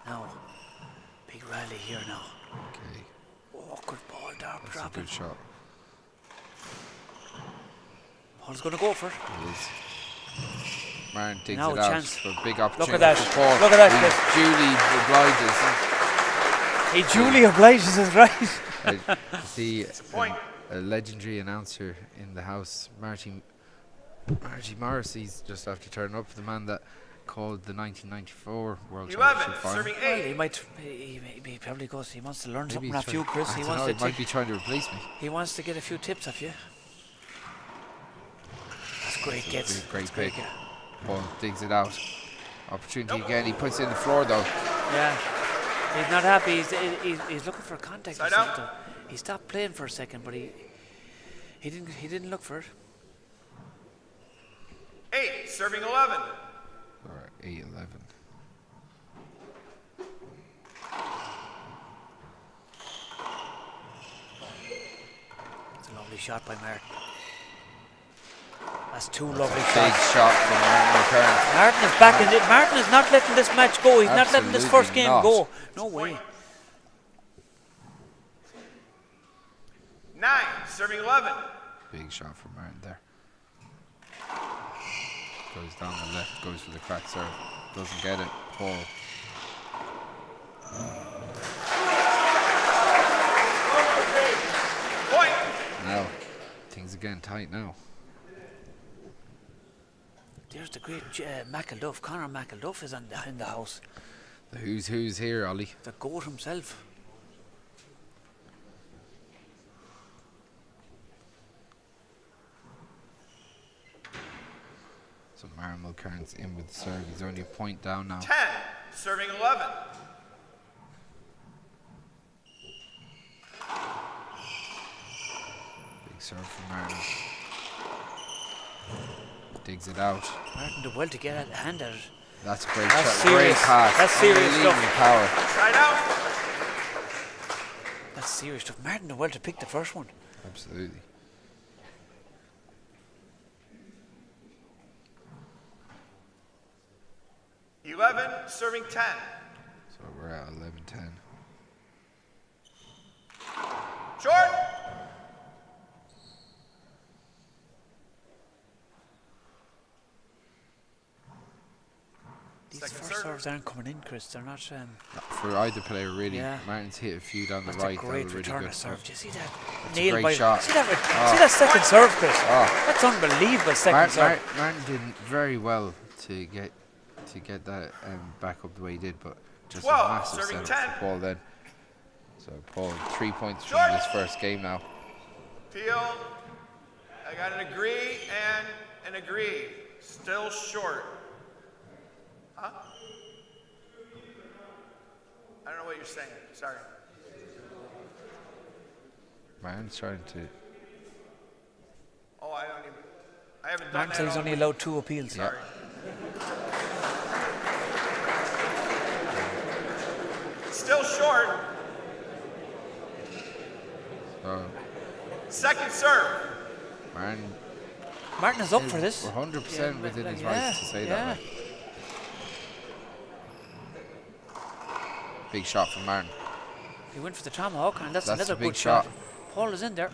S7: Now, big rally here now.
S8: Okay,
S7: Oh, good ball, Darb
S8: that's a
S7: dropping.
S8: good shot.
S7: Paul's going to go for it.
S8: It is. Martin digs
S7: Now
S8: it
S7: a
S8: out
S7: chance.
S8: for a big opportunity
S7: at that.
S8: for Paul.
S7: Look at that,
S8: He
S7: He duly obliges us, right?
S8: the
S1: point.
S8: a legendary announcer in the house, Marty Morrissey's just after turning up, the man that called the 1994 World
S1: 11,
S8: Championship final.
S1: serving
S7: Well,
S1: 8.
S7: he probably goes. He wants to learn
S8: Maybe
S7: something
S8: he's
S7: off you, Chris.
S8: I
S7: He
S8: don't
S7: wants
S8: know,
S7: to
S8: he might be trying to replace me.
S7: He wants to get a few tips off you. That's great gets.
S8: Great
S7: That's
S8: pick.
S7: get.
S8: Paul digs it out. Opportunity again. He puts it in the floor though.
S7: Yeah. He's not happy. He's looking for contact or
S1: Side out.
S7: something. He stopped playing for a second, but he didn't look for it.
S1: 8, serving 11.
S8: 8-11.
S7: It's a lovely shot by Martin. That's two lovely shots.
S8: Big shot from Martin O'Kern.
S7: Martin is back in it. Martin is not letting this match go. He's not letting this first game go. No way.
S1: 9, serving 11.
S8: Big shot from Martin there. Goes down the left, goes for the crack serve. Doesn't get it. Paul.
S1: Point.
S8: Now, things are getting tight now.
S7: There's the great McElduff. Conor McElduff is in the house.
S8: The who's here, Ollie.
S7: The GOAT himself.
S8: So Martin O'Kern's in with the serve. He's only a point down now.
S1: 10, serving 11.
S8: Big serve from Martin. Digs it out.
S7: Martin did well to get a hand at it.
S8: That's a great
S7: That's
S8: shot. Great pass.
S7: That's serious
S8: Unbelievable
S7: stuff.
S8: power.
S1: Side out.
S7: That's serious stuff. Martin did well to pick the first one.
S8: Absolutely.
S1: Serving 10.
S8: So we're at 11-10.
S1: Short.
S7: These
S1: Second
S7: first
S1: serve.
S7: serves aren't coming in, Chris. They're not.
S8: For either player, really.
S7: Yeah.
S8: Martin's hit a few down the
S7: That's
S8: right.
S7: a
S8: That
S7: great
S8: were really
S7: return
S8: good
S7: of serve.
S8: stuff.
S7: Do you see that?
S8: That's a
S7: Nailed
S8: great
S7: by
S8: shot.
S7: See that second serve, Chris.
S8: Oh.
S7: That's unbelievable. Second serve.
S8: Martin did very well to get that back up the way he did, but just
S1: 12,
S8: a massive
S1: serving
S8: setup
S1: 10.
S8: for Paul then. So Paul 3 points from
S1: Short.
S8: this first game now.
S1: Peel. I got an agree and an agree. Still short. Huh? I don't know what you're saying. Sorry.
S8: Martin's trying to.
S1: Oh, I haven't done
S7: Martin
S1: that.
S7: said he's
S1: all
S7: only
S1: week.
S7: allowed 2 appeals.
S8: Yeah.
S1: Sorry. Still short. Second serve.
S8: Martin
S7: is up for this.
S8: 100% within his rights to say that. Like. Big shot from Martin.
S7: He went for the tomahawk, and that's
S8: a
S7: another
S8: big
S7: good shot.
S8: shot.
S7: Paul is in there.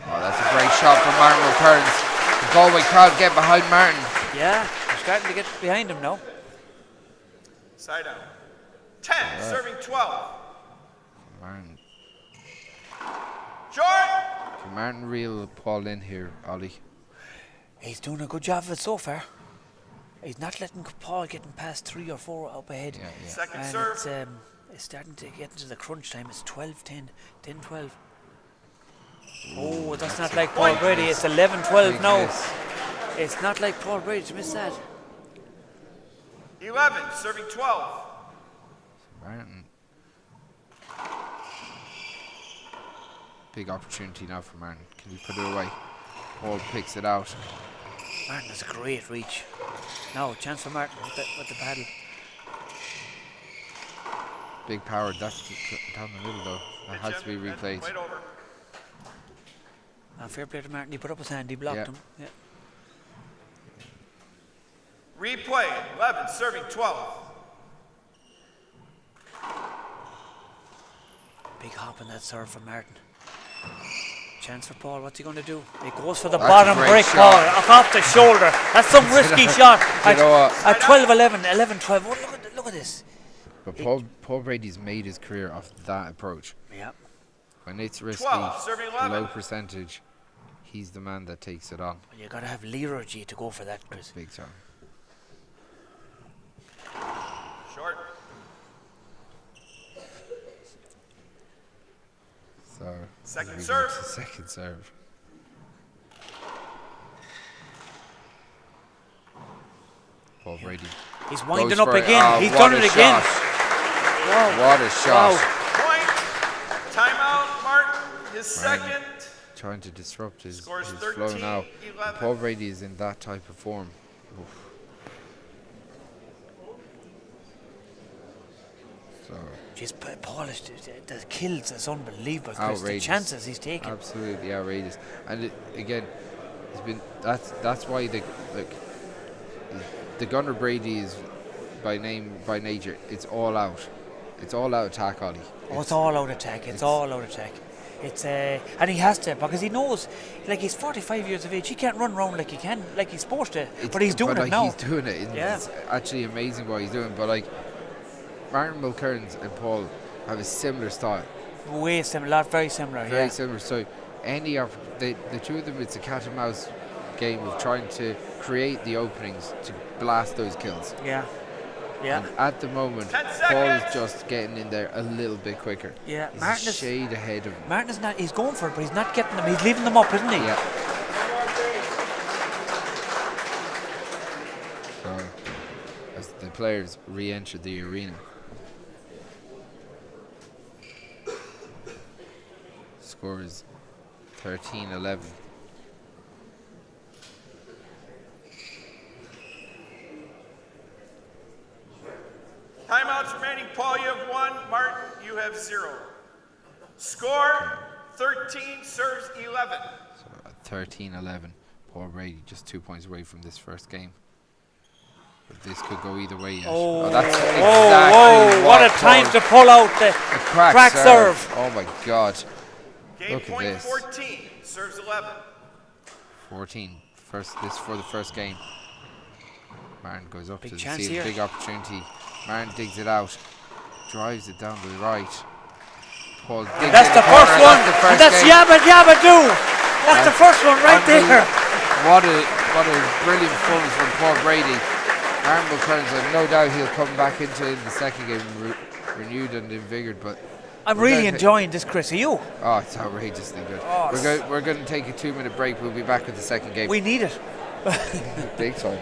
S8: Oh, that's a great shot from Martin O'Kearns. The Galway crowd get behind Martin.
S7: Yeah, they're starting to get behind him now.
S1: Side out. 10, serving 12.
S8: Martin.
S1: Short.
S8: Can Martin reel Paul in here, Ollie?
S7: He's doing a good job of it so far. He's not letting Paul getting past 3 or 4 up ahead.
S8: Yeah.
S1: Second
S7: And
S1: serve.
S7: it's starting to get into the crunch time. It's 12-10, 10-12. Oh, that's not like Paul Brady. It's 11-12
S8: Big
S7: now.
S8: miss.
S7: It's not like Paul Brady to miss that.
S1: 11, serving 12.
S8: Martin. Big opportunity now for Martin. Can he put it away? Paul picks it out.
S7: Martin has a great reach. Now, chance for Martin with the paddle.
S8: Big power. That's down the middle though. That has to be replayed.
S1: Wait over.
S7: Fair play to Martin. He put up his hand. He blocked
S8: Yeah.
S7: him. Yeah.
S1: Replay. 11, serving 12.
S7: Big hop in that serve from Martin. Chance for Paul. What's he going to do? He goes for the
S8: That's
S7: bottom
S8: a great
S7: break
S8: shot.
S7: ball off the shoulder. That's some risky shot.
S8: You know what?
S7: At 12-11, 11-12. Oh, look at this.
S8: But Paul Brady's made his career off that approach.
S7: Yeah.
S8: When it's risky,
S1: 12, serving 11.
S8: low percentage, he's the man that takes it on.
S7: You got to have Leathróid to go for that, Chris.
S8: Big time.
S1: Short.
S8: So
S1: Second
S8: moving
S1: serve.
S8: to second serve. Paul Brady.
S7: He's winding
S8: goes
S7: up
S8: for it.
S7: again.
S8: Oh,
S7: He's
S8: what
S7: done
S8: a
S7: it again.
S8: shot.
S7: Wow.
S8: What a shot.
S7: Wow.
S1: Point. Timeout, Martin. His second.
S8: Trying to disrupt his
S1: Scores
S8: flow now.
S1: 13-11.
S8: Paul Brady is in that type of form. Oof. So
S7: Just Paul is the kills is unbelievable. Chris. The
S8: outrageous.
S7: chances he's taking.
S8: Absolutely outrageous. And again, it's been that's why the Gunnar Brady is by nature. It's all out. It's all out attack, Ollie.
S7: It's all out attack. It's all out attack. It's and he has to, because he knows, like, he's 45 years of age. He can't run around like he's supposed to. But he's doing it now.
S8: He's doing it. It's actually amazing what he's doing. But like, Martin Mulcairns and Paul have a similar style.
S7: Way similar, very similar.
S8: Very similar. So the two of them, it's a cat and mouse game of trying to create the openings to blast those kills.
S7: Yeah. Yeah.
S8: And at the moment, Paul is just getting in there a little bit quicker.
S7: Yeah.
S8: He's
S7: Martin
S8: a shade ahead of him.
S7: Martin is not. He's going for it, but he's not getting them. He's leaving them up, isn't he?
S8: Yeah. So, as the players re-enter the arena, score is 13-11.
S1: Timeouts remaining. Paul, you have 1. Martin, you have 0. Score 13, serves 11.
S8: So at 13-11, Paul Brady just 2 points away from this first game. But this could go either way yet. That's exactly
S7: what a time to pull out the crack serve.
S8: Oh my God.
S1: Game
S8: Look
S1: point
S8: at this.
S1: 14, serves 11.
S8: 14, this for the first game. Martin goes up
S7: Big
S8: to
S7: chance
S8: the
S7: here.
S8: big opportunity. Martin digs it out, drives it down to the right. Paul digs
S7: That's
S8: it
S7: the
S8: in corner.
S7: first one.
S8: That's the first
S7: That's
S8: game.
S7: Yabba Do. That's the first one right there.
S8: What a brilliant performance from Paul Brady. Martin Mulcairns, I've no doubt he'll come back into the second game renewed and invigorated. But
S7: I'm really enjoying this, Chris. Are you?
S8: Oh, it's outrageously good. We're going to take a 2-minute break. We'll be back with the second game.
S7: We need it.
S8: Big time.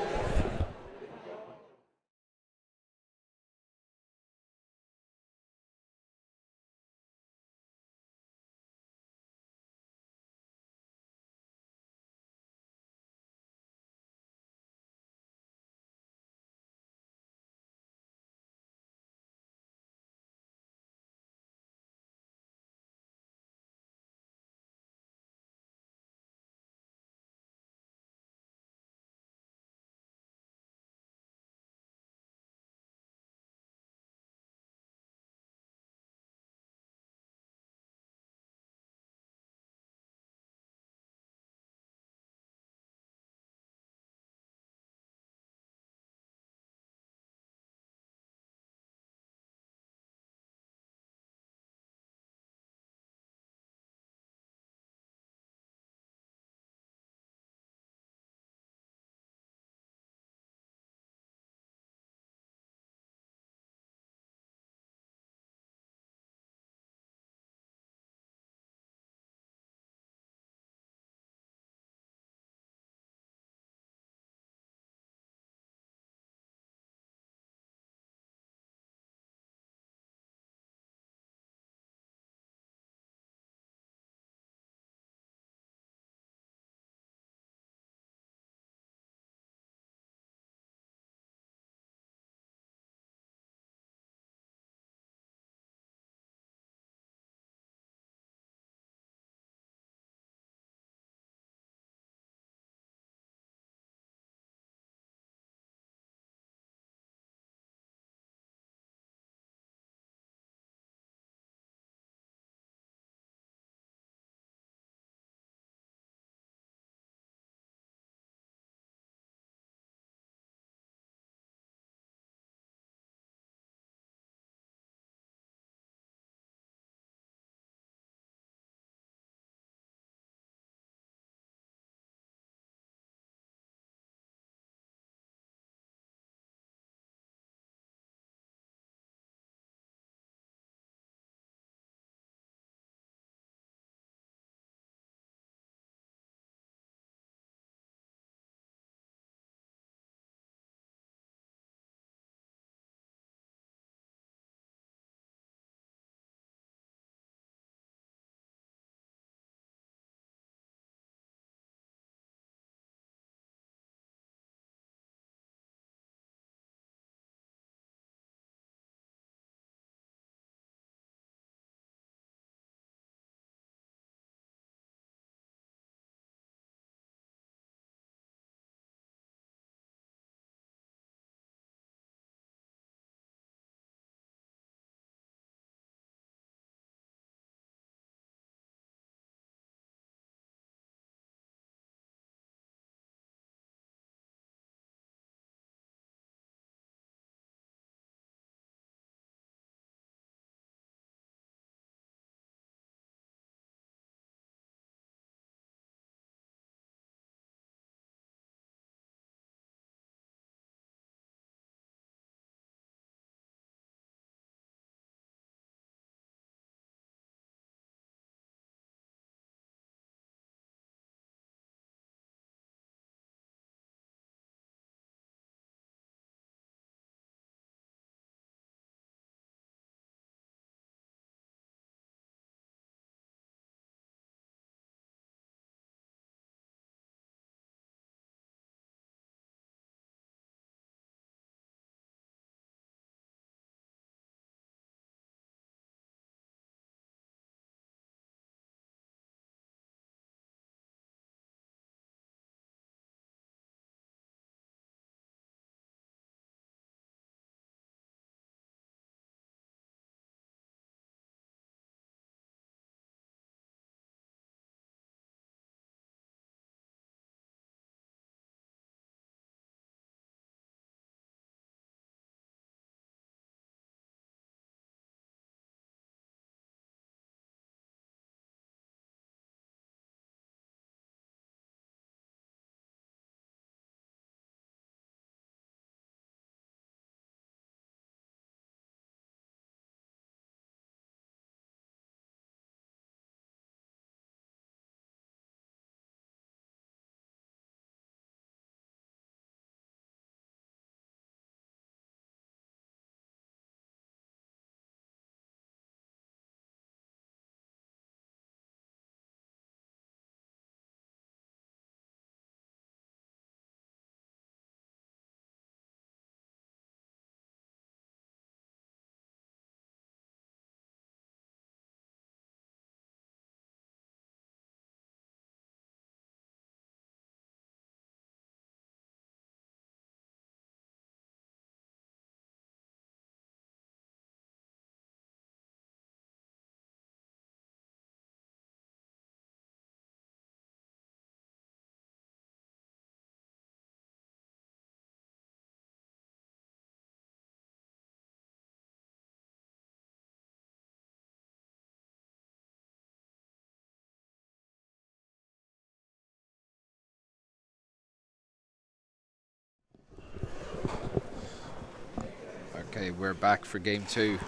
S8: Okay, we're back for game 2.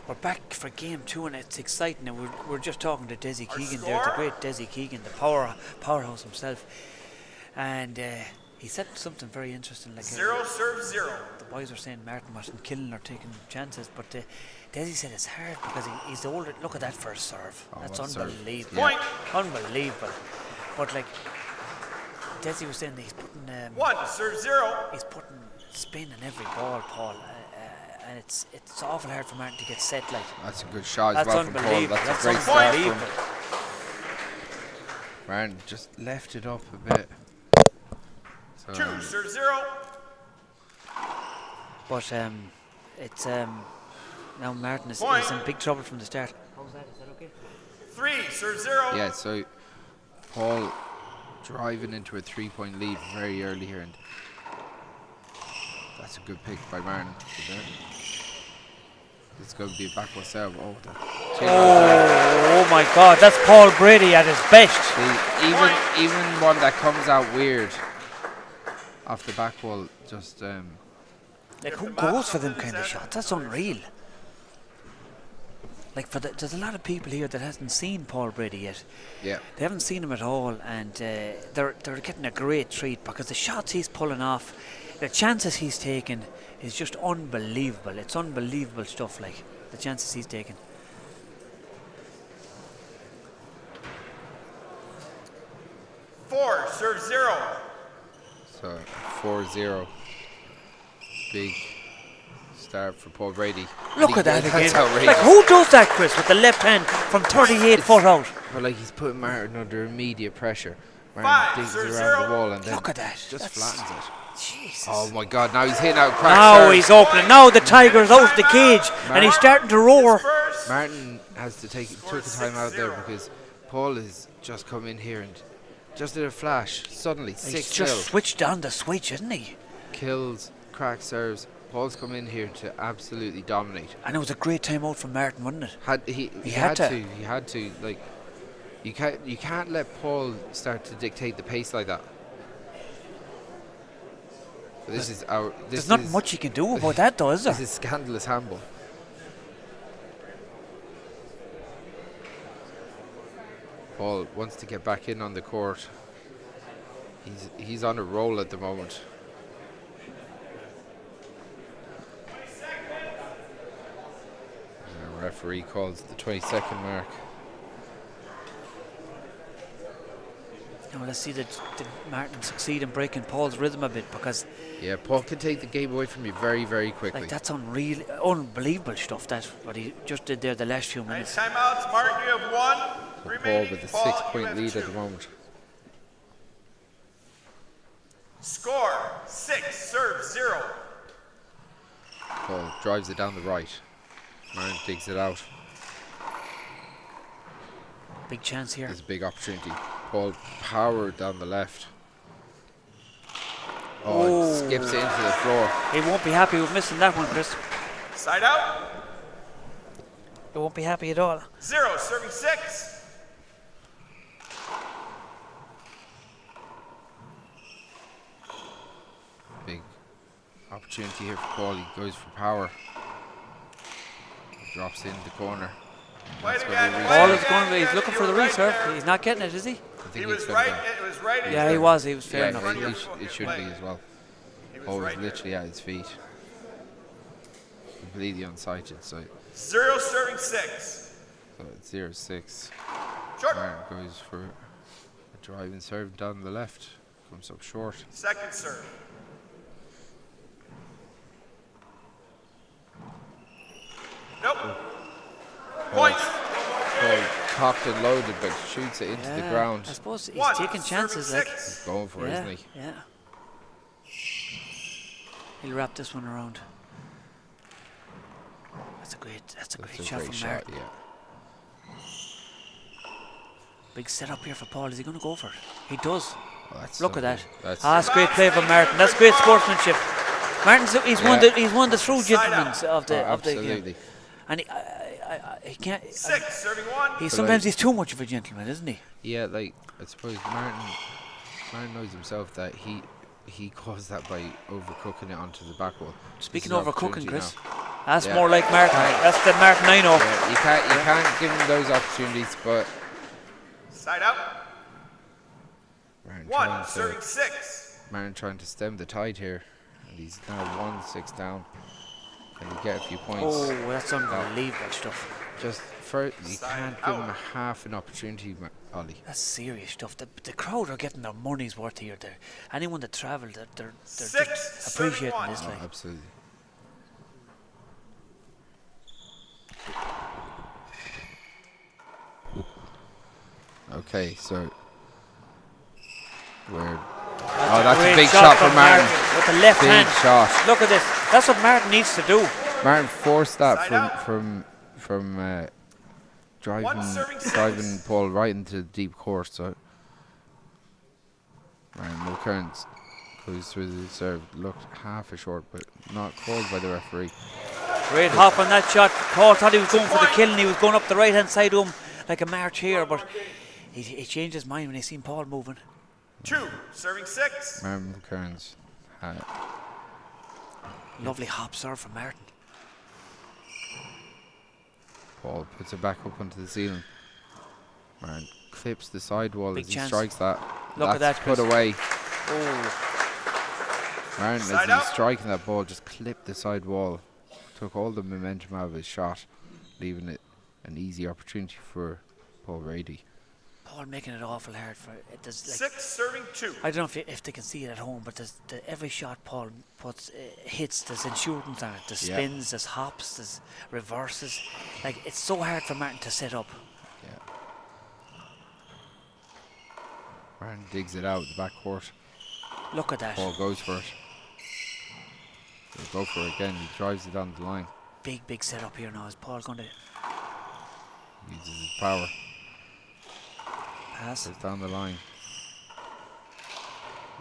S7: We're back for game 2 and it's exciting. And we're just talking to Desi Keegan there, the great Desi Keegan, the powerhouse himself. And he said something very interesting. Like
S1: 0 serve 0.
S7: The boys were saying Martin wasn't killing or taking chances, but Desi said it's hard because he's the older. Look at that for a serve. That's unbelievable.
S1: Point.
S7: Unbelievable. But like Desi was saying, he's putting
S1: 1 serve 0.
S7: He's putting spin in every ball, Paul. And it's awful hard for Martin to get set like.
S8: That's a good shot as well from Paul.
S7: Unbelievable.
S8: That's a great start from
S7: unbelievable.
S8: Martin just left it up a bit. So
S1: 2 serve 0.
S7: But it's now Martin is in big trouble from the start. How's that? Is that okay?
S1: 3 serve 0.
S8: yeah, so Paul driving into a 3-point lead very early here, and that's a good pick by Martin. It's going to be a backward serve.
S7: Oh my God, that's Paul Brady at his best.
S8: Even one that comes out weird off the back wall, just
S7: like who goes for them kind of shots? That's unreal. Like there's a lot of people here that hasn't seen Paul Brady yet.
S8: Yeah,
S7: they haven't seen him at all, and they're getting a great treat because the shots he's pulling off, the chances he's taking is just unbelievable. It's unbelievable stuff, like the chances he's taking.
S1: Four serve 0.
S8: so 4-0. Big start for Paul Brady.
S7: Look at that
S8: That's
S7: again.
S8: outrageous.
S7: Like who does that, Chris, with the left hand from 38 foot out?
S8: But like he's putting Martin under immediate pressure.
S1: 5
S8: Martin digs
S1: serve
S8: around
S1: 0.
S8: the wall and then
S7: Look at that.
S8: just flattens it.
S7: Jesus.
S8: Oh my God! Now he's hitting out crack
S7: Now
S8: serves.
S7: he's opening. Now the Tiger's out of the cage and he's starting to roar.
S1: First.
S8: Martin has to took a time out there because Paul has just come in here and just did a flash. Suddenly,
S7: He's
S8: 6-0.
S7: just switched on the switch, isn't he?
S8: Kills, crack serves. Paul's come in here to absolutely dominate.
S7: And it was a great time out from Martin, wasn't it?
S8: He had to. Like, you can't let Paul start to dictate the pace like that. But
S7: There's not much you can do about that, though, is there?
S8: This is scandalous handball. Paul wants to get back in on the court. He's on a roll at the moment. The referee calls the 20-second mark.
S7: Now let's see did Martin succeed in breaking Paul's rhythm a bit, because
S8: Yeah, Paul can take the game away from you very, very quickly.
S7: like that's unbelievable stuff, that what he just did there the last few minutes.
S1: Timeouts. Martin, you have 1.
S8: So
S1: Remaining.
S8: Paul with a
S1: Paul, you
S8: 6-point
S1: have
S8: lead
S1: 2.
S8: at the moment.
S1: Score 6 serve 0.
S8: Paul drives it down the right. Martin digs it out.
S7: Big chance here.
S8: There's a big opportunity. Paul powered down the left. Oh, it skips it into the floor.
S7: He won't be happy with missing that one, Chris.
S1: Side out.
S7: He won't be happy at all.
S1: 0 serving 6.
S8: Big opportunity here for Paul. He goes for power. Drops in the corner.
S1: Play it
S8: That's
S1: again.
S8: gonna be
S1: play
S7: Paul
S1: it
S7: is
S1: again,
S7: going to, he's
S1: again.
S7: looking
S1: You
S7: for the
S1: were right
S7: reserve.
S1: there.
S7: He's not getting it, is he?
S8: I think
S1: He was
S8: gonna
S1: right.
S8: go.
S1: It was right.
S7: Yeah, he was. He was fair
S8: Yeah,
S7: enough.
S1: Right.
S8: it should be as well.
S1: He was
S8: Paul was
S1: right there.
S8: literally at his feet. Completely unsighted. So
S1: 0 serving 6.
S8: it's 0-6.
S1: Short.
S8: Martin goes for a driving serve down the left. Comes up short.
S1: Second serve. Nope. Point.
S8: Paul cocked and loaded, but shoots it into the ground.
S7: I suppose he's
S1: 1
S7: taking chances. Like,
S1: serving 6.
S8: Going for it,
S7: yeah,
S8: isn't he?
S7: yeah. He'll wrap this one around. That's a great
S8: That's a
S7: shot
S8: great
S7: from
S8: shot,
S7: Martin.
S8: yeah.
S7: Big setup here for Paul. Is he going to go for it? He does.
S8: Oh, that's
S7: Look
S8: so
S7: at that.
S8: good. That's
S7: That's great play from Martin. That's great sportsmanship. Martin's he's one of the true gentlemen of the
S8: absolutely.
S7: game. And he can't.
S1: 6 serving 1.
S7: Sometimes he's too much of a gentleman, isn't he?
S8: Yeah, like I suppose Martin knows himself that he caused that by overcooking it onto the back wall.
S7: Speaking
S8: This
S7: of
S8: is
S7: overcooking,
S8: opportunity
S7: Chris,
S8: now.
S7: That's more like Martin. That's the Martin I know.
S8: Yeah, you can't give him those opportunities, but
S1: Side out.
S8: Martin
S1: 1, serving 6.
S8: Martin trying to stem the tide here, and he's now 1-6 down. Can he get a few points?
S7: Oh, that's unbelievable stuff.
S8: Just for you can't give him half an opportunity, Ollie.
S7: That's serious stuff. The crowd are getting their money's worth here. Anyone that travelled, they're
S1: 6,
S7: just appreciating this.
S8: Oh,
S7: Like.
S8: absolutely. Okay, so we're that's a big shot from Martin.
S7: With the left hand.
S8: Big shot.
S7: Look at this. That's what Martin needs to do.
S8: Martin forced that from driving Paul right into the deep court. So Martin Mulcairns goes through the serve. Looked half a short, but not called by the referee.
S7: Great hop on that shot. Paul thought he was going for the kill, and he was going up the right hand side of him like a march here, but he changed his mind when he seen Paul moving.
S1: 2, serving 6.
S8: Martin Mulcairns.
S7: Lovely hop serve from Martin.
S8: Paul puts it back up onto the ceiling. Martin clips the sidewall
S7: Big
S8: as
S7: chance.
S8: he strikes that.
S7: Look at that,
S8: put
S7: Chris.
S8: away.
S7: Oh,
S8: Martin,
S1: Side
S8: as he's
S1: out.
S8: striking that ball, just clipped the sidewall. Took all the momentum out of his shot, leaving it an easy opportunity for Paul Brady.
S7: Paul making it awful hard for it. Does, like,
S1: 6, serving 2.
S7: I don't know if they can see it at home, but every shot Paul puts hits, there's insurance on it. There's spins, there's hops, there's reverses. Like, it's so hard for Martin to set up.
S8: Yeah. Martin digs it out the back court.
S7: Look at that.
S8: Paul goes for it. He'll go for it again. He drives it down the line.
S7: Big setup here now. Is Paul going to
S8: Uses his power.
S7: pass?
S8: Goes down the line.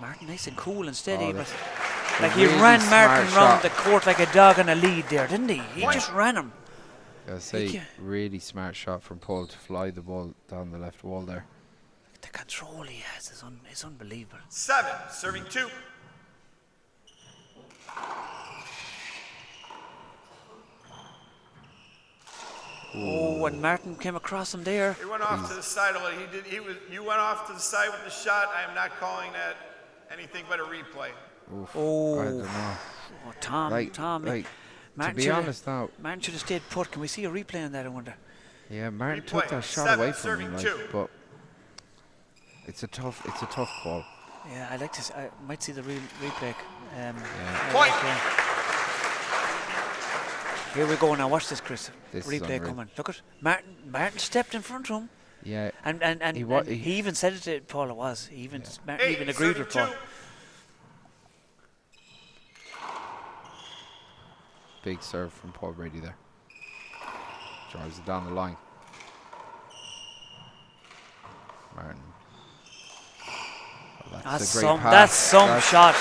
S7: Martin nice and cool and steady,
S8: Oh,
S7: but
S8: that's
S7: like
S8: a
S7: he
S8: really
S7: ran
S8: smart
S7: Martin
S8: shot.
S7: round the court like a dog in a lead there, didn't he? He just ran him.
S8: I say, really smart shot from Paul to fly the ball down the left wall there.
S7: The control he has is unbelievable.
S1: 7, serving 2.
S7: Oh, when Martin came across him there.
S1: He went off to the side a little. You went off to the side with the shot. I am not calling that anything but a replay.
S8: Oof,
S7: Oh.
S8: I don't know.
S7: Oh, Tom.
S8: To
S7: Martin
S8: be
S7: shoulda-
S8: honest now,
S7: Martin should have stayed put. Can we see a replay on that, I wonder?
S8: yeah, Martin
S1: Replay.
S8: took that shot
S1: 7,
S8: away from
S1: serving
S8: him,
S1: 2.
S8: but it's a tough call.
S7: Yeah, I'd like to I might see the replay.
S1: Point.
S7: Okay. Here we go now. Watch this, Chris.
S8: This is
S7: Replay
S8: unreal.
S7: coming. Look at Martin stepped in front of him,
S8: Yeah,
S7: and
S8: He
S7: he even said it to Paul. It was Martin
S1: 8,
S7: even agreed
S1: serving
S7: with Paul.
S1: 2.
S8: big serve from Paul Brady there. Drives it down the line. Martin. Oh, that's a great pass.
S7: That's some shot.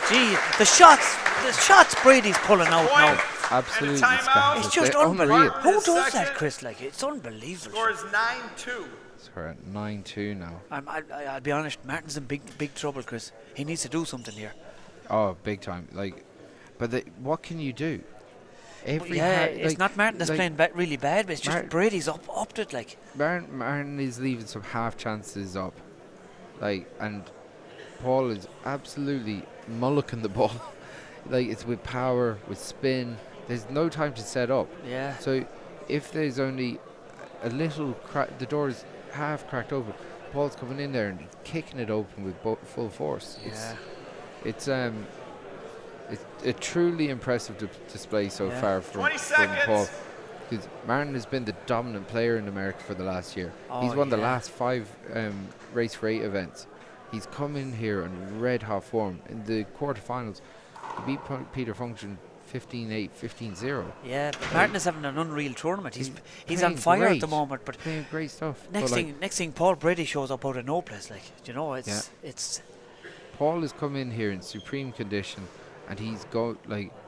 S7: Gee, the shots Brady's pulling out
S1: Point.
S7: now.
S8: Absolutely
S1: And a timeout.
S8: scandalous.
S7: It's just
S8: They're
S7: unreal.
S8: unreal.
S7: Who does that,
S1: Second.
S7: Chris? Like, it's unbelievable.
S1: Score is 9-2.
S8: So we're at 9-2 now.
S7: I'll be honest. Martin's in big trouble, Chris. He needs to do something here.
S8: Oh, big time. But what can you do?
S7: It's not Martin that's playing really bad, but it's just Brady's upped it. Like,
S8: Martin is leaving some half chances up, and Paul is absolutely mullicking the ball. It's with power, with spin. There's no time to set up.
S7: yeah.
S8: So if there's only a little crack, the door is half cracked open. Paul's coming in there and kicking it open with full force.
S7: Yeah.
S8: It's a truly impressive display so far from
S1: 20
S8: Paul.
S1: seconds.
S8: Because Martin has been the dominant player in America for the last year.
S7: Oh,
S8: He's won the
S7: yeah.
S8: last 5 race for 8 events. He's come in here in red hot form. In the quarterfinals, he beat Peter Function 15-8, 15-0.
S7: Yeah, but Martin is having an unreal tournament. He's
S8: playing
S7: on fire at the
S8: great.
S7: moment. But
S8: Playing great stuff.
S7: next
S8: But
S7: thing, Paul Brady shows up out of no place. Like, do you know,
S8: Yeah.
S7: it's
S8: Paul has come in here in supreme condition, and he's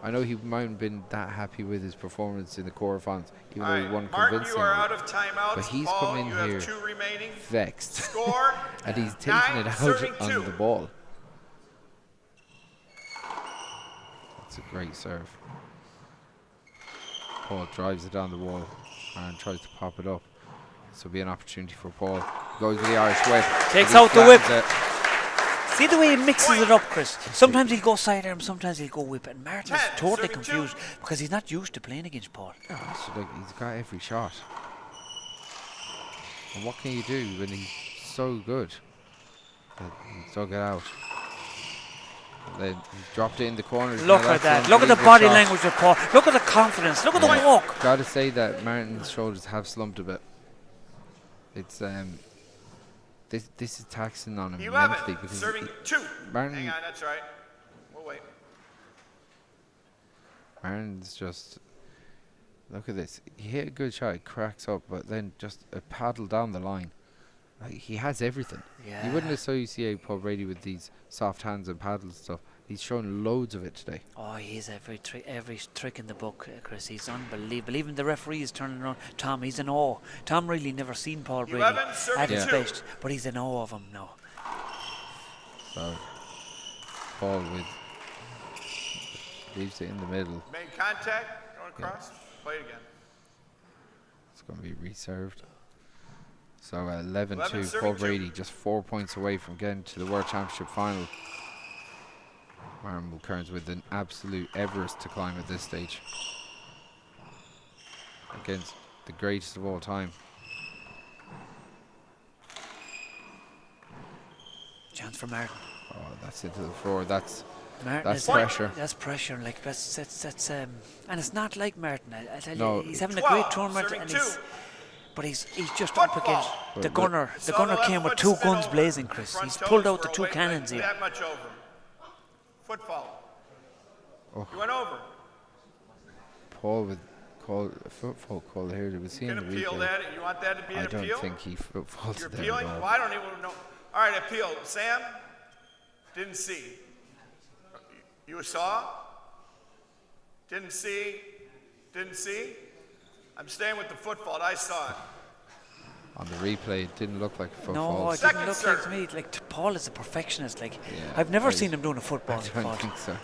S8: I know he mightn't have been that happy with his performance in the quarterfinals, even
S1: All
S8: though he
S1: right,
S8: won
S1: Martin, you
S8: convincingly.
S1: are out of timeouts.
S8: But he's
S1: Paul,
S8: come in
S1: you
S8: here
S1: have 2 remaining.
S8: Vexed,
S1: Score.
S8: and he's taking it
S1: 9,
S8: out
S1: serving
S8: on
S1: 2.
S8: the ball. That's a great serve. Paul drives it down the wall and tries to pop it up. So it'll be an opportunity for Paul. Goes with the Irish whip.
S7: Takes out the whip. See the way he mixes it up, Chris? Sometimes he'll go side arm, sometimes he'll go whip. And Martin is totally confused because he's not used to playing against Paul.
S8: Yeah, so like, he's got every shot. And what can you do when he's so good? He's dug it out. Then he's dropped it in the corner.
S7: Look at that. Look at the body language of Paul. Look at the confidence. Look at the walk.
S8: Got to say that Martin's shoulders have slumped a bit. It's this is taxing on him mentally because
S1: serving 2.
S8: Martin,
S1: hang on, that's right. We'll wait.
S8: Martin's just, look at this. He hit a good shot, he cracks up, but then just a paddle down the line. Like, he has everything.
S7: Yeah.
S8: You wouldn't associate Paul Brady with these soft hands and paddles and stuff. He's shown loads of it today.
S7: Oh, he's every trick in the book, Chris. He's unbelievable. Even the referee is turning around. Tom, he's in awe. Tom really never seen Paul Brady at his best, but he's in awe of him now.
S8: So, Paul leaves it in the middle.
S1: Made contact, going across, play it again.
S8: It's going to be reserved. So 11-2, Paul Brady just 4 points away from getting to the World Championship final. Martin Mulcairns with an absolute Everest to climb at this stage. Against the greatest of all time.
S7: Chance for Martin.
S8: Oh, that's into the floor. That's
S7: Martin
S8: pressure.
S7: That's pressure. Like that's and it's not like Martin. I tell
S8: No.
S7: you, he's having a great tournament, and he's just up against the gunner. The gunner came with 2 guns blazing, Chris. He's pulled out the 2 cannons here.
S1: That much over. Footfall.
S8: Oh.
S1: You went over.
S8: Paul with a footfall call here. Did we see in the
S1: appeal
S8: replay?
S1: that. You want that to be an appeal?
S8: I don't think he footfalled
S1: You're
S8: there
S1: appealing?
S8: at all.
S1: Well, I don't even know. All right, appeal. Sam? Didn't see. You saw? Didn't see? Didn't see? I'm staying with the footfall. I saw it.
S8: On the replay, it didn't look like a footfall.
S7: No, it didn't look like to me. Like Paul is a perfectionist. Like I've never seen him doing a football.
S8: I don't think so.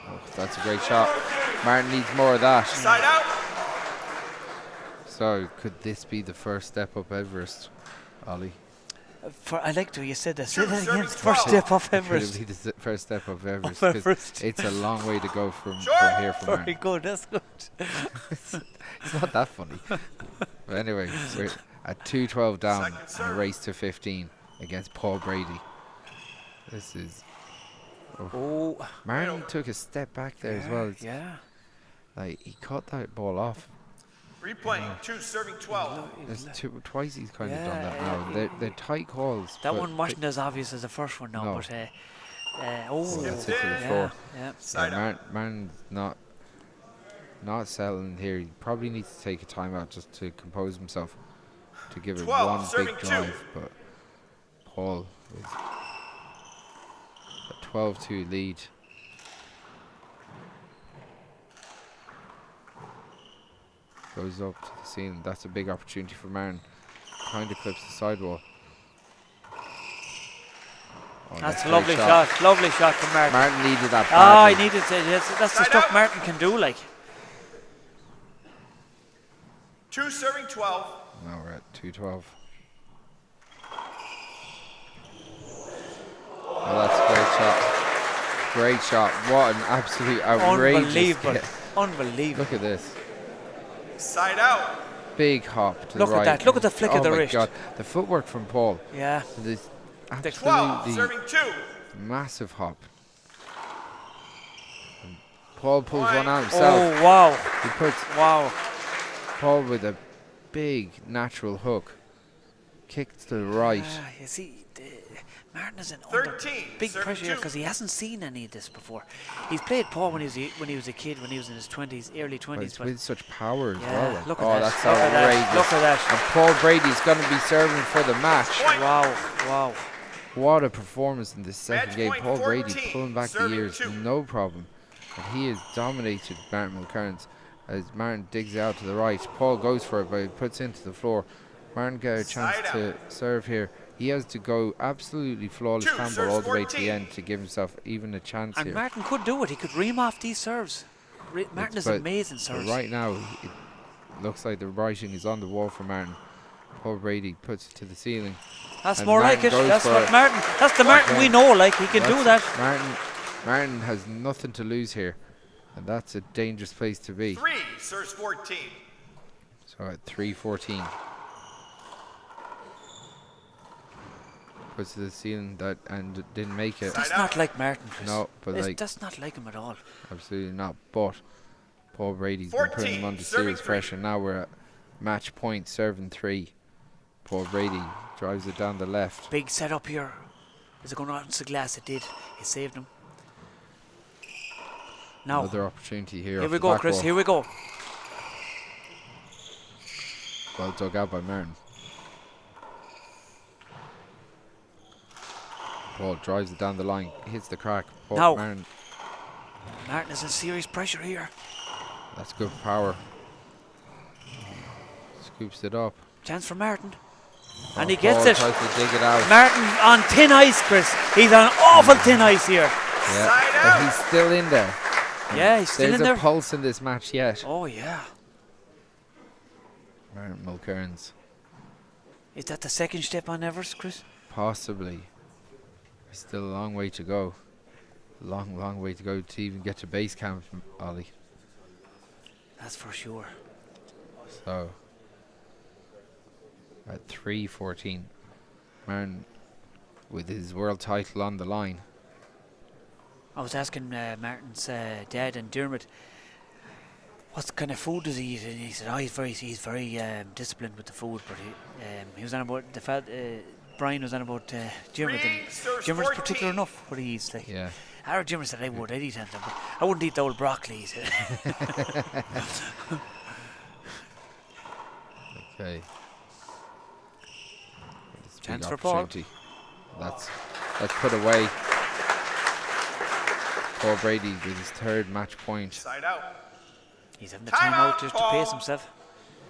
S8: Oh, that's a great shot. Martin needs more of that.
S1: Side out.
S8: So, could this be the first step up Everest, Ollie?
S7: I like the way you said that. Say that again. First step up Everest.
S8: Could it be the first step up Everest? 'Cause it's a long way to go from here from
S7: Very
S8: Martin.
S7: good. That's good.
S8: It's not that funny. But anyway, we're at 2-12 down in a race to 15 against Paul Brady. This is... Oh. Martin took a step back there as well.
S7: Yeah.
S8: Like, he cut that ball off.
S1: Replaying, 2 serving 12.
S8: Twice he's kind of done that now. They're tight calls.
S7: That one wasn't as obvious as the first one now,
S8: No.
S7: but
S8: That's it to the floor.
S7: Yeah.
S8: Martin's not settling here. He probably needs to take a timeout just to compose himself, to give it
S1: 12,
S8: one
S1: serving
S8: big
S1: 2.
S8: drive. But Paul with a 12-2 lead. Goes up to the ceiling. That's a big opportunity for Martin. Kind of clips the sidewall. Oh,
S7: that's a lovely shot. Lovely shot from Martin.
S8: Martin needed that.
S7: Ah, he needed to. That's the stuff Martin can do. Like
S1: 2 serving 12.
S8: Now we're at 2-12. Oh, that's a great shot. Great shot. What an absolute outrageous
S7: unbelievable.
S8: hit.
S7: Unbelievable.
S8: Look at this.
S1: Side out.
S8: Big hop to
S7: Look
S8: the right.
S7: at that. Look at the flick of the wrist.
S8: Oh my God. The footwork from Paul.
S7: Yeah.
S8: This
S1: 12 serving 2.
S8: massive hop. And Paul pulls one out himself.
S7: Oh wow.
S8: He puts Paul with a big natural hook. Kick to the right.
S7: You see, Martin is in
S1: 13,
S7: big pressure because he hasn't seen any of this before. He's played Paul when he was a kid, when he was in his 20s, early 20s.
S8: But with such power as
S7: yeah,
S8: well.
S7: Look at that.
S8: That's outrageous.
S7: Look at that.
S8: And Paul Brady's going to be serving for the match.
S7: Wow.
S8: What a performance in this second game. Paul
S1: 14,
S8: Brady pulling back the ears,
S1: 2.
S8: no problem. And he has dominated Martin Mulcairns as Martin digs out to the right. Paul goes for it, but he puts into the floor. Martin get a chance to serve here. He has to go absolutely flawless handball all the way to the end to give himself even a chance
S7: and
S8: here.
S7: Martin could do it. He could ream off these serves. Martin is amazing serves.
S8: Right now, it looks like the writing is on the wall for Martin. Paul Brady puts it to the ceiling.
S7: That's more like it. That's what Martin. That's the Martin we know. Like he can do that.
S8: Martin has nothing to lose here, and that's a dangerous place to be.
S1: 3 serves 14.
S8: So at 3-14. Puts to the ceiling and didn't make it.
S7: That's not like Martin, Chris.
S8: No, but
S7: that's not like him at all.
S8: Absolutely not. But Paul Brady's been putting him under serious pressure. Now we're at match point, serving 3. Paul Brady drives it down the left.
S7: Big setup here. Is it going on the glass? It did. He saved him. Now
S8: another opportunity here.
S7: Here we go, Chris. Here we go.
S8: Well dug out by Martin. Paul drives it down the line, hits the crack.
S7: Now
S8: Martin
S7: is in serious pressure here.
S8: That's good power. Scoops it up.
S7: Chance for Martin. And he gets it.
S8: Tries to dig it out.
S7: Martin on thin ice, Chris. He's on awful thin ice here.
S8: Yeah, but he's still in there.
S7: Yeah, he's still in there.
S8: There's a pulse in this match yet.
S7: Oh, yeah.
S8: Martin Mulcairns.
S7: Is that the second step on Everest, Chris?
S8: Possibly. There's still a long way to go. Long way to go to even get to base camp, Ollie.
S7: That's for sure.
S8: So, at 3-14, Martin with his world title on the line.
S7: I was asking Martin's dad and Dermot, what kind of food does he eat? And he said, oh, he's very disciplined with the food, but he was on about the fact, Brian was on about Dermot, and Dermot's particular enough what he eats. Like.
S8: Yeah.
S7: Our Dermot said I'd eat anything, but I wouldn't eat the old broccoli, he said.
S8: Okay.
S7: Chance for Paul.
S8: That's put away. Paul Brady with his third match point.
S1: Side out.
S7: He's having the time out just to pace himself.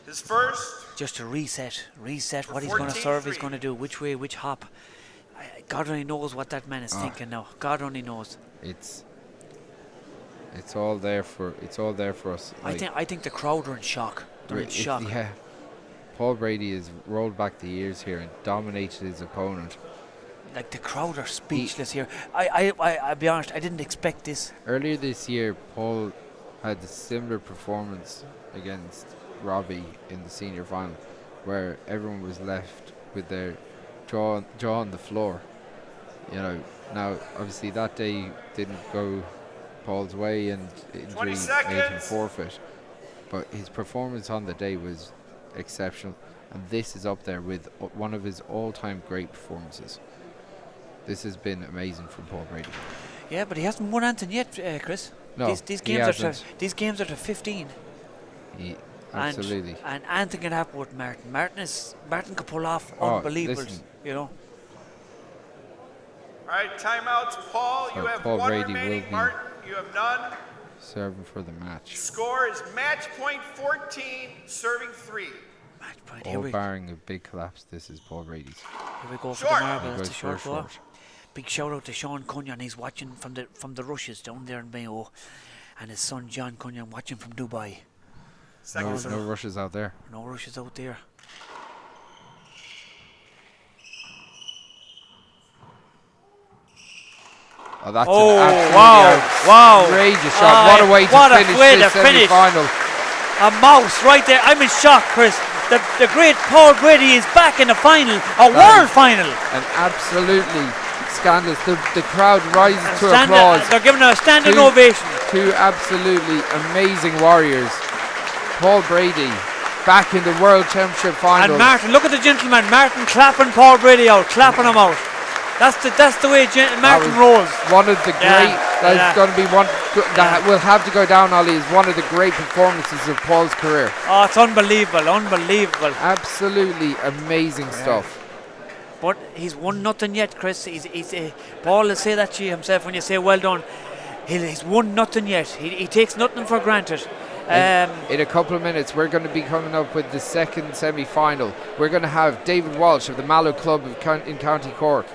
S1: His first.
S7: Just to reset what he's going to serve, he's going to do, which way, which hop. God only knows what that man is thinking now. God only knows.
S8: It's all there for us.
S7: I think the crowd are in shock. They're in shock.
S8: Yeah. Paul Brady has rolled back the years here and dominated his opponent.
S7: Like the crowd are speechless here. I'll be honest, I didn't expect this.
S8: Earlier this year, Paul had a similar performance against Robbie in the senior final, where everyone was left with their jaw on the floor. You know, now obviously that day didn't go Paul's way and injury made him forfeit, but his performance on the day was exceptional, and this is up there with one of his all-time great performances. This has been amazing from Paul Brady.
S7: Yeah, but he hasn't won anything yet, Chris.
S8: No,
S7: these games are to 15.
S8: Absolutely.
S7: And anything can happen with Martin. Martin could pull off unbelievable, you know.
S1: All right, timeouts, Paul.
S8: So
S1: you have
S8: Paul
S1: one
S8: Brady
S1: remaining.
S8: will
S1: Martin, you have none.
S8: Serving for the match.
S1: Score is match point 14, serving 3.
S7: Match point.
S8: All barring a big collapse, this is Paul Brady's.
S7: Here we go for the marble. That's a short ball. Big shout out to Sean Cunyon. He's watching from the rushes down there in Mayo, and his son John Cunyon watching from Dubai.
S8: No rushes out there.
S7: No rushes out there.
S8: Oh, that's an outrageous shot. What a way to finish this semi-final.
S7: A mouse right there. I'm in shock, Chris. The great Paul Brady is back in the final, world final.
S8: And absolutely scandalous. The crowd rises to applause.
S7: They're giving a standing ovation.
S8: Two absolutely amazing warriors. Paul Brady back in the World Championship final.
S7: And Martin, look at the gentleman. Martin clapping Paul Brady out, clapping him out. That's the way Martin rolls.
S8: One of the great. That's going to be one that will have to go down, Ollie. Is one of the great performances of Paul's career.
S7: Oh, it's unbelievable, unbelievable.
S8: Absolutely amazing stuff.
S7: But he's won nothing yet, Chris. Paul will say that to you himself when you say well done. He's won nothing yet. He takes nothing for granted.
S8: In a couple of minutes, we're going to be coming up with the second semi-final. We're going to have David Walsh of the Mallow Club in County Cork.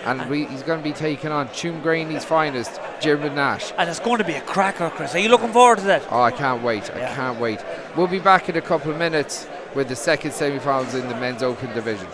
S8: And he's going to be taking on Tuamgraney's finest, Jim Nash.
S7: And it's going to be a cracker, Chris. Are you looking forward to that?
S8: Oh, I can't wait. I can't wait. We'll be back in a couple of minutes with the second semi-finals in the men's open division.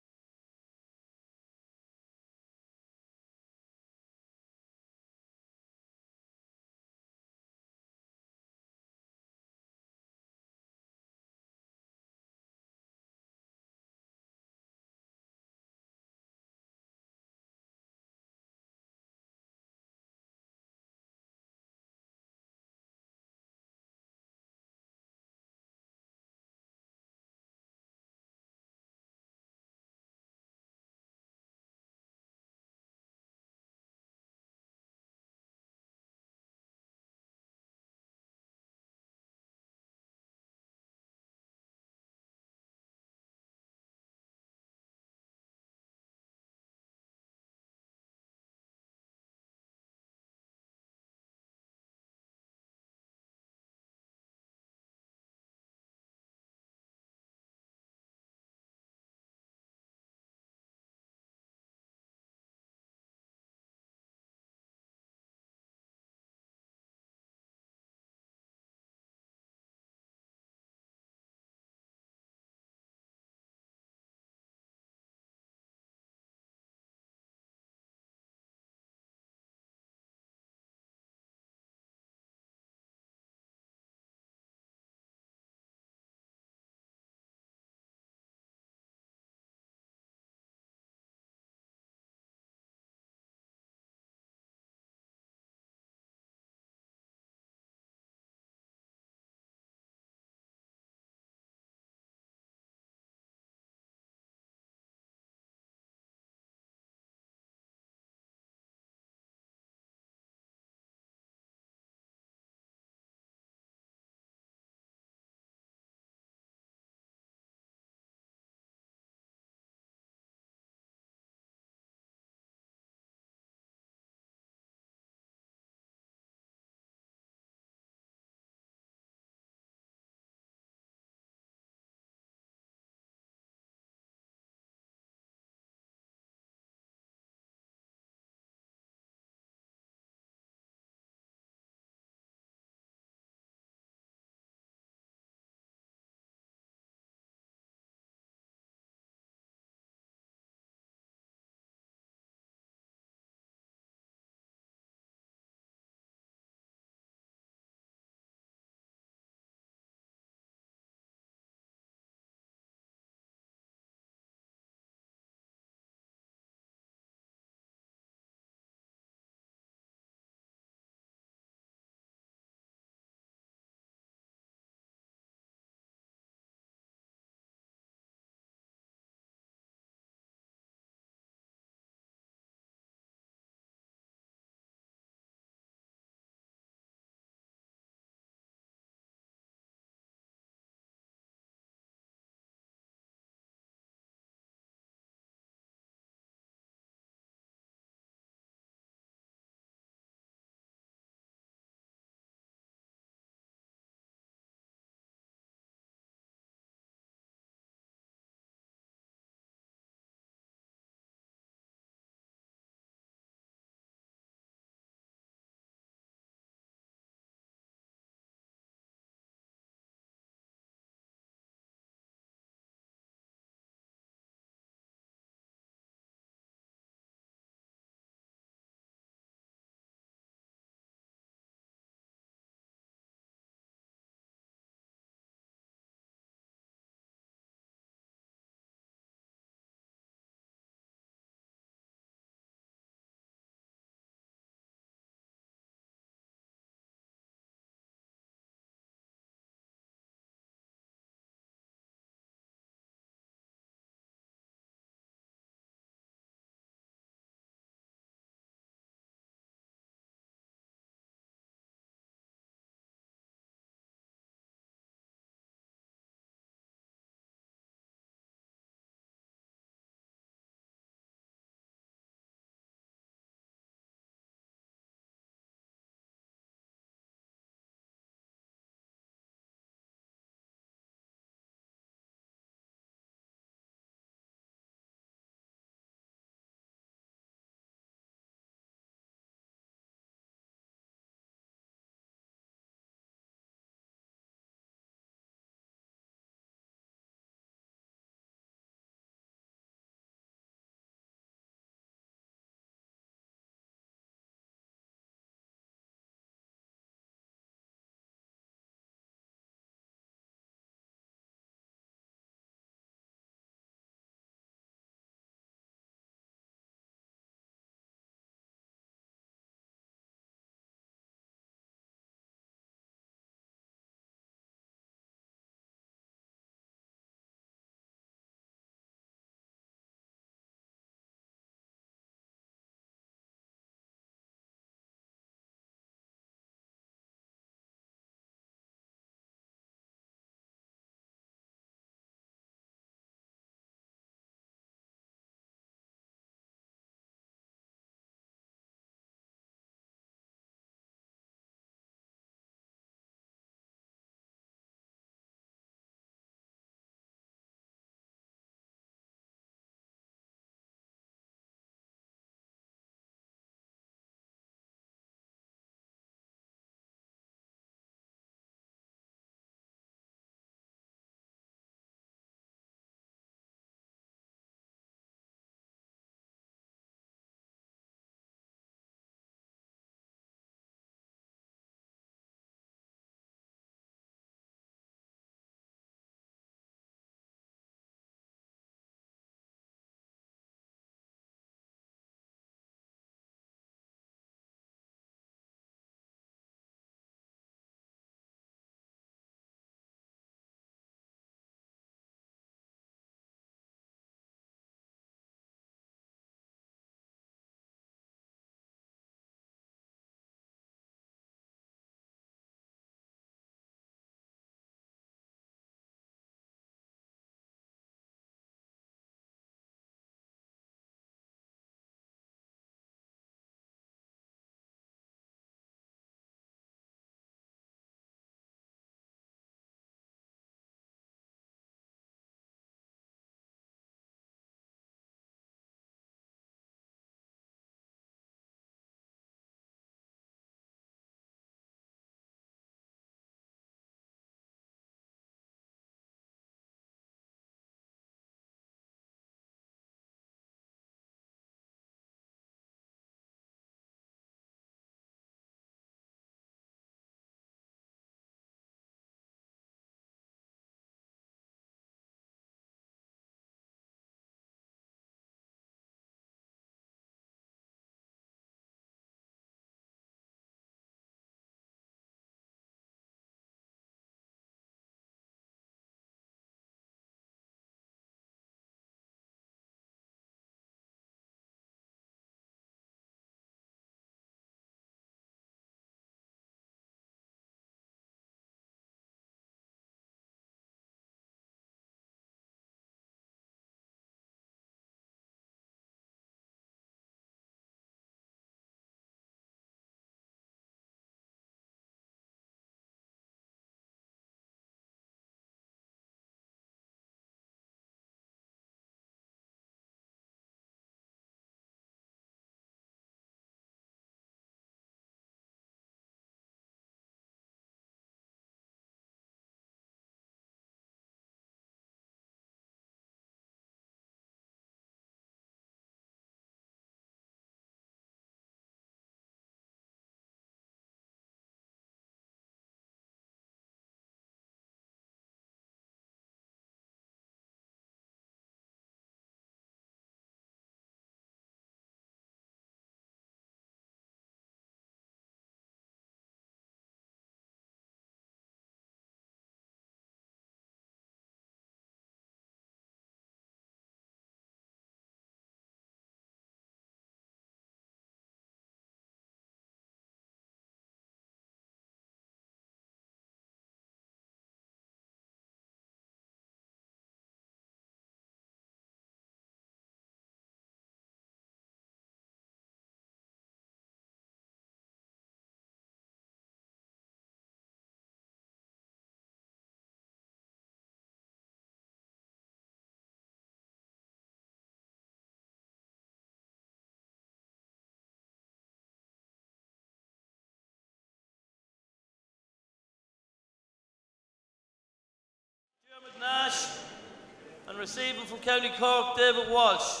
S9: And receiving from County Cork, David Walsh.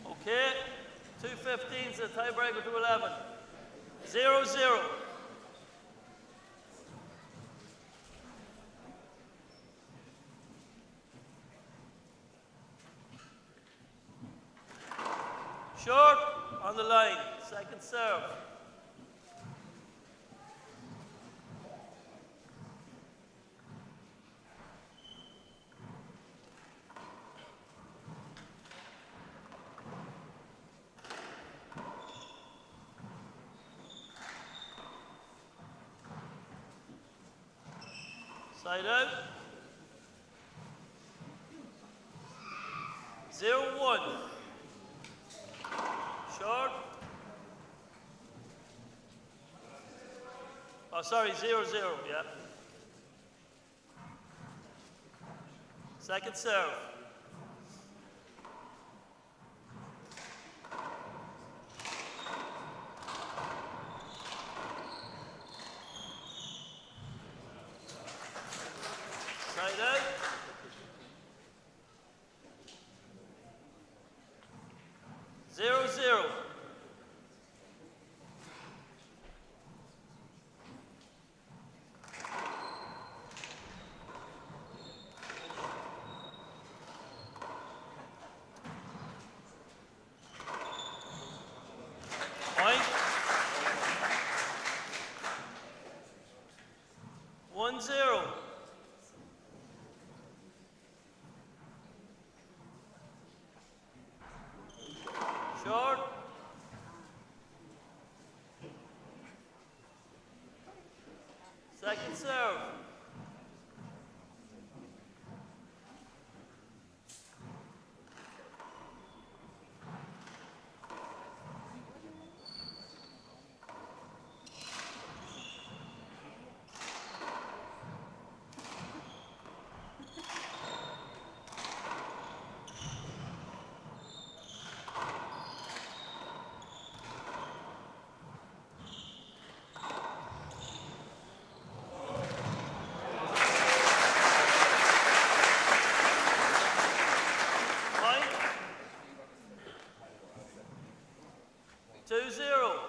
S9: Okay, 2:15, so tiebreaker to 11. 0-0. Short on the line, second serve. Side out. 0-1. Short. Oh, sorry, 0-0, yeah. Second serve. Side out. 0-0. Point. 1-0. Short. Second serve. Point. 2-0.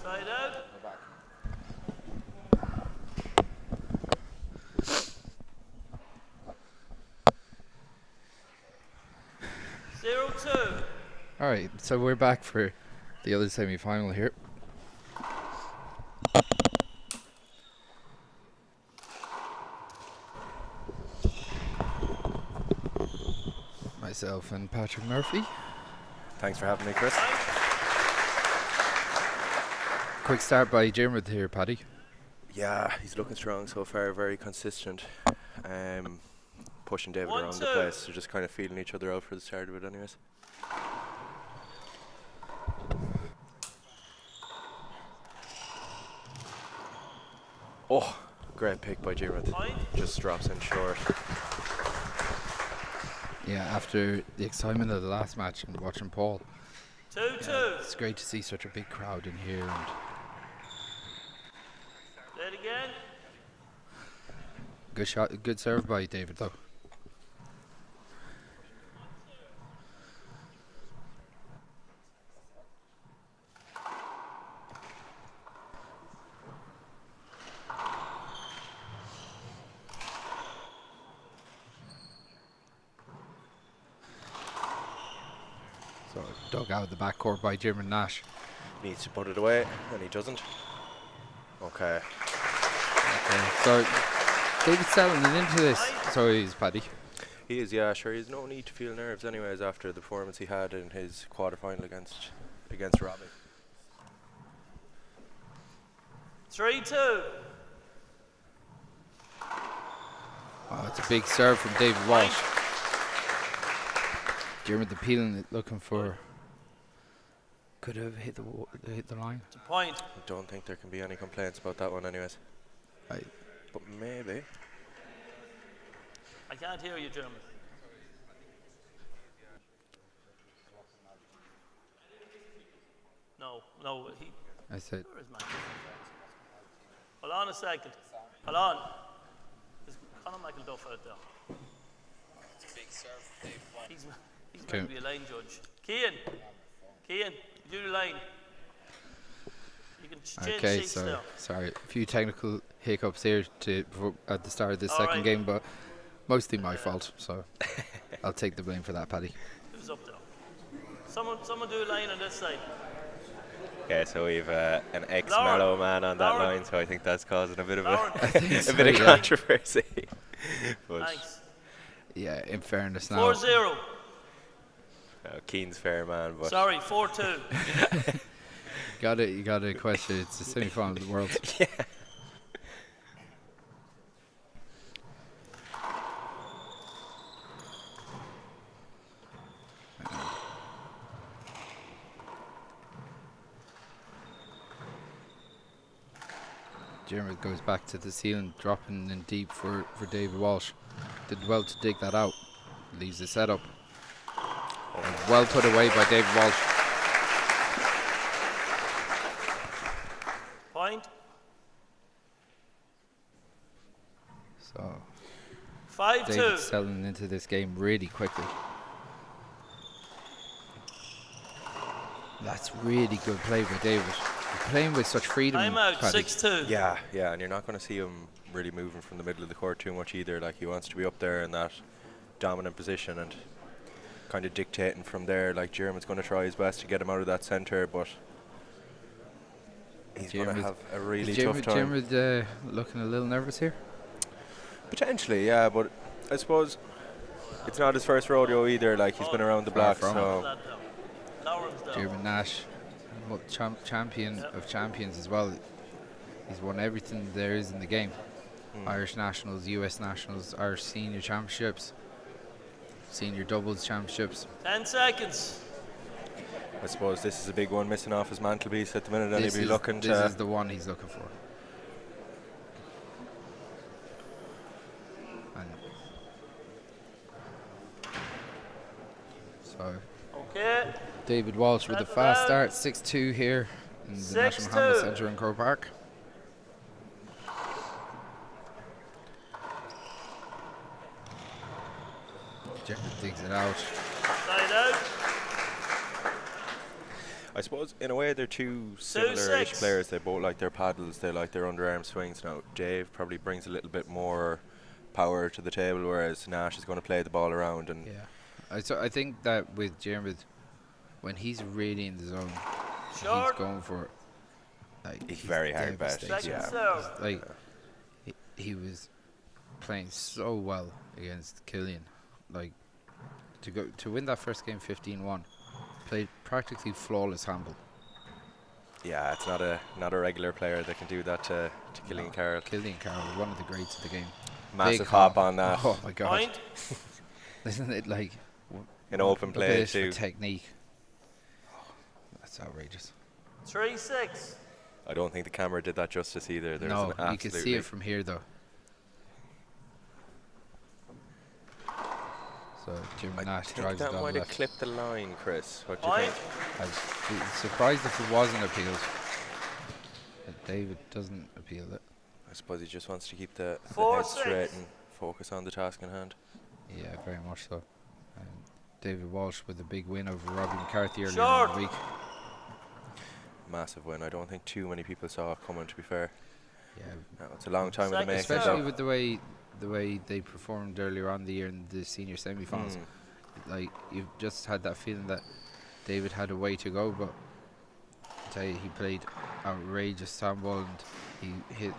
S9: Side out. 0-2.
S8: All right, so we're back for the other semi-final here. Myself and Patrick Murphy.
S10: Thanks for having me, Chris.
S8: Quick start by Jimrith here, Paddy.
S10: Yeah, he's looking strong so far, very consistent. Pushing David around the place, so just kind of feeling each other out for the start of it anyways. Oh, great pick by Jimrith. Just drops in short.
S8: Yeah, after the excitement of the last match and watching Paul,
S9: 2-2.
S8: it's great to see such a big crowd in here. And
S9: Play it again.
S8: good shot, good serve by David though. So dug out of the backcourt by Jim and Nash.
S10: Needs to put it away, and he doesn't. Okay.
S8: So David's settling into this. So he's Paddy.
S10: He is, yeah, sure. He's no need to feel nerves anyways after the performance he had in his quarter-final against Robbie.
S9: 3-2.
S8: Oh, it's a big serve from David Walsh. Dermot appealing it, looking for. Could have hit the line.
S9: It's a point.
S10: I don't think there can be any complaints about that one anyways.
S8: Right.
S10: but maybe.
S9: I can't hear you, Jeremy. No, he.
S8: I said.
S9: Where is Michael? Hold on a second. Hold on. There's Conor Michael Duff out there. He's meant to be a line judge. Cian, you do the line. You can change seats now.
S8: Sorry, a few technical hiccups here at the start of the second game, but mostly my fault, so I'll take the blame for that, Paddy.
S9: Who's up there? Someone do a line on this side.
S10: Okay, so we've an ex-Mallow man on that line, so I think that's causing a bit of a bit of controversy.
S9: Thanks.
S8: Yeah, in fairness now.
S9: 4-0.
S10: Keane's fair man, but
S9: 4-2.
S8: You got to question. It's the semi-final of the world.
S10: Yeah.
S8: Jeremy goes back to the ceiling, dropping in deep for David Walsh. Did well to dig that out. Leaves the setup. Well put away by David Walsh.
S9: Point.
S8: So
S9: 5-2.
S8: David settling into this game really quickly. That's really good play by David. He's playing with such freedom.
S9: I'm out.
S8: Paddy.
S9: 6-2.
S10: yeah, and you're not going to see him really moving from the middle of the court too much either. Like, he wants to be up there in that dominant position and kind of dictating from there. Like, Jeremy's going to try his best to get him out of that centre, but he's going to have a really tough time.
S8: Jeremy looking a little nervous here?
S10: Potentially, yeah, but I suppose it's not his first rodeo either. Like, he's been around the block, so.
S8: Jeremy Nash, champion of champions as well. He's won everything there is in the game. Irish Nationals, US Nationals, Irish Senior Championships, Senior Doubles Championships.
S9: 10 seconds.
S10: I suppose this is a big one, missing off his mantelpiece at the minute, and he'll be looking to.
S8: This is the one he's looking for. And so.
S9: Okay.
S8: David Walsh with a fast start, 6-2 here in the National Handball Centre in Croke Park. Jeremy digs it out.
S9: Side out.
S10: I suppose in a way they're two similar-ish players. They both like their paddles, they like their underarm swings. Now Dave probably brings a little bit more power to the table, whereas Nash is going to play the ball around. And
S8: I think that with Jeremy, when he's really in the zone, he's going for it. Like,
S10: he's very hard bet.
S8: Like he was playing so well against Killian. Like to win that first game 15-1, played practically flawless handball.
S10: Yeah, it's not a regular player that can do that to Killian Carroll.
S8: Killian Carroll, one of the greats of the game.
S10: Massive hop on that.
S8: Oh my god! Isn't it like
S10: an open play too?
S8: Technique. Oh, that's outrageous.
S9: 3-6.
S10: I don't think the camera did that justice either. There's
S8: no, you can see it from here though. So Jim Nash drives
S10: that
S8: it on
S10: might
S8: left.
S10: have clipped the line, Chris. What do you think?
S8: I'd be surprised if it wasn't appealed. But David doesn't appeal it.
S10: I suppose he just wants to keep the head straight and focus on the task in hand.
S8: Yeah, very much so. David Walsh with a big win over Robbie McCarthy earlier in the week.
S10: Massive win. I don't think too many people saw it coming, to be fair.
S8: Yeah,
S10: no, it's a long time in the making.
S8: Especially with the way they performed earlier on the year in the senior semi-finals. Like, you've just had that feeling that David had a way to go, but I tell you, he played outrageous handball and he hit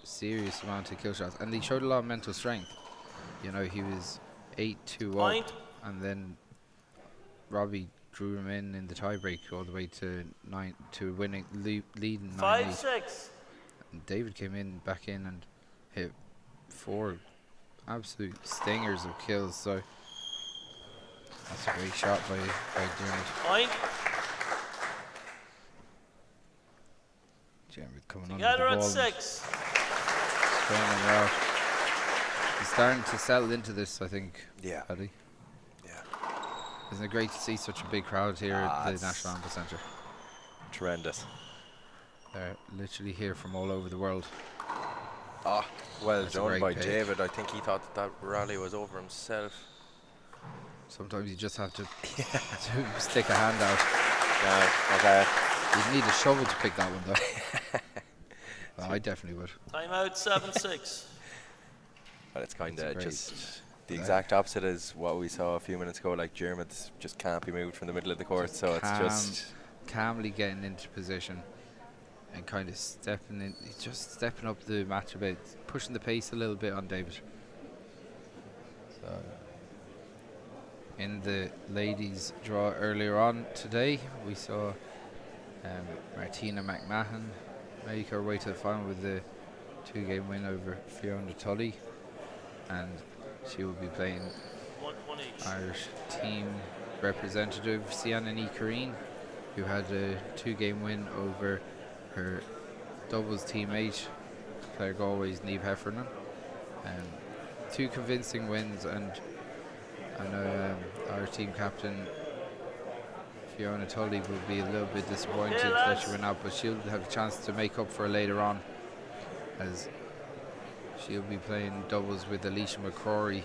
S8: serious amount of kill shots, and he showed a lot of mental strength. You know, he was 8-2 up, and then Robbie drew him in the tiebreak all the way to winning, leading 9-8.
S9: 5-6.
S8: And David came back in and hit 4 absolute stingers of kills. So that's a great shot by Dermot.
S9: Point.
S8: Dermot coming under
S9: Together
S8: the ball.
S9: at 6.
S8: Training well. He's starting to settle into this, I think.
S10: Yeah.
S8: Paddy.
S10: Yeah.
S8: Isn't it great to see such a big crowd here at the National Amber Centre?
S10: Tremendous.
S8: They're literally here from all over the world.
S10: Ah, well
S8: That's a
S10: done
S8: great
S10: by
S8: pick.
S10: David. I think he thought that rally was over himself.
S8: Sometimes you just have to, to stick a hand out.
S10: Yeah, okay.
S8: You'd need a shovel to pick that one though. Well, I definitely would.
S9: Timeout 7-6.
S10: Well, it's kind
S8: That's
S10: of
S8: great.
S10: just the exact opposite as what we saw a few minutes ago. Like Dermot just can't be moved from the middle of the court, so it's just
S8: calmly getting into position and kind of stepping in, just stepping up the match a bit, pushing the pace a little bit on David. So in the ladies' draw earlier on today, we saw Martina McMahon make her way to the final with the 2-game win over Fiona Tully, and she will be playing
S9: One each.
S8: Irish team representative Sienna Kareen, who had a 2-game win over her doubles teammate, Claire Galway's Niamh Heffernan. 2 convincing wins, and I know our team captain Fiona Tully will be a little bit disappointed that she went out, but she'll have a chance to make up for it later on, as she'll be playing doubles with Alicia McCrory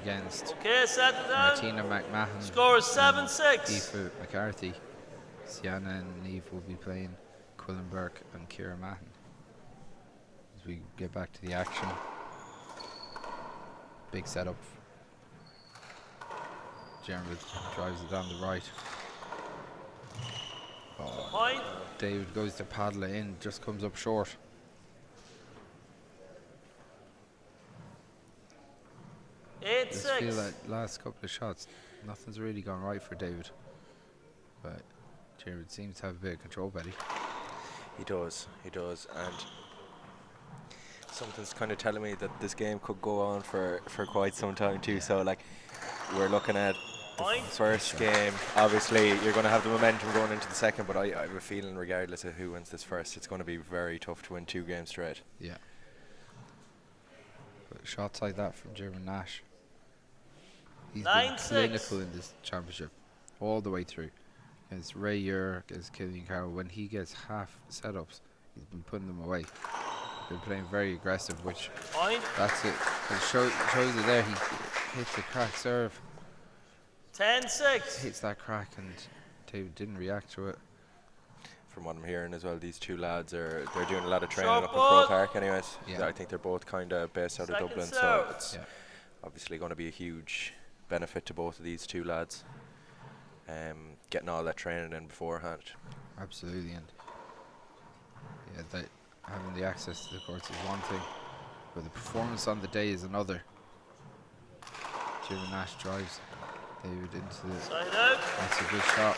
S8: against Martina McMahon.
S9: Score is 7-6.
S8: Aoife McCarthy. Sienna and Niamh will be playing Quillen Burke and Ciara Mahon. As we get back to the action. Big setup. Jeremy drives it down the right.
S9: Point.
S8: David goes to paddle it in, just comes up short. I just feel like last couple of shots, nothing's really gone right for David. But Jared seems to have a bit of control, Betty.
S10: He does, and something's kind of telling me that this game could go on for quite some time too. So like, we're looking at the first game. Obviously, you're going to have the momentum going into the second, but I have a feeling regardless of who wins this first, it's going to be very tough to win 2 games straight.
S8: Yeah. But shots like that from German Nash, he's been clinical in this championship all the way through. Against Ray Ure, against Killian Carroll, when he gets half setups, he's been putting them away. Been playing very aggressive, which that's it. It shows it there. He hits the crack serve.
S9: 10-6.
S8: Hits that crack, and David didn't react to it.
S10: From what I'm hearing as well, these 2 lads they're doing a lot of training up in Crow Park anyways.
S8: Yeah.
S10: I think they're both kind of based out of Dublin, so it's obviously going to be a huge benefit to both of these 2 lads. Getting all that training in beforehand.
S8: Absolutely, and having the access to the courts is one thing, but the performance on the day is another. Jim Nash drives David into the
S9: side out.
S8: That's a good shot.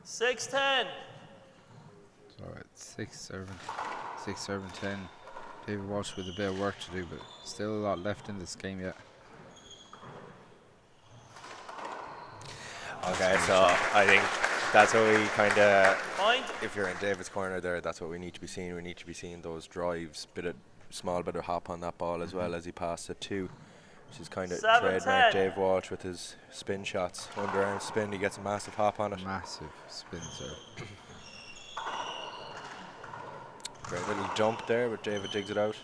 S9: (6-10).
S8: So it's 6-7-10. David Walsh with a bit of work to do, but still a lot left in this game yet.
S10: Okay, so I think that's what we kind of, if you're in David's corner there, that's what we need to be seeing. We need to be seeing those drives, small bit of hop on that ball as well as he passed it too, which is kind of trademark Dave Walsh with his spin shots. Underarm spin, he gets a massive hop on it.
S8: Massive spin, sir.
S10: Great little jump there, but David digs it out.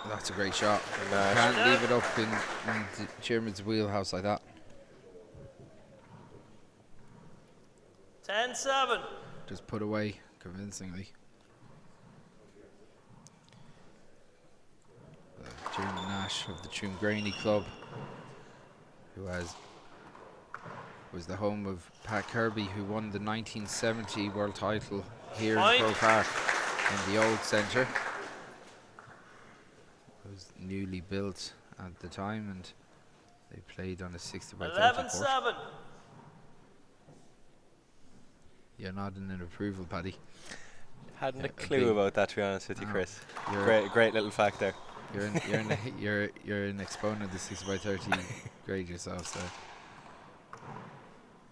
S8: That's a great shot. Can't leave it up in the chairman's wheelhouse like that.
S9: 10-7.
S8: Just put away convincingly. Jim Nash of the Tuamgraney Club, who was the home of Pat Kirby, who won the 1970 world title here in Crow Park in the old centre. It was newly built at the time, and they played on a 60 by 30 court.
S9: 11-7.
S8: You're nodding in approval, Paddy.
S10: Hadn't a clue about that, to be honest with you, Chris. Great little fact there.
S8: You're an exponent of the 60 by 30 grade yourself, so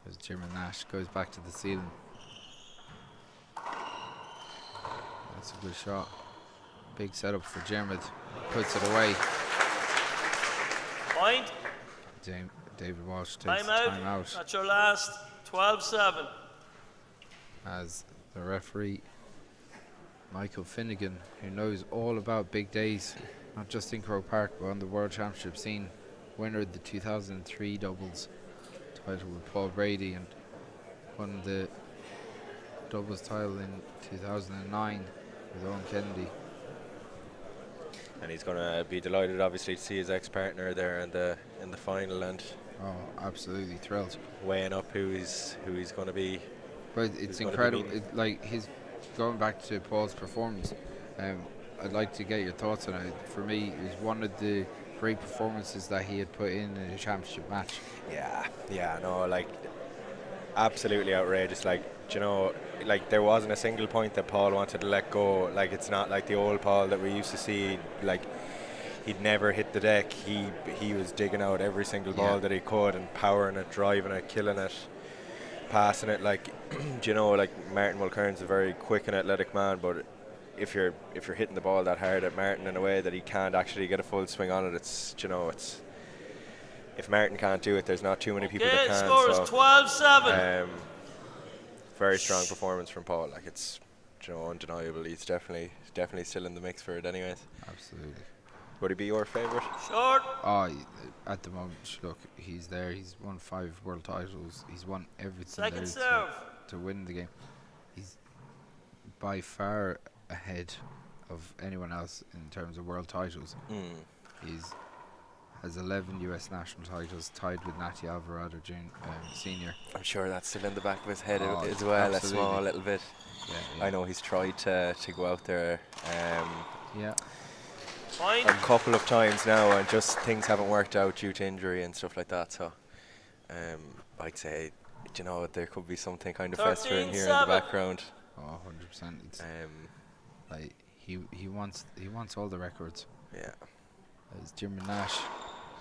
S8: As Jim Nash goes back to the ceiling. That's a good shot. Big setup for Dermot. Puts it away.
S9: Point.
S8: David Walsh takes
S9: Time
S8: time out.
S9: That's your last. 12-7.
S8: As the referee, Michael Finnegan, who knows all about big days, not just in Croke Park, but on the World Championship scene, winner of the 2003 doubles title with Paul Brady, and won the doubles title in 2009 with Owen Kennedy.
S10: And he's going to be delighted, obviously, to see his ex-partner there in the final, and
S8: absolutely thrilled,
S10: weighing up who he's going to be.
S8: But it's incredible. Like his going back to Paul's performance, I'd like to get your thoughts on it. For me, it was one of the great performances that he had put in a championship match.
S10: Yeah, no, like absolutely outrageous. Like, you know, like there wasn't a single point that Paul wanted to let go. Like, it's not like the old Paul that we used to see. Like, he'd never hit the deck. He was digging out every single ball that he could and powering it, driving it, killing it, passing it. Like, you know, like Martin Mulcairn's a very quick and athletic man, but if you're hitting the ball that hard at Martin in a way that he can't actually get a full swing on it, it's, you know, it's, if Martin can't do it, there's not too many people that can.
S9: Score is 12-7.
S10: Very strong performance from Paul. Like, it's, you know, undeniable. He's definitely still in the mix for it anyways.
S8: Absolutely.
S10: Would he be your favourite?
S9: Short.
S8: At the moment, look, he's there. He's won 5 world titles. He's won everything
S9: Second
S8: there
S9: serve.
S8: to win the game. He's by far ahead of anyone else in terms of world titles. He's has 11 US national titles, tied with Natty Alvarado Senior.
S10: I'm sure that's still in the back of his head as
S8: absolutely.
S10: well, a small little bit.
S8: Yeah.
S10: I know he's tried to go out there
S9: Fine.
S10: a couple of times now, and just things haven't worked out due to injury and stuff like that. So I'd say, you know, there could be something kind of festering here in the background.
S8: 100%. It's like he wants all the records.
S10: Yeah.
S8: As Jim Nash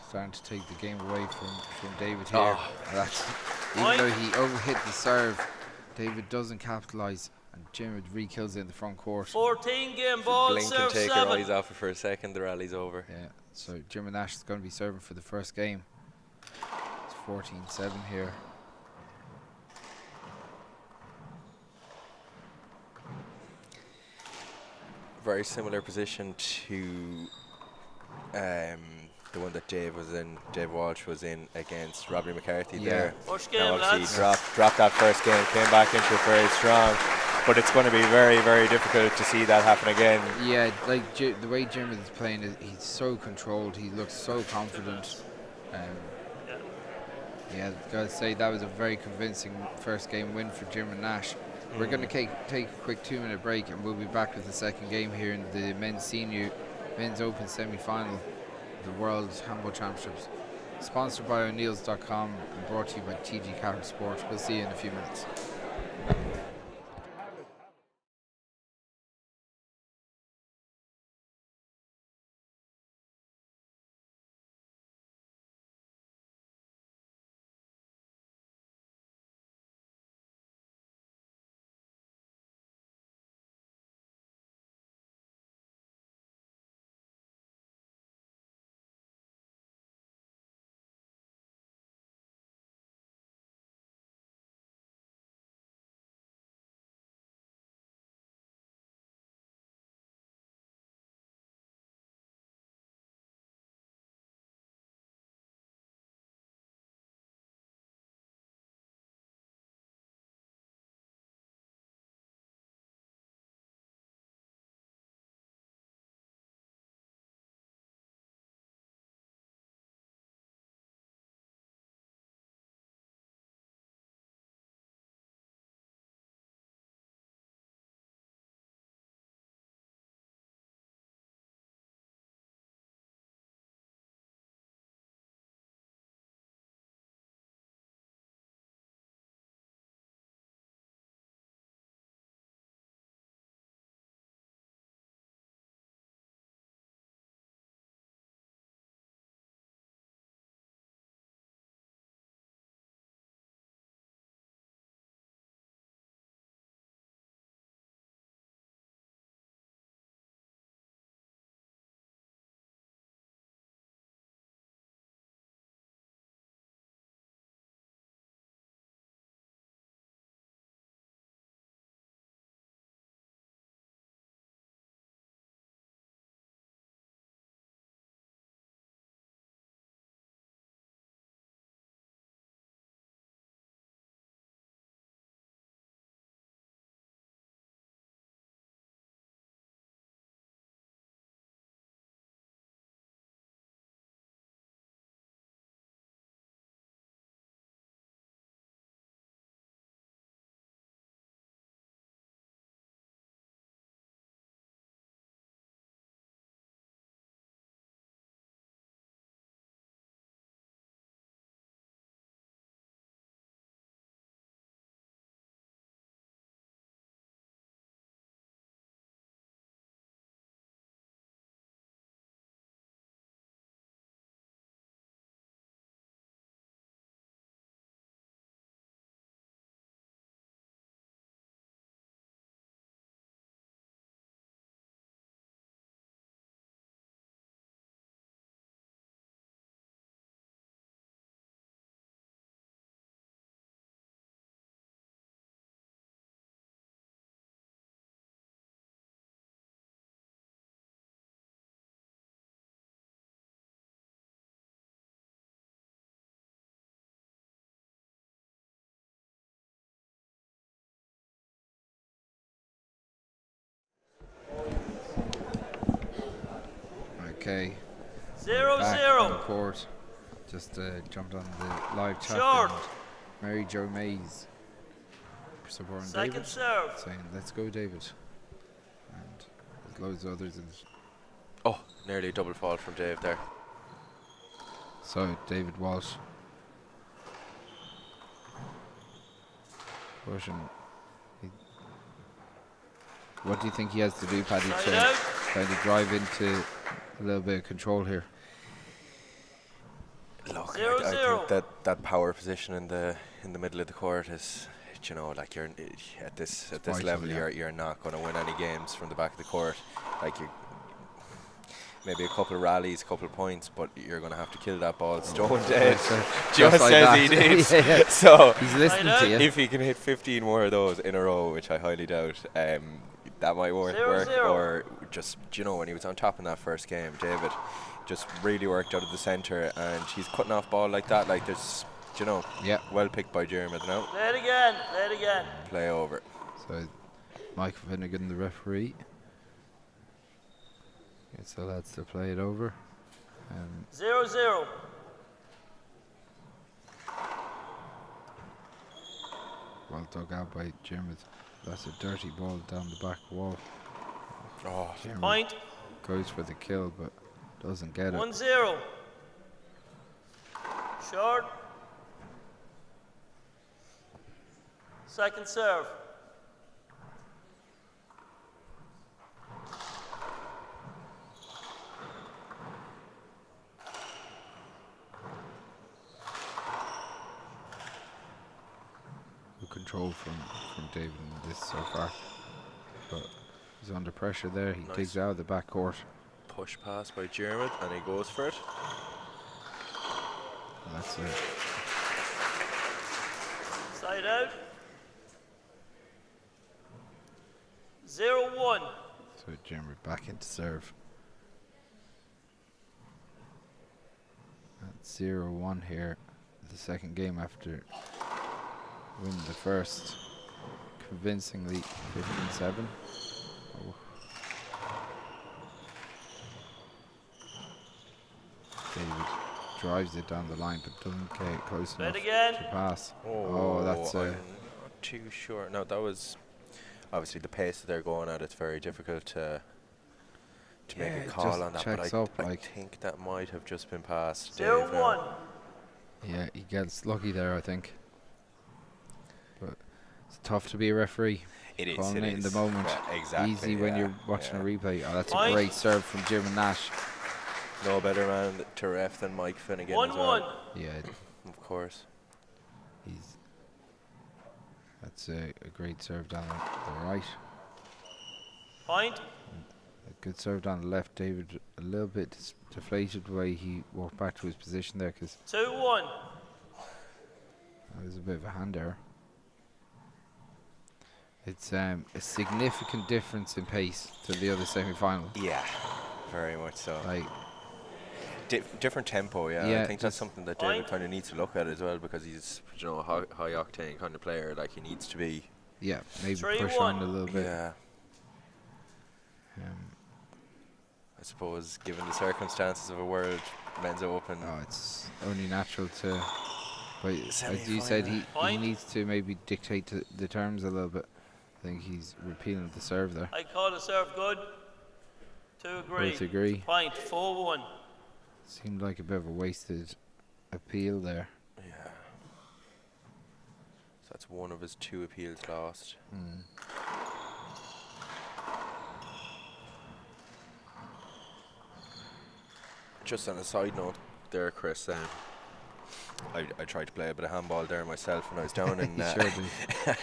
S8: starting to take the game away from David here. That's, even though he overhit the serve, David doesn't capitalise, and Jim re-kills it in the front court.
S9: 14 game ball,
S10: Blink and
S9: serve
S10: take
S9: 7.
S10: your eyes off it for a second, the rally's over.
S8: Yeah, so Jim Nash is going to be serving for the first game. It's 14-7 here.
S10: Very similar position to the one that Dave Walsh was in against Robbie McCarthy there.
S9: First game,
S10: now obviously
S9: lads.
S10: dropped that first game, came back into it very strong, but it's going to be very, very difficult to see that happen again.
S8: Yeah, like the way Jim is playing, he's so controlled, he looks so confident. Yeah, gotta say that was a very convincing first game win for Jim and Nash. We're going to take a quick 2-minute break, and we'll be back with the second game here in the men's open semi-final of the World Handball Championships. Sponsored by O'Neills.com and brought to you by TG4 Spórt. We'll see you in a few minutes. Okay.
S9: 0-0.
S8: Back on the court. Just jumped on the live chat.
S9: Short.
S8: and Mary Jo Mays supporting
S9: Second
S8: David,
S9: serve.
S8: saying, "Let's go, David." And there's loads of others in it.
S10: Oh, nearly a double fault from Dave there.
S8: So David Walsh pushing. What do you think he has to do, Paddy, to kind of drive into a little bit of control here?
S10: Look,
S9: 0-0.
S10: I think that power position in the middle of the court is, you know, like you're at this
S8: vital,
S10: level,
S8: yeah.
S10: you're not going to win any games from the back of the court. Like you, maybe a couple of rallies, a couple of points, but you're going to have to kill that ball stone dead. Just
S8: like
S10: as
S8: that.
S10: he did.
S8: Yeah.
S10: So
S8: He's listening to you.
S10: if he can hit 15 more of those in a row, which I highly doubt, that might work.
S9: 0-0.
S10: Or just, you know, when he was on top in that first game, David just really worked out of the centre, and he's cutting off ball like that. Like there's, you know, well picked by Jeremy now.
S9: Play it again. Play it again.
S10: Play over.
S8: So Mike Finnegan, the referee, gets the lads to play it over.
S9: 0-0.
S8: Well dug out by Jeremy. That's a dirty ball down the back wall.
S10: Oh,
S8: Jeremy
S9: Point.
S8: goes for the kill, but doesn't get it.
S9: 1-0. Short. Second serve.
S8: Good control from David in this so far. But he's under pressure there. He digs out of the back court.
S10: Push pass by Jeremy, and he goes for it.
S8: And that's it.
S9: Side out. 0-1.
S8: So Jeremy back into serve. That's 0-1 here. The second game after winning the first convincingly 15-7. Oh. David drives it down the line but doesn't get close
S9: Play it
S8: enough
S9: again.
S8: to pass.
S10: Oh,
S8: That's
S10: I'm not too sure. No, that was obviously the pace that they're going at. It's very difficult to make a call on that. But I think that might have just been passed.
S9: 0-1.
S8: Yeah, he gets lucky there, I think. But it's tough to be a referee.
S10: It is.
S8: Calling
S10: It
S8: it in the
S10: is.
S8: moment.
S10: Yeah, exactly.
S8: Easy when
S10: yeah,
S8: you're watching
S10: yeah.
S8: a replay. Oh, that's
S9: Point.
S8: a great serve from Jim Nash.
S10: No better man to ref than Mike Finnegan.
S9: 1-1.
S10: As well.
S8: Yeah,
S10: Of course.
S8: that's a great serve down the right.
S9: Point.
S8: A good serve down the left. David a little bit deflated the way he walked back to his position there because
S9: 2-1.
S8: that was a bit of a hand error. It's a significant difference in pace to the other semi-final.
S10: Yeah, very much so.
S8: Like
S10: different tempo, yeah.
S8: Yeah,
S10: I think that's something that David kind of needs to look at as well because he's, you know, a high octane kind of player. Like he needs to be.
S8: yeah, maybe
S9: 3-1.
S8: push on a little bit.
S10: Yeah. I suppose, given the circumstances of a World Men's Open.
S8: Oh, it's only natural to. But as you
S10: Semi-final.
S8: said, he
S9: Point.
S8: needs to maybe dictate the terms a little bit. I think he's repealing the serve there.
S9: I call the serve good. 2 agree.
S8: Both agree.
S9: Point. 4-1.
S8: Seemed like a bit of a wasted appeal there.
S10: Yeah. So that's one of his 2 appeals lost. Just on a side note there, Chris, I tried to play a bit of handball there myself when I was down in I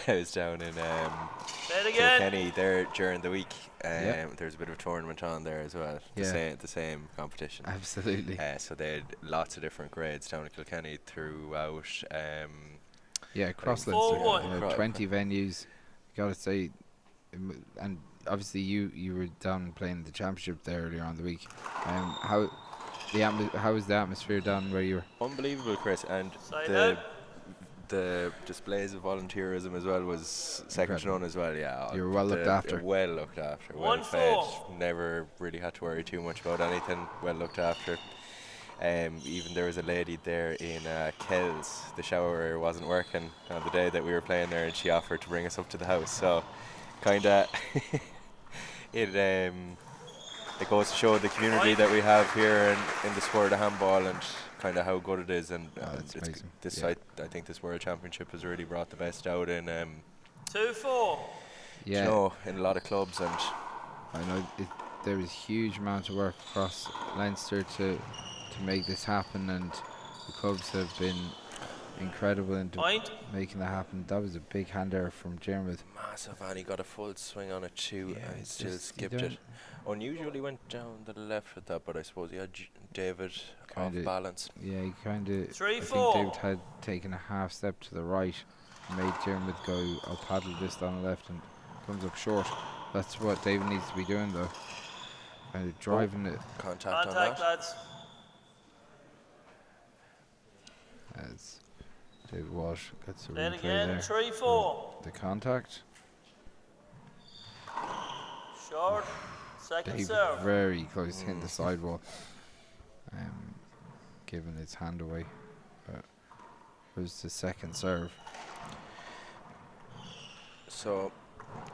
S10: was down in
S9: Play it again.
S10: Kilkenny there during the week. There's a bit of a tournament on there as well.
S8: Yeah.
S10: The same competition.
S8: Absolutely.
S10: So they had lots of different grades down in Kilkenny throughout.
S8: Yeah, cross
S9: 4-1.
S8: 20 venues. Gotta say, and obviously you were down playing the championship there earlier on the week. How was the atmosphere down where you were?
S10: Unbelievable, Chris, and
S9: Side
S10: the
S9: out.
S10: the displays of volunteerism as well was second to none as well. Yeah,
S8: You were well looked after.
S10: Well looked after. Well fed. Never really had to worry too much about anything. Well looked after. Even there was a lady there in Kells. The shower wasn't working on the day that we were playing there, and she offered to bring us up to the house. So, kind of, it goes to show the community that we have here in the sport of handball, and kind of how good it is. And I think this World Championship has really brought the best out in
S9: 2-4.
S8: Yeah,
S10: you know, in a lot of clubs. And
S8: I know there was huge amount of work across Leinster to make this happen, and the clubs have been incredible in making that happen. That was a big hand error from Dermot.
S10: Massive, and he got a full swing on it too,
S8: Yeah,
S10: and still skipped it. Unusually went down the left with that, but I suppose he had David off balance.
S8: Yeah, he kind of.
S9: 3-4.
S8: I think David had taken a half step to the right, made Dermot go, I'll paddle this down the left, and comes up short. That's what David needs to be doing, though. Kind of driving it.
S10: Contact on that.
S9: Lads.
S8: As David Walsh gets a
S9: Play it
S8: replay
S9: again.
S8: there.
S9: 3-4.
S8: The contact.
S9: Short. Second
S8: David
S9: serve.
S8: very close to hitting the sidewall, giving his hand away. But it was the second serve.
S10: So,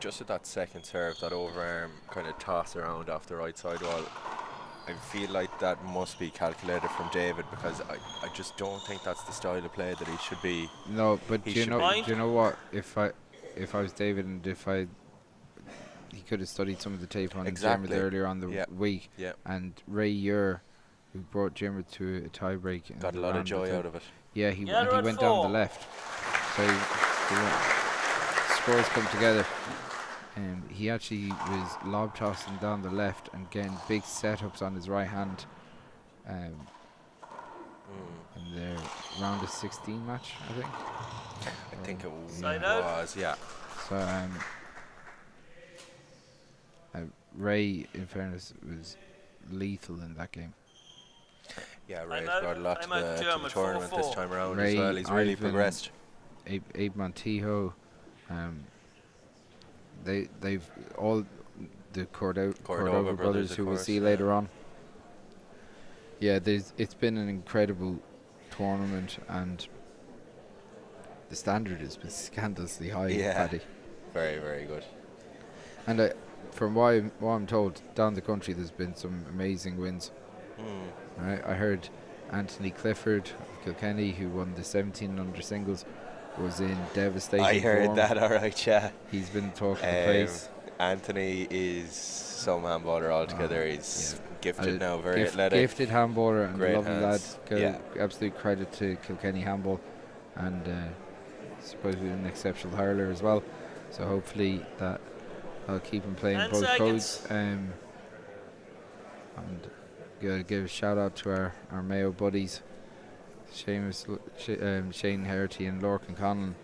S10: just at that second serve, that overarm kind of toss around off the right sidewall, I feel like that must be calculated from David, because I just don't think that's the style of play that he should be.
S8: No, but do you know what? If I was David, and he could have studied some of the tape on Dermot earlier on the week, and Ray Ure, who brought Dermot to a tie break,
S10: got a lot of joy out of it.
S8: Yeah, he went down the left, so scores come together. He actually was lob tossing down the left and getting big setups on his right hand. In the round of 16 match, I think.
S10: I think it was, yeah.
S8: So Ray, in fairness, was lethal in that game.
S10: Yeah, Ray's brought a lot to the tournament this time around as well. He's really progressed.
S8: Abe Montijo, they've all the Cordova brothers, who we'll see later on. Yeah, it's been an incredible tournament, and the standard has been scandalously high.
S10: Yeah,
S8: Paddy.
S10: Very, very good.
S8: And from what I'm told, down the country there's been some amazing wins. Right, I heard Anthony Clifford of Kilkenny, who won the 17 under singles, was in devastating
S10: I heard
S8: form.
S10: that, alright, yeah.
S8: He's been talking the place.
S10: Anthony is some handballer altogether. He's gifted now, very athletic.
S8: Gifted handballer and
S10: great
S8: lovely
S10: hands.
S8: lad. Absolute credit to Kilkenny handball, and supposedly an exceptional hurler as well. So hopefully that I'll keep him playing both codes. And gotta give a shout out to our Mayo buddies, Shane Herity and Lorcan Conlon,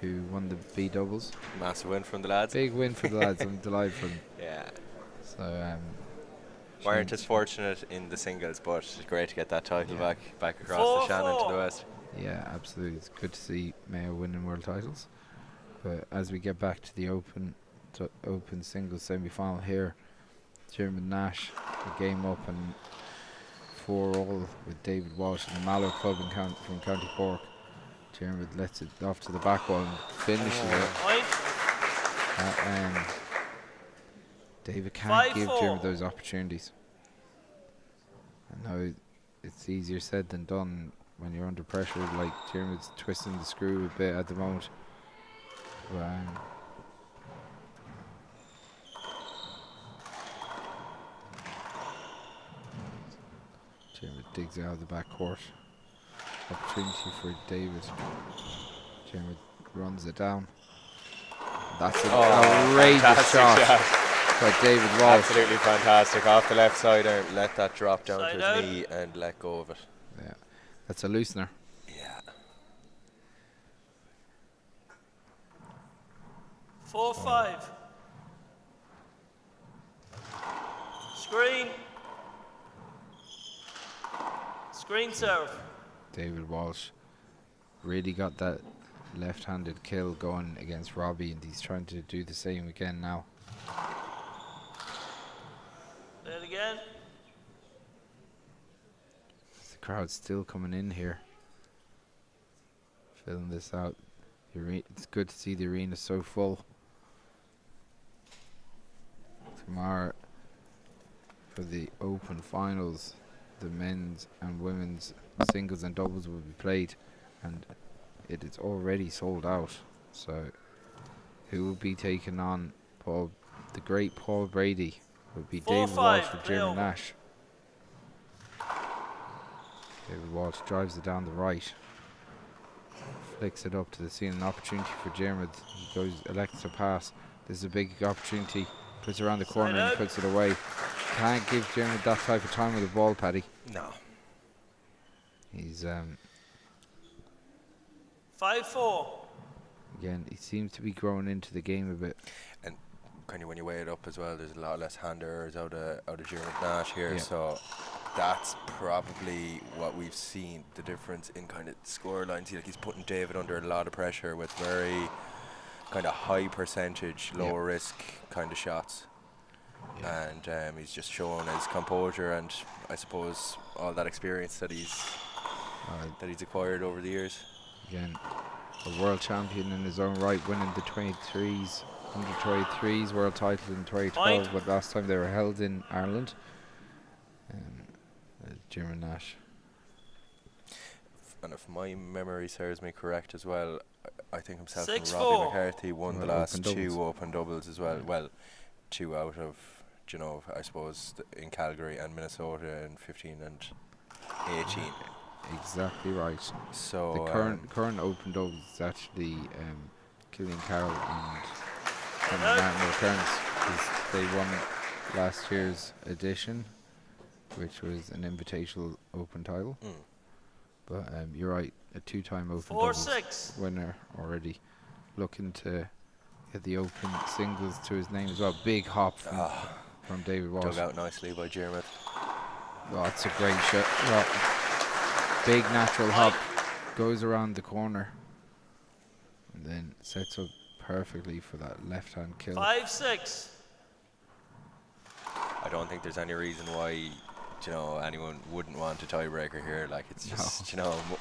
S8: who won the B doubles.
S10: Massive win from the lads.
S8: Big win for the lads. I'm delighted for them.
S10: Yeah.
S8: So
S10: weren't as fortunate in the singles, but it's great to get that title back across the Shannon to the west.
S8: Yeah, absolutely. It's good to see Mayo winning world titles. But as we get back to the open singles semi-final here, German Nash, a game up and 4-all with David Walsh and the Mallow Club from County Cork. German lets it off to the back wall and finishes it. David can't give German those opportunities. I know it's easier said than done when you're under pressure, like German's twisting the screw a bit at the moment. German digs out of the back court. Opportunity for David. German runs it down. That's an outrageous shot by David Walsh.
S10: Absolutely fantastic. Off the left side, let that drop down to his knee and let go of it.
S8: Yeah, that's a loosener.
S10: Yeah.
S9: 4-5. Screen. Screen serve.
S8: David Walsh really got that left-handed kill going against Robbie, and he's trying to do the same again now.
S9: Play it again.
S8: The crowd's still coming in here, filling this out. It's good to see the arena so full. Tomorrow, for the open finals, the men's and women's singles and doubles will be played, and it is already sold out. So who will be taking on the great Paul Brady? Will be David Walsh for Jim Nash. David Walsh drives it down the right, flicks it up to the scene. An opportunity for Dermot. He elects to pass. This is a big opportunity. Puts it around the corner and puts it away. Can't give Dermot that type of time with the ball, Paddy.
S10: No.
S8: He's
S9: 5-4.
S8: Again, he seems to be growing into the game a bit.
S10: And kind of when you weigh it up as well, there's a lot less hand errors out of Jim Nash here, so that's probably what we've seen, the difference in kind of score lines. He's putting David under a lot of pressure with very kind of high percentage, low risk kind of shots. And he's just showing his composure and I suppose all that experience that he's acquired over the years.
S8: Again, a world champion in his own right, winning the 23s, under 23s world title in 2012, but last time they were held in Ireland. Jim Nash. And
S10: if my memory serves me correct as well, I think himself
S9: 6-4.
S10: and Robbie McCarthy won the last two open doubles as well. Well, 2 out of, I suppose, in Calgary and Minnesota in 15 and 18.
S8: Exactly right.
S10: So
S8: the current open doubles is actually Killian Carroll and Martin O'Kearns. They won last year's edition, which was an invitational open title. But you're right, a 2-time open doubles winner already, looking to get the open singles to his name as well. Big hop from David Walsh.
S10: Dug out nicely by Dermot.
S8: Oh, it's a great shot. Well, big natural hop, goes around the corner, and then sets up perfectly for that left-hand kill.
S9: 5-6.
S10: I don't think there's any reason why anyone wouldn't want a tiebreaker here. Like, it's just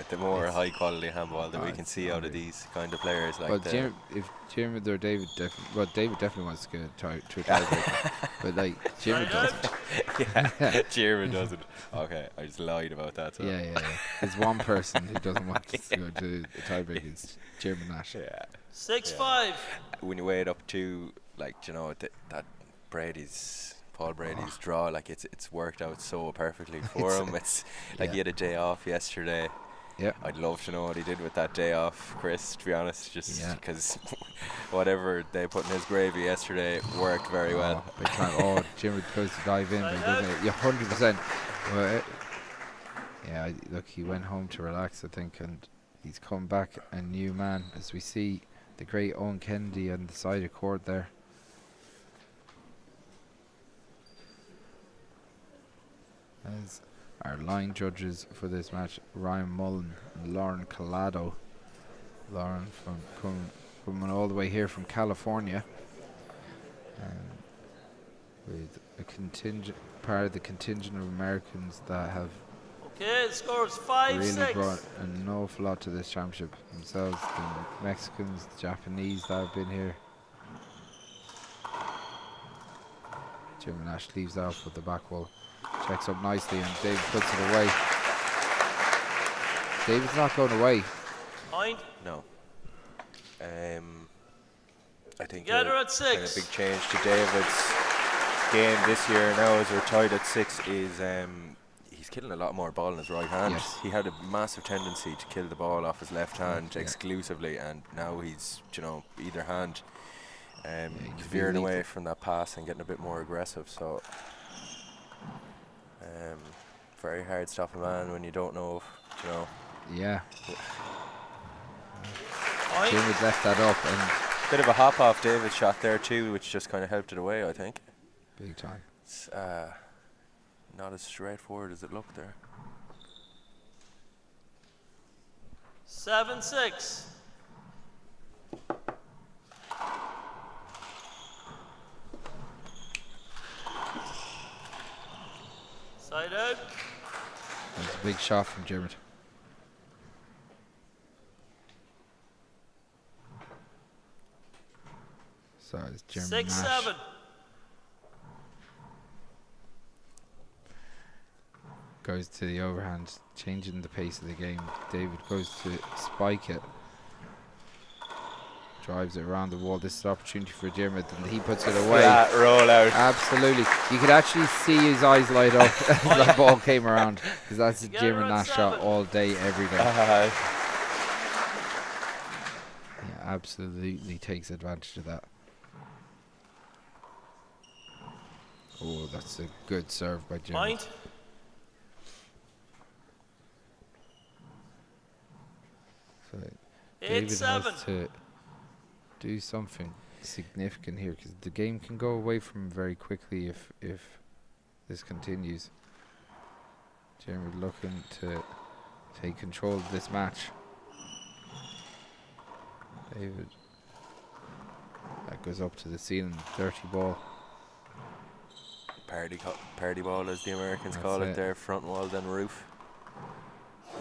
S10: the more high quality handball that we can see out of these kind of players. Like,
S8: but if Dermot or David definitely wants to get to a tiebreaker, but like Dermot doesn't.
S10: Yeah, Dermot doesn't. Okay, I just lied about that. So.
S8: Yeah. There's one person who doesn't want to go to a tiebreaker. It's Dermot Nash.
S9: Yeah. 6-5.
S10: When you weigh it up to that Paul Brady's draw, like it's worked out so perfectly for him. It's like he had a day off yesterday.
S8: Yeah,
S10: I'd love to know what he did with that day off, Chris, to be honest, just because whatever they put in his gravy yesterday worked very well.
S8: Big time. Jim goes to dive in, doesn't it? Yeah, 100%. Well, look, he went home to relax, I think, and he's come back a new man, as we see the great Owen Kennedy on the side of court there. As our line judges for this match, Ryan Mullen and Lauren Collado. Lauren coming all the way here from California, with a part of the contingent of Americans that have
S9: the score's 5-6.
S8: really brought an awful lot to this championship themselves. The Mexicans, the Japanese that have been here. Jim Nash leaves out with the back wall. Checks up nicely and David puts it away. David's not going away.
S10: No. I think
S9: Together at 6.
S10: Kind of big change to David's game this year now as we're tied at 6 is he's killing a lot more ball in his right hand.
S8: Yes.
S10: He had a massive tendency to kill the ball off his left hand exclusively, and now he's either hand veering away from that pass and getting a bit more aggressive. So very hard to stop a man when you don't know if,
S8: Yeah. David left that up, and
S10: bit of a hop off David's shot there too, which just kind of helped it away, I think.
S8: Big time.
S10: It's not as straightforward as it looked there.
S9: 7-6. Side out.
S8: That's a big shot from Dermot. So it's Dermot
S9: 6-7.
S8: Goes to the overhand, changing the pace of the game. David goes to spike it. Drives it around the wall. This is an opportunity for Dermot, and he puts it away.
S10: Flat roll out.
S8: Absolutely. You could actually see his eyes light up as that ball came around, because that's a Dermot Nash shot all day, every day. Yeah, absolutely takes advantage of that. Oh, that's a good serve by Dermot.
S9: Point.
S8: So David
S9: 8-7.
S8: has to do something significant here, because the game can go away from him very quickly if this continues. Dermot looking to take control of this match. David, that goes up to the ceiling, dirty ball.
S10: Party ball, as the Americans call it there. Front wall, then roof.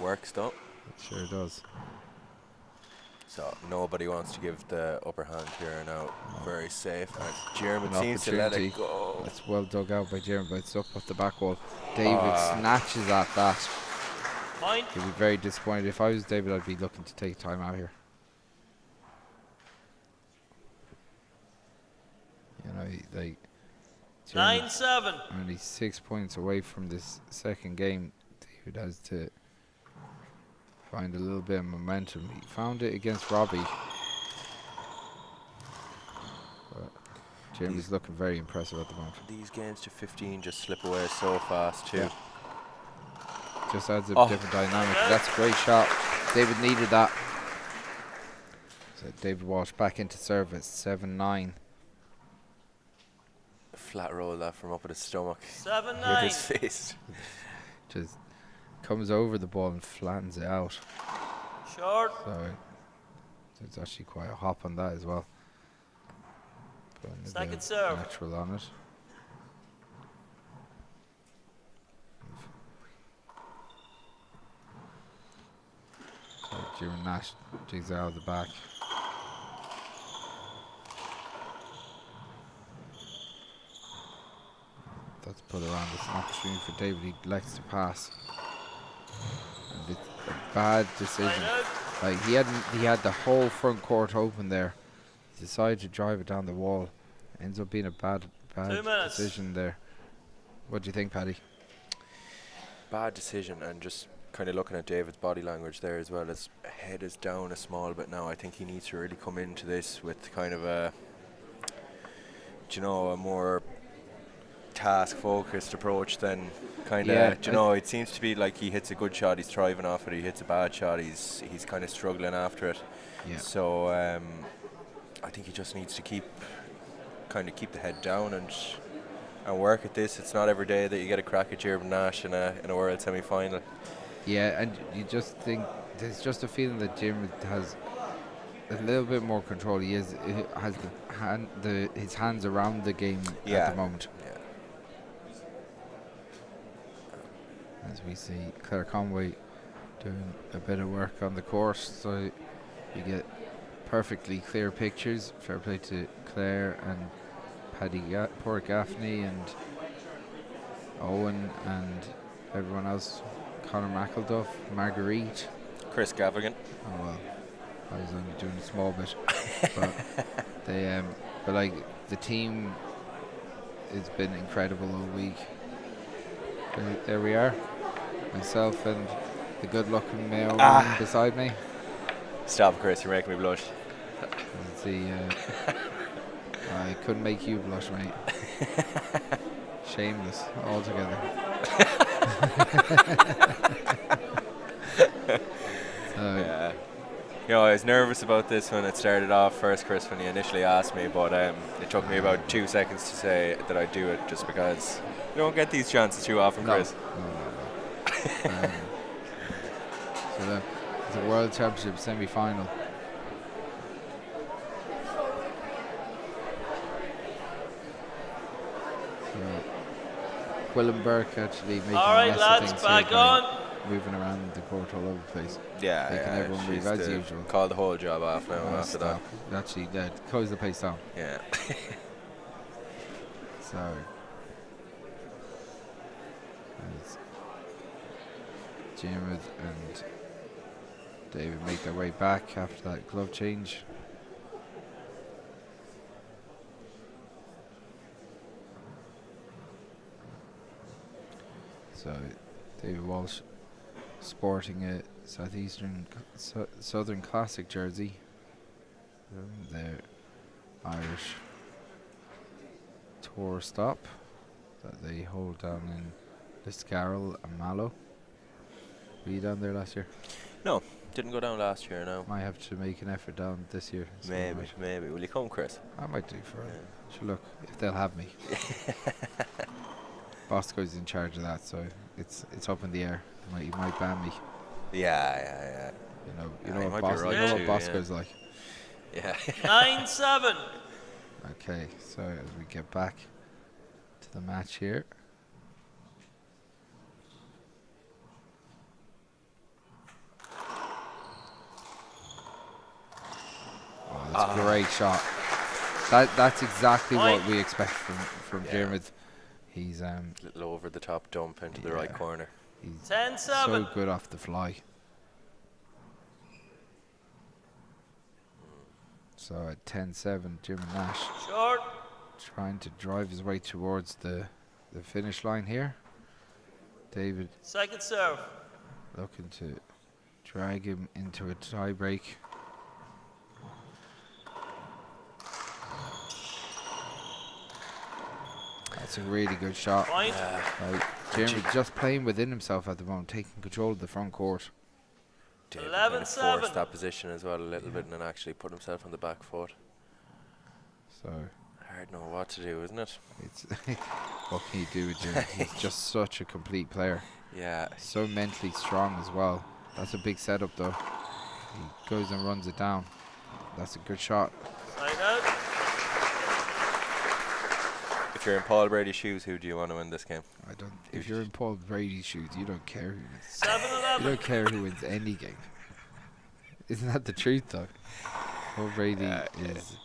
S10: Works though.
S8: It sure does.
S10: So nobody wants to give the upper hand here now. No. Very safe. And Dermot
S8: An
S10: seems to let it go.
S8: That's well dug out by Dermot, but it's up off the back wall. David snatches at that.
S9: Point.
S8: He'd be very disappointed. If I was David, I'd be looking to take time out here. You know, like
S9: 9-7.
S8: Only 6 points away from this second game. David has to find a little bit of momentum. He found it against Robbie. But Jamie's looking very impressive at the moment.
S10: These games to 15 just slip away so fast too.
S8: Yeah. Just adds a different dynamic. That's a great shot. David needed that. So David Walsh back into service, 7-9.
S10: Flat roll that from up at his stomach.
S9: 7-9.
S10: With his face.
S8: Just comes over the ball and flattens it out.
S9: Short.
S8: So there's actually quite a hop on that as well.
S9: Second serve.
S8: Natural on it. So Jimmy Nash digs out of the back. That's put around. It's an opportunity for David. He likes to pass. And it's a bad decision. Like he had the whole front court open there. He decided to drive it down the wall. Ends up being a bad decision there. What do you think, Paddy?
S10: Bad decision, and just kind of looking at David's body language there as well. His head is down a small bit now. I think he needs to really come into this with kind of a, you know, a more task-focused approach than kind of, you know, it seems to be like he hits a good shot, he's thriving off it. He hits a bad shot, he's kind of struggling after it.
S8: Yeah.
S10: So I think he just needs to keep the head down and work at this. It's not every day that you get a crack at Dermot Nash in a world semi-final.
S8: Yeah, and you just think there's just a feeling that Dermot has a little bit more control. He has his hands around the game at the moment.
S10: Yeah.
S8: As we see Claire Conway doing a bit of work on the course, so you get perfectly clear pictures. Fair play to Claire and Paddy Port Gaffney and Owen and everyone else. Conor McElduff, Marguerite,
S10: Chris Gavigan.
S8: Oh well, I was only doing a small bit, but they but like the team has been incredible all week. There we are, myself and the good-looking male man beside me.
S10: Stop, Chris, you're making me blush.
S8: Let's see, I couldn't make you blush, mate. Shameless altogether.
S10: Yeah. You know, I was nervous about this when it started off first, Chris, when you initially asked me, but it took me about 2 seconds to say that I'd do it, just because you don't get these chances too often, Chris.
S8: No. So it's a World Championship semi-final. So Quillen Burke actually making
S9: All right,
S8: a mess
S9: lads,
S8: of things
S9: back
S8: here, by
S9: on.
S8: moving around the court all over the place.
S10: Yeah,
S8: making everyone
S10: she's
S8: move as usual.
S10: call the whole job off now
S8: Oh,
S10: after that.
S8: stop. Actually, close the place down.
S10: Yeah.
S8: Sorry. As James and David make their way back after that glove change. So David Walsh sporting a Southern Classic jersey. Their Irish tour stop that they hold down in Liscarroll and Mallow. Were you down there last year?
S10: No, didn't go down last year, no.
S8: Might have to make an effort down this year. So
S10: Maybe. Will you come, Chris?
S8: I might do for it. Sure, look, if they'll have me. Bosco's in charge of that, so it's up in the air. He might ban me.
S10: Yeah.
S8: You know what Bosco's like.
S10: Yeah.
S9: 9-7.
S8: Okay, so as we get back to the match here. Oh, that's a great shot. That's exactly what we expect from Dermot. He's a
S10: little over the top dump into the right corner.
S8: He's
S9: 10-7.
S8: so good off the fly. So at 10-7, Dermot Nash
S9: Short.
S8: trying to drive his way towards the finish line here. David
S9: Second serve.
S8: looking to drag him into a tie break. That's a really good shot.
S9: Point.
S8: Jeremy just playing within himself at the moment, taking control of the front court.
S10: David kind of forced that position as well a little bit and then actually put himself on the back foot.
S8: So
S10: hard to know what to do, isn't it?
S8: It's what can you do with Jeremy? He's just such a complete player.
S10: Yeah.
S8: So mentally strong as well. That's a big setup though. He goes and runs it down. That's a good shot.
S9: Side out.
S10: If you're in Paul Brady's shoes, who do you want to win this game?
S8: I don't. If you're in Paul Brady's shoes, you don't care who wins.
S9: 7-11.
S8: You don't care who wins any game. Isn't that the truth, though? Paul Brady is.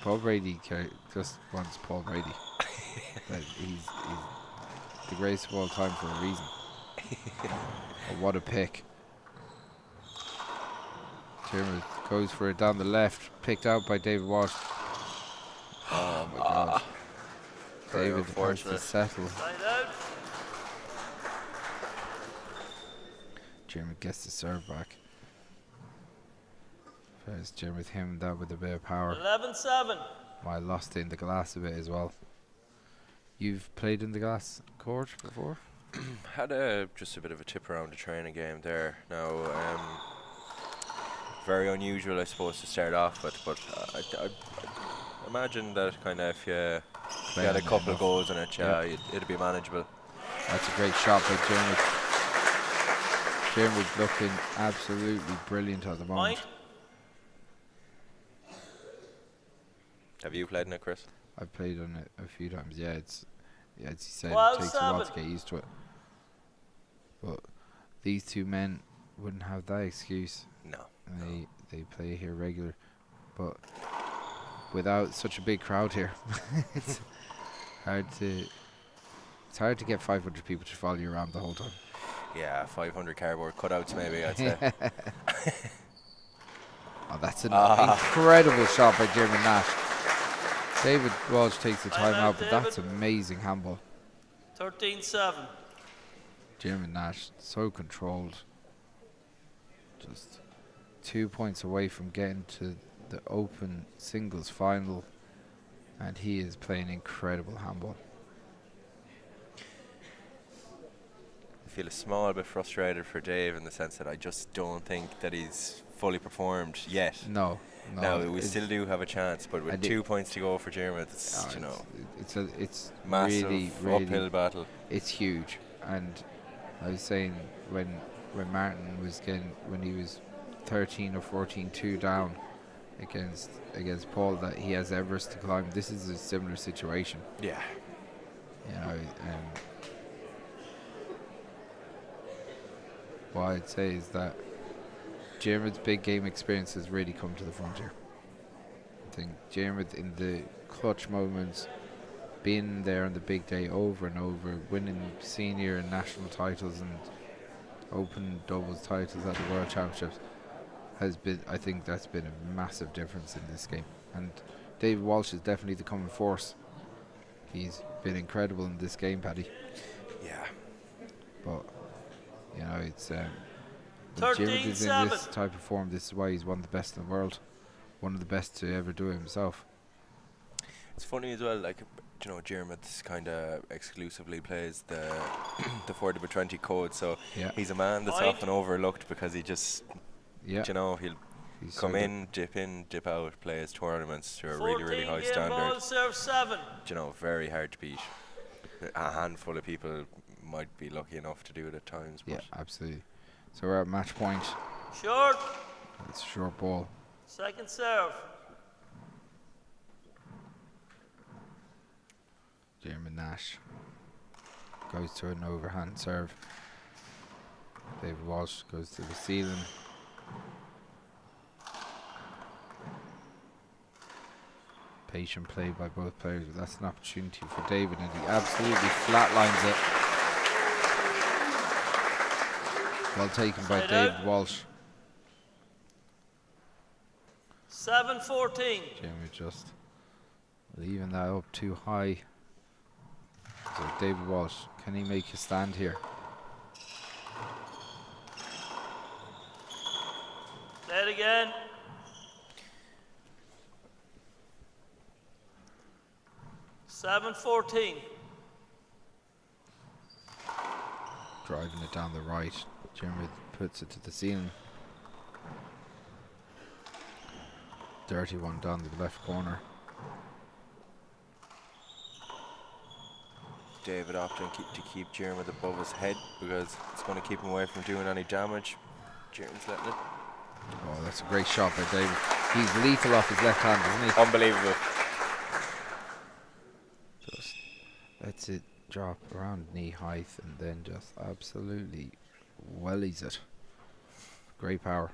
S8: Paul Brady just wants Paul Brady. he's the greatest of all time for a reason. Oh, what a pick! Jeremy goes for it down the left, picked out by David Walsh. Oh my God! David has to settle. Jeremy gets the serve back. First, Jeremy with him that with a bit of power.
S9: 11-7.
S8: I lost in the glass a bit as well. You've played in the glass court before?
S10: Had just a bit of a tip around the training game there. Now, very unusual, I suppose, to start off with, but I imagine that kind of if you had a couple of goals in it, it'd be manageable.
S8: That's a great shot by Jeremy. Jeremy's looking absolutely brilliant at the moment.
S10: Have you played in it, Chris?
S8: I've played on it a few times. Yeah, as he said, it takes a while to get used to it. But these two men wouldn't have that excuse.
S10: No.
S8: They play here regular, but without such a big crowd here, it's hard to get 500 people to follow you around the whole time.
S10: Yeah, 500 cardboard cutouts maybe, I'd say.
S8: Oh, that's an incredible shot by Jeremy Nash. David Walsh takes the time out, but that's amazing handball.
S9: 13-7.
S8: Jeremy Nash, so controlled. Just 2 points away from getting to the open singles final, and he is playing incredible handball.
S10: I feel a small bit frustrated for Dave in the sense that I just don't think that he's fully performed yet.
S8: No.
S10: We still do have a chance, but with 2 points to go for Jeremy,
S8: it's
S10: massive
S8: really
S10: uphill battle.
S8: It's huge, and I was saying when Martin was when he was 13 or 14-2 down against Paul, that he has Everest to climb. This is a similar situation.
S10: Yeah.
S8: You know, what I'd say is that Diarmuid's big game experience has really come to the front here. I think Diarmuid in the clutch moments, being there on the big day over and over, winning senior and national titles and open doubles titles at the World Championships has been, I think that's been a massive difference in this game. And David Walsh is definitely the coming force. He's been incredible in this game, Paddy.
S10: Yeah.
S8: But, you know, it's when Diarmuid is in this type of form, this is why he's one of the best in the world. One of the best to ever do it himself.
S10: It's funny as well, like, you know, Diarmuid kind of exclusively plays the 40x20 code, so he's a man that's often overlooked because he just, you know, he'll come in, dip out, play his tournaments to a really, really high standard.
S9: Serve 7.
S10: You know, very hard to beat. A handful of people might be lucky enough to do it at times. But
S8: absolutely. So we're at match point.
S9: Short.
S8: It's a short ball.
S9: Second serve.
S8: Diarmuid Nash goes to an overhand serve. David Walsh goes to the ceiling. Patient play by both players, but that's an opportunity for David, and he absolutely flatlines it. Well taken by David Walsh.
S9: 7-14.
S8: Diarmuid just leaving that up too high. So David Walsh, can he make a stand here?
S9: Play it again. Seven 14.
S8: Driving it down the right. Diarmuid puts it to the ceiling. Dirty one down the left corner.
S10: David opting to keep Diarmuid above his head because it's going to keep him away from doing any damage. Diarmuid's letting it.
S8: Oh, that's a great shot by David. He's lethal off his left hand, isn't he?
S10: Unbelievable.
S8: Just lets it drop around knee height and then just absolutely wellies it. Great power.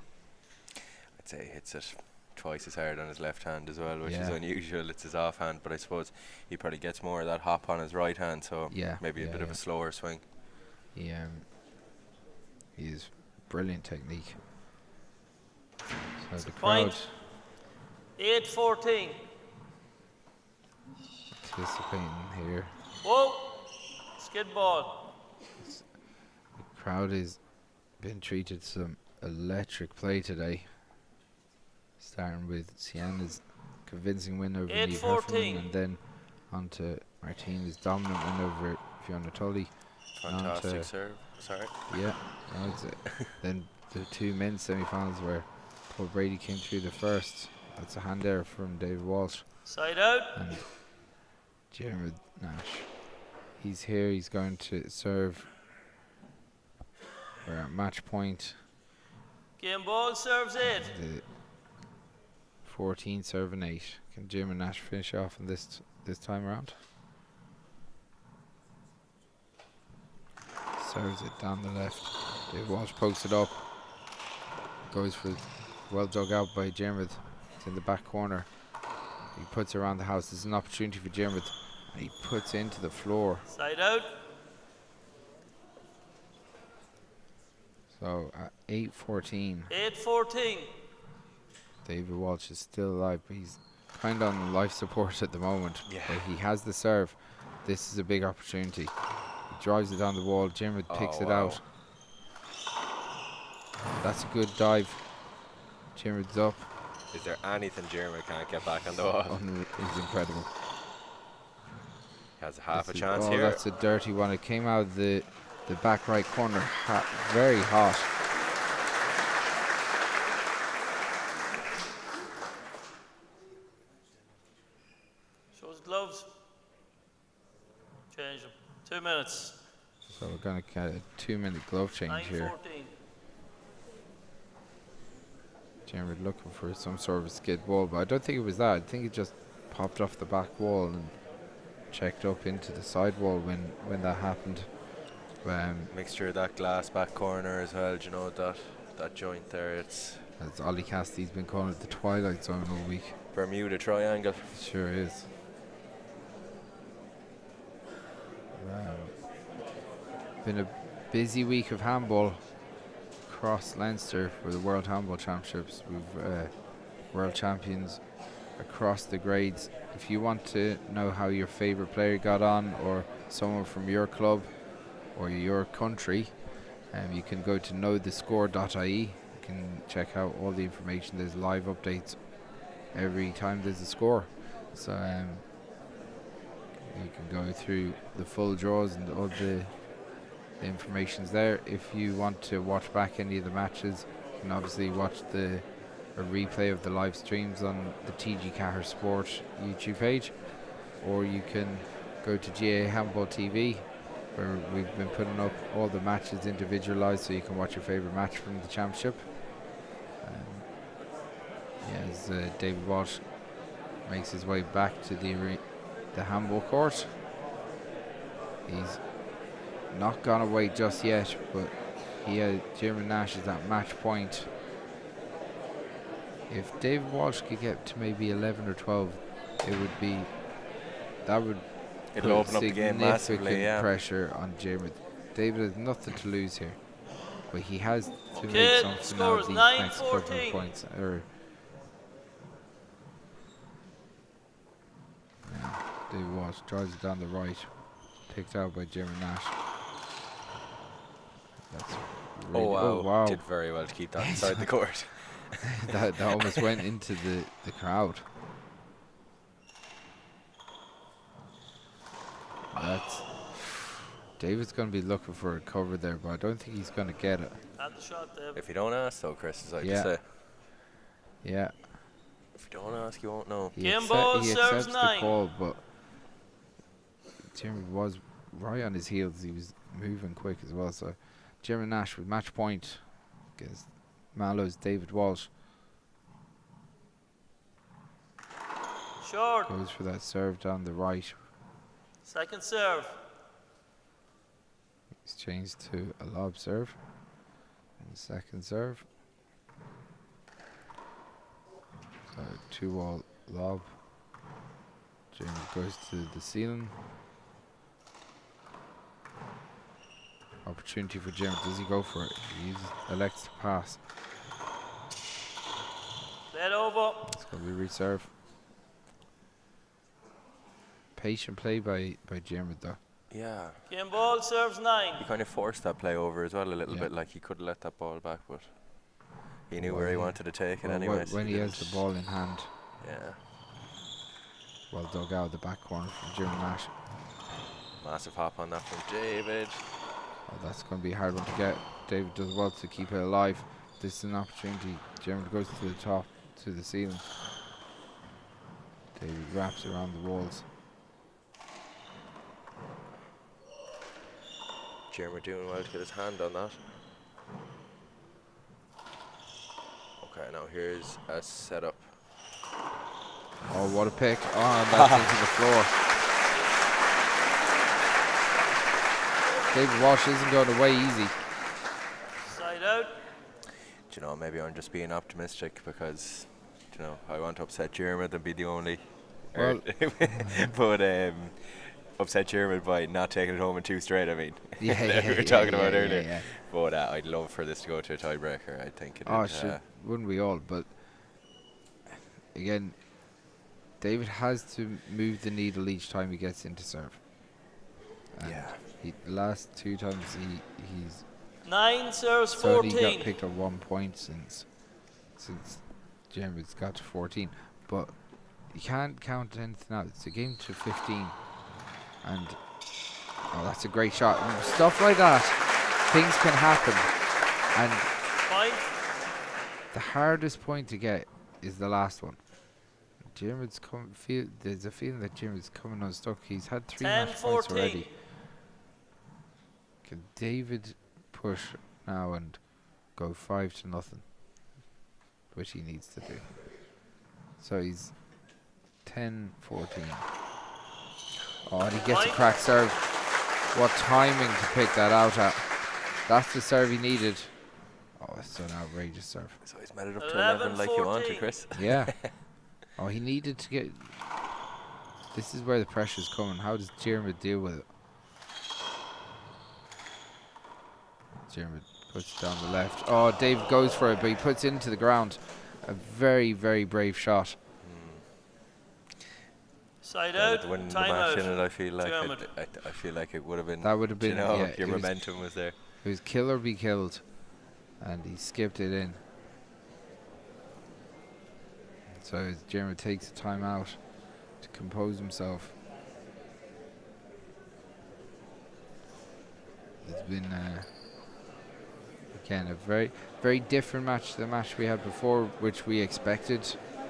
S10: I'd say he hits it twice as hard on his left hand as well, which is unusual. It's his offhand, but I suppose he probably gets more of that hop on his right hand, so maybe a bit of a slower swing.
S8: He's brilliant technique. So the
S9: crowd.
S8: crowd
S9: 8-14.
S8: Anticipating here.
S9: Whoa! Skid ball.
S8: The crowd has been treated some electric play today. Starting with Sienna's convincing win over Niamh Heffernan, and then on to Martina's dominant win over Fiona Tully.
S10: Fantastic serve. Sorry.
S8: Yeah. Then the two men's semi-finals where Paul Brady came through the first. That's a hand error from David Walsh.
S9: Side out.
S8: And Diarmuid Nash. He's here. He's going to serve. We're at match point.
S9: Game ball serves 8.
S8: 14 serving 8. Can Diarmuid Nash finish off in this time around? Serves it down the left. David Walsh pokes it up. Goes for well dug out by Diarmuid. It's in the back corner. He puts it around the house. There's an opportunity for Diarmuid. And he puts into the floor.
S9: Side out.
S8: So at 8-14.
S9: 8-14.
S8: David Walsh is still alive, but he's kind of on life support at the moment.
S10: Yeah.
S8: But he has the serve. This is a big opportunity. He drives it down the wall. Diarmuid picks it out. That's a good dive. Diarmuid's up.
S10: Is there anything Diarmuid can't get back on the wall?
S8: He's incredible.
S10: He has half a chance here.
S8: That's a dirty one. It came out of the back right corner. Very hot.
S9: Shows gloves. Change them. 2 minutes.
S8: So we're going to get a 2-minute glove change here.
S9: 9-14.
S8: Diarmuid looking for some sort of a skid wall, but I don't think it was that. I think it just popped off the back wall and checked up into the sidewall when that happened.
S10: Mixture of that glass back corner as well, you know, that joint there, it's...
S8: As Ollie Cassidy's been calling it, the twilight zone all week.
S10: Bermuda Triangle.
S8: Sure is. Been a busy week of handball across Leinster for the World Handball Championships. We've world champions across the grades. If you want to know how your favourite player got on, or someone from your club or your country, you can go to knowthescore.ie. You can check out all the information. There's live updates every time there's a score. So you can go through the full draws and all the information's there. If you want to watch back any of the matches, you can obviously watch a replay of the live streams on the TG4 Spórt YouTube page, or you can go to GA Handball TV, where we've been putting up all the matches individualized, so you can watch your favorite match from the championship. As David Walsh makes his way back to the handball court, he's not gone away just yet, but Jim Nash is at match point. If David Walsh could get to maybe 11 or 12, it'll
S10: open up the game massively, yeah.
S8: Pressure on Jim. David has nothing to lose here, but he has to make something out of these next couple of points. David Walsh drives it down the right, picked out by Jim Nash. That's really
S10: oh wow, did very well to keep that inside the court.
S8: that almost went into the crowd. David's going to be looking for a cover there, but I don't think he's going to get it.
S9: Had the shot, David.
S10: If you don't ask, though, Chris, as I just say.
S8: Yeah.
S10: If you don't ask, you won't know.
S9: Game ball serves
S8: the
S9: 9.
S8: Call, but Jeremy was right on his heels. He was moving quick as well. So Jeremy Nash with match point against Mallow's David Walsh.
S9: Short.
S8: Goes for that serve down the right.
S9: Second serve.
S8: He's changed to a lob serve. And second serve. So 2-wall lob. Jeremy goes to the ceiling. Opportunity for Jeremy. Does he go for it? He elects to pass.
S9: Let over.
S8: It's going to be reserve. Patient play by Jeremy though.
S10: Yeah.
S9: Game ball serves 9.
S10: He kind of forced that play over as well a little bit, like he could have let that ball back, but he knew where he wanted to take it anyway.
S8: When he has the ball in hand.
S10: Yeah.
S8: Well dug out of the back corner from Jeremy Nash.
S10: Massive hop on that from David.
S8: Oh, that's going to be a hard one to get. David does well to keep it alive. This is an opportunity. Jeremy goes to the top, to the ceiling. David wraps around the walls.
S10: Jeremy doing well to get his hand on that. Okay, now here's a setup.
S8: Oh, what a pick. Oh, and that's into the floor. David Walsh isn't going away easy.
S9: Side out.
S10: Do you know, maybe I'm just being optimistic because, you know, I want to upset Jeremy and be the only.
S8: Well,
S10: but upset Jeremy by not taking it home in 2 straight, I mean.
S8: Yeah,
S10: we were talking about earlier.
S8: Yeah.
S10: But I'd love for this to go to a tiebreaker, I think.
S8: Wouldn't we all? But again, David has to move the needle each time he gets into serve. And the last 2 times he's
S9: 9 serves 14.
S8: So he got picked up 1 point since Jeremy's got to 14. But you can't count anything out. It's a game to 15. And that's a great shot. And stuff like that, things can happen. And the hardest point to get is the last one. Jeremy's there's a feeling that Jeremy's coming unstuck. He's had 3 match points already. Can David push now and go 5-0, which he needs to do? So he's 10-14. Oh, and he gets a crack serve. What timing to pick that out at. That's the serve he needed. Oh, it's an outrageous serve.
S10: So he's made it up to 11 like you wanted, Chris.
S8: Yeah. Oh, he needed to get... This is where the pressure's coming. How does Diarmuid deal with it? Diarmuid puts it down the left. Oh, Dave goes for it, but he puts it into the ground. A very, very brave shot.
S9: Side out,
S10: To win the
S9: time
S10: match
S9: out.
S10: in it, I feel like
S9: Dermot.
S10: I feel like it would have been.
S8: That would have been,
S10: you know,
S8: yeah,
S10: your
S8: it was-
S10: momentum was there.
S8: It was kill or be killed. And he skipped it in. So Diarmuid takes a time out to compose himself. It's been again a very, very different match to the match we had before, which we expected,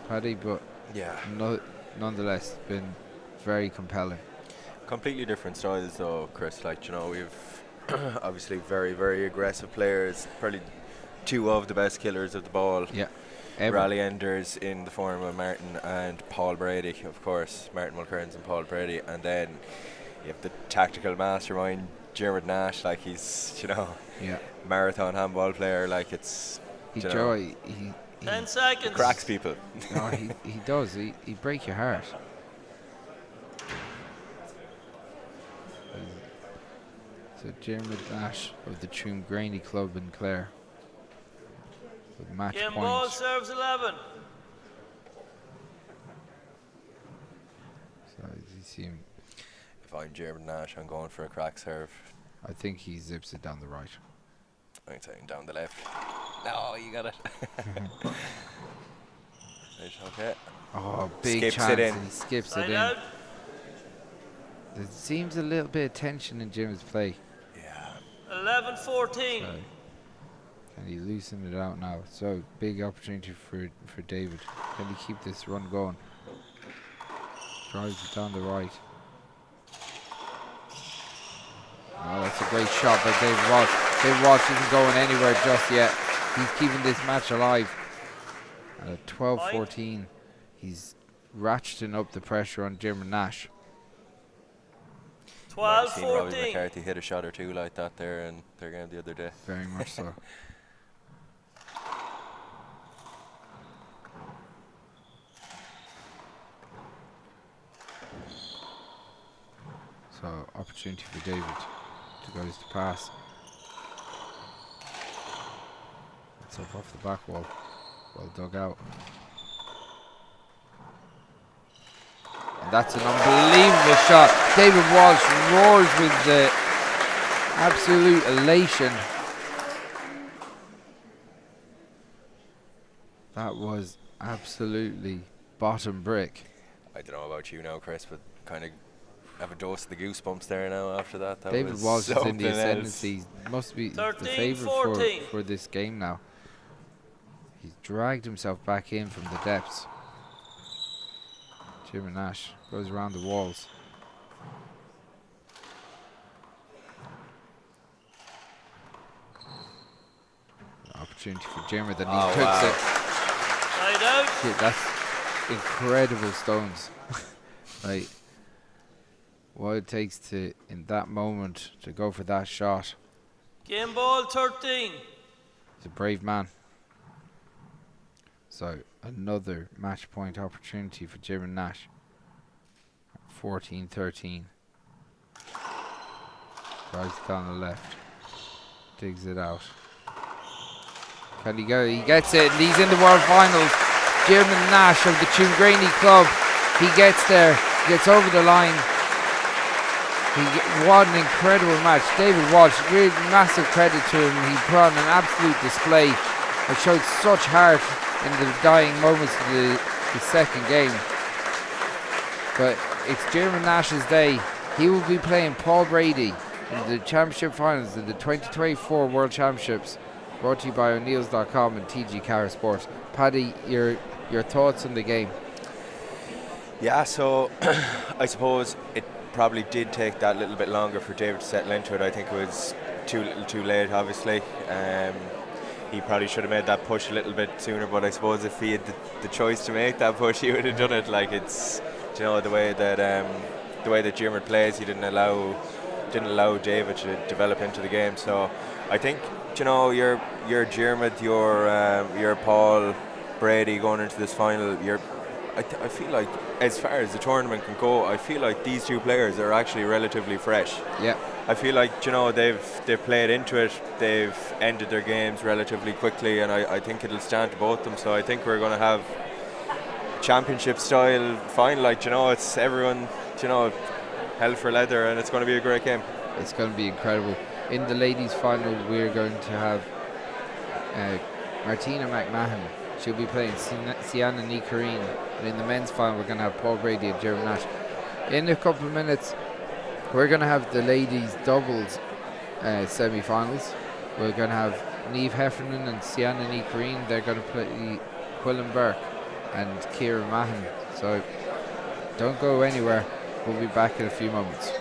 S8: Paddy, but
S10: Yeah.
S8: nonetheless been very compelling.
S10: Completely different styles though, Chris. Like, you know, we've obviously very, very aggressive players, probably two of the best killers of the ball.
S8: Yeah. Ever.
S10: Rally enders in the form of Martin and Paul Brady, of course. Martin Mulcairns and Paul Brady. And then you have the tactical mastermind, Diarmuid Nash, like he's, you know,
S8: Yeah.
S10: marathon handball player, like it's, you know,
S8: He
S9: 10 seconds.
S10: cracks people.
S8: no, he does. He break your heart. So Diarmuid Nash of the Tuamgraney Club in Clare with match
S9: Game ball
S8: points.
S9: serves 11.
S8: So you see him.
S10: If I'm Diarmuid Nash, I'm going for a crack serve.
S8: I think he zips it down the right.
S10: I'm saying down the left. No, you got it. Right, okay.
S8: Oh, big
S10: Skips
S8: chance,
S10: it in.
S8: and he skips
S9: Side
S8: it in.
S9: out.
S8: There seems a little bit of tension in Jim's play.
S9: 11-14.
S8: So can he loosen it out now? So big opportunity for David. Can he keep this run going? Drives it down the right. Oh, that's a great shot by David Walsh. David Walsh isn't going anywhere just yet. He's keeping this match alive. And at 12-14, he's ratcheting up the pressure on Diarmuid Nash.
S10: Might have seen Robbie
S9: 12-14.
S10: McCarthy hit a shot or two like that there in their game the other day.
S8: Very much so. So opportunity for David to go to pass. It's up off the back wall. Well dug out. And that's an unbelievable shot. David Walsh roars with the absolute elation. That was absolutely bottom brick.
S10: I don't know about you now, Chris, but kind of have a dose of the goosebumps there now after that. That
S8: David
S10: was
S8: Walsh is in
S10: something
S8: the
S10: else.
S8: ascendancy. Must be the
S9: 13,
S8: favourite
S9: 14.
S8: for this game now. He's dragged himself back in from the depths. Diarmuid Nash goes around the walls. An opportunity for Diarmuid, and he cooks it.
S9: Side out.
S8: Shit, that's incredible stones. Right. What it takes to, in that moment, to go for that shot.
S9: Game ball 13.
S8: He's a brave man. So, another match point opportunity for Diarmuid Nash. 14-13. Drives it down the left. Digs it out. Can he go? He gets it, and he's in the World Finals. Diarmuid Nash of the Tuamgraney Club. He gets there, gets over the line. What an incredible match. David Walsh, really massive credit to him. He put on an absolute display. It showed such heart in the dying moments of the second game. But it's Diarmuid Nash's day. He will be playing Paul Brady in the championship finals of the 2024 World Championships, brought to you by O'Neills.com and TG4 Sport. Paddy, your thoughts on the game?
S10: Yeah, so I suppose it probably did take that little bit longer for David to settle into it. I think it was too late, obviously. He probably should have made that push a little bit sooner, but I suppose if he had the choice to make that push, he would have done it. Like, it's, you know, the way that the way that Diarmuid plays, he didn't allow David to develop into the game. So I think, you know, you're Diarmuid, you're Paul Brady going into this final. I feel like, as far as the tournament can go, I feel like these two players are actually relatively fresh.
S8: Yeah.
S10: I feel like, you know, they've played into it, they've ended their games relatively quickly, and I think it'll stand to both of them. So I think we're going to have championship style final, like, you know, it's everyone, you know, hell for leather, and it's going to be a great game.
S8: It's going to be incredible. In the ladies final, we're going to have Martina McMahon. She'll be playing Sienna Nicarine. And in the men's final, we're going to have Paul Brady and Jeremy Nash. In a couple of minutes, we're going to have the ladies doubles semi-finals. We're going to have Niamh Heffernan and Sienna Nicarine. They're going to play Quillen Burke and Ciara Mahan. So don't go anywhere. We'll be back in a few moments.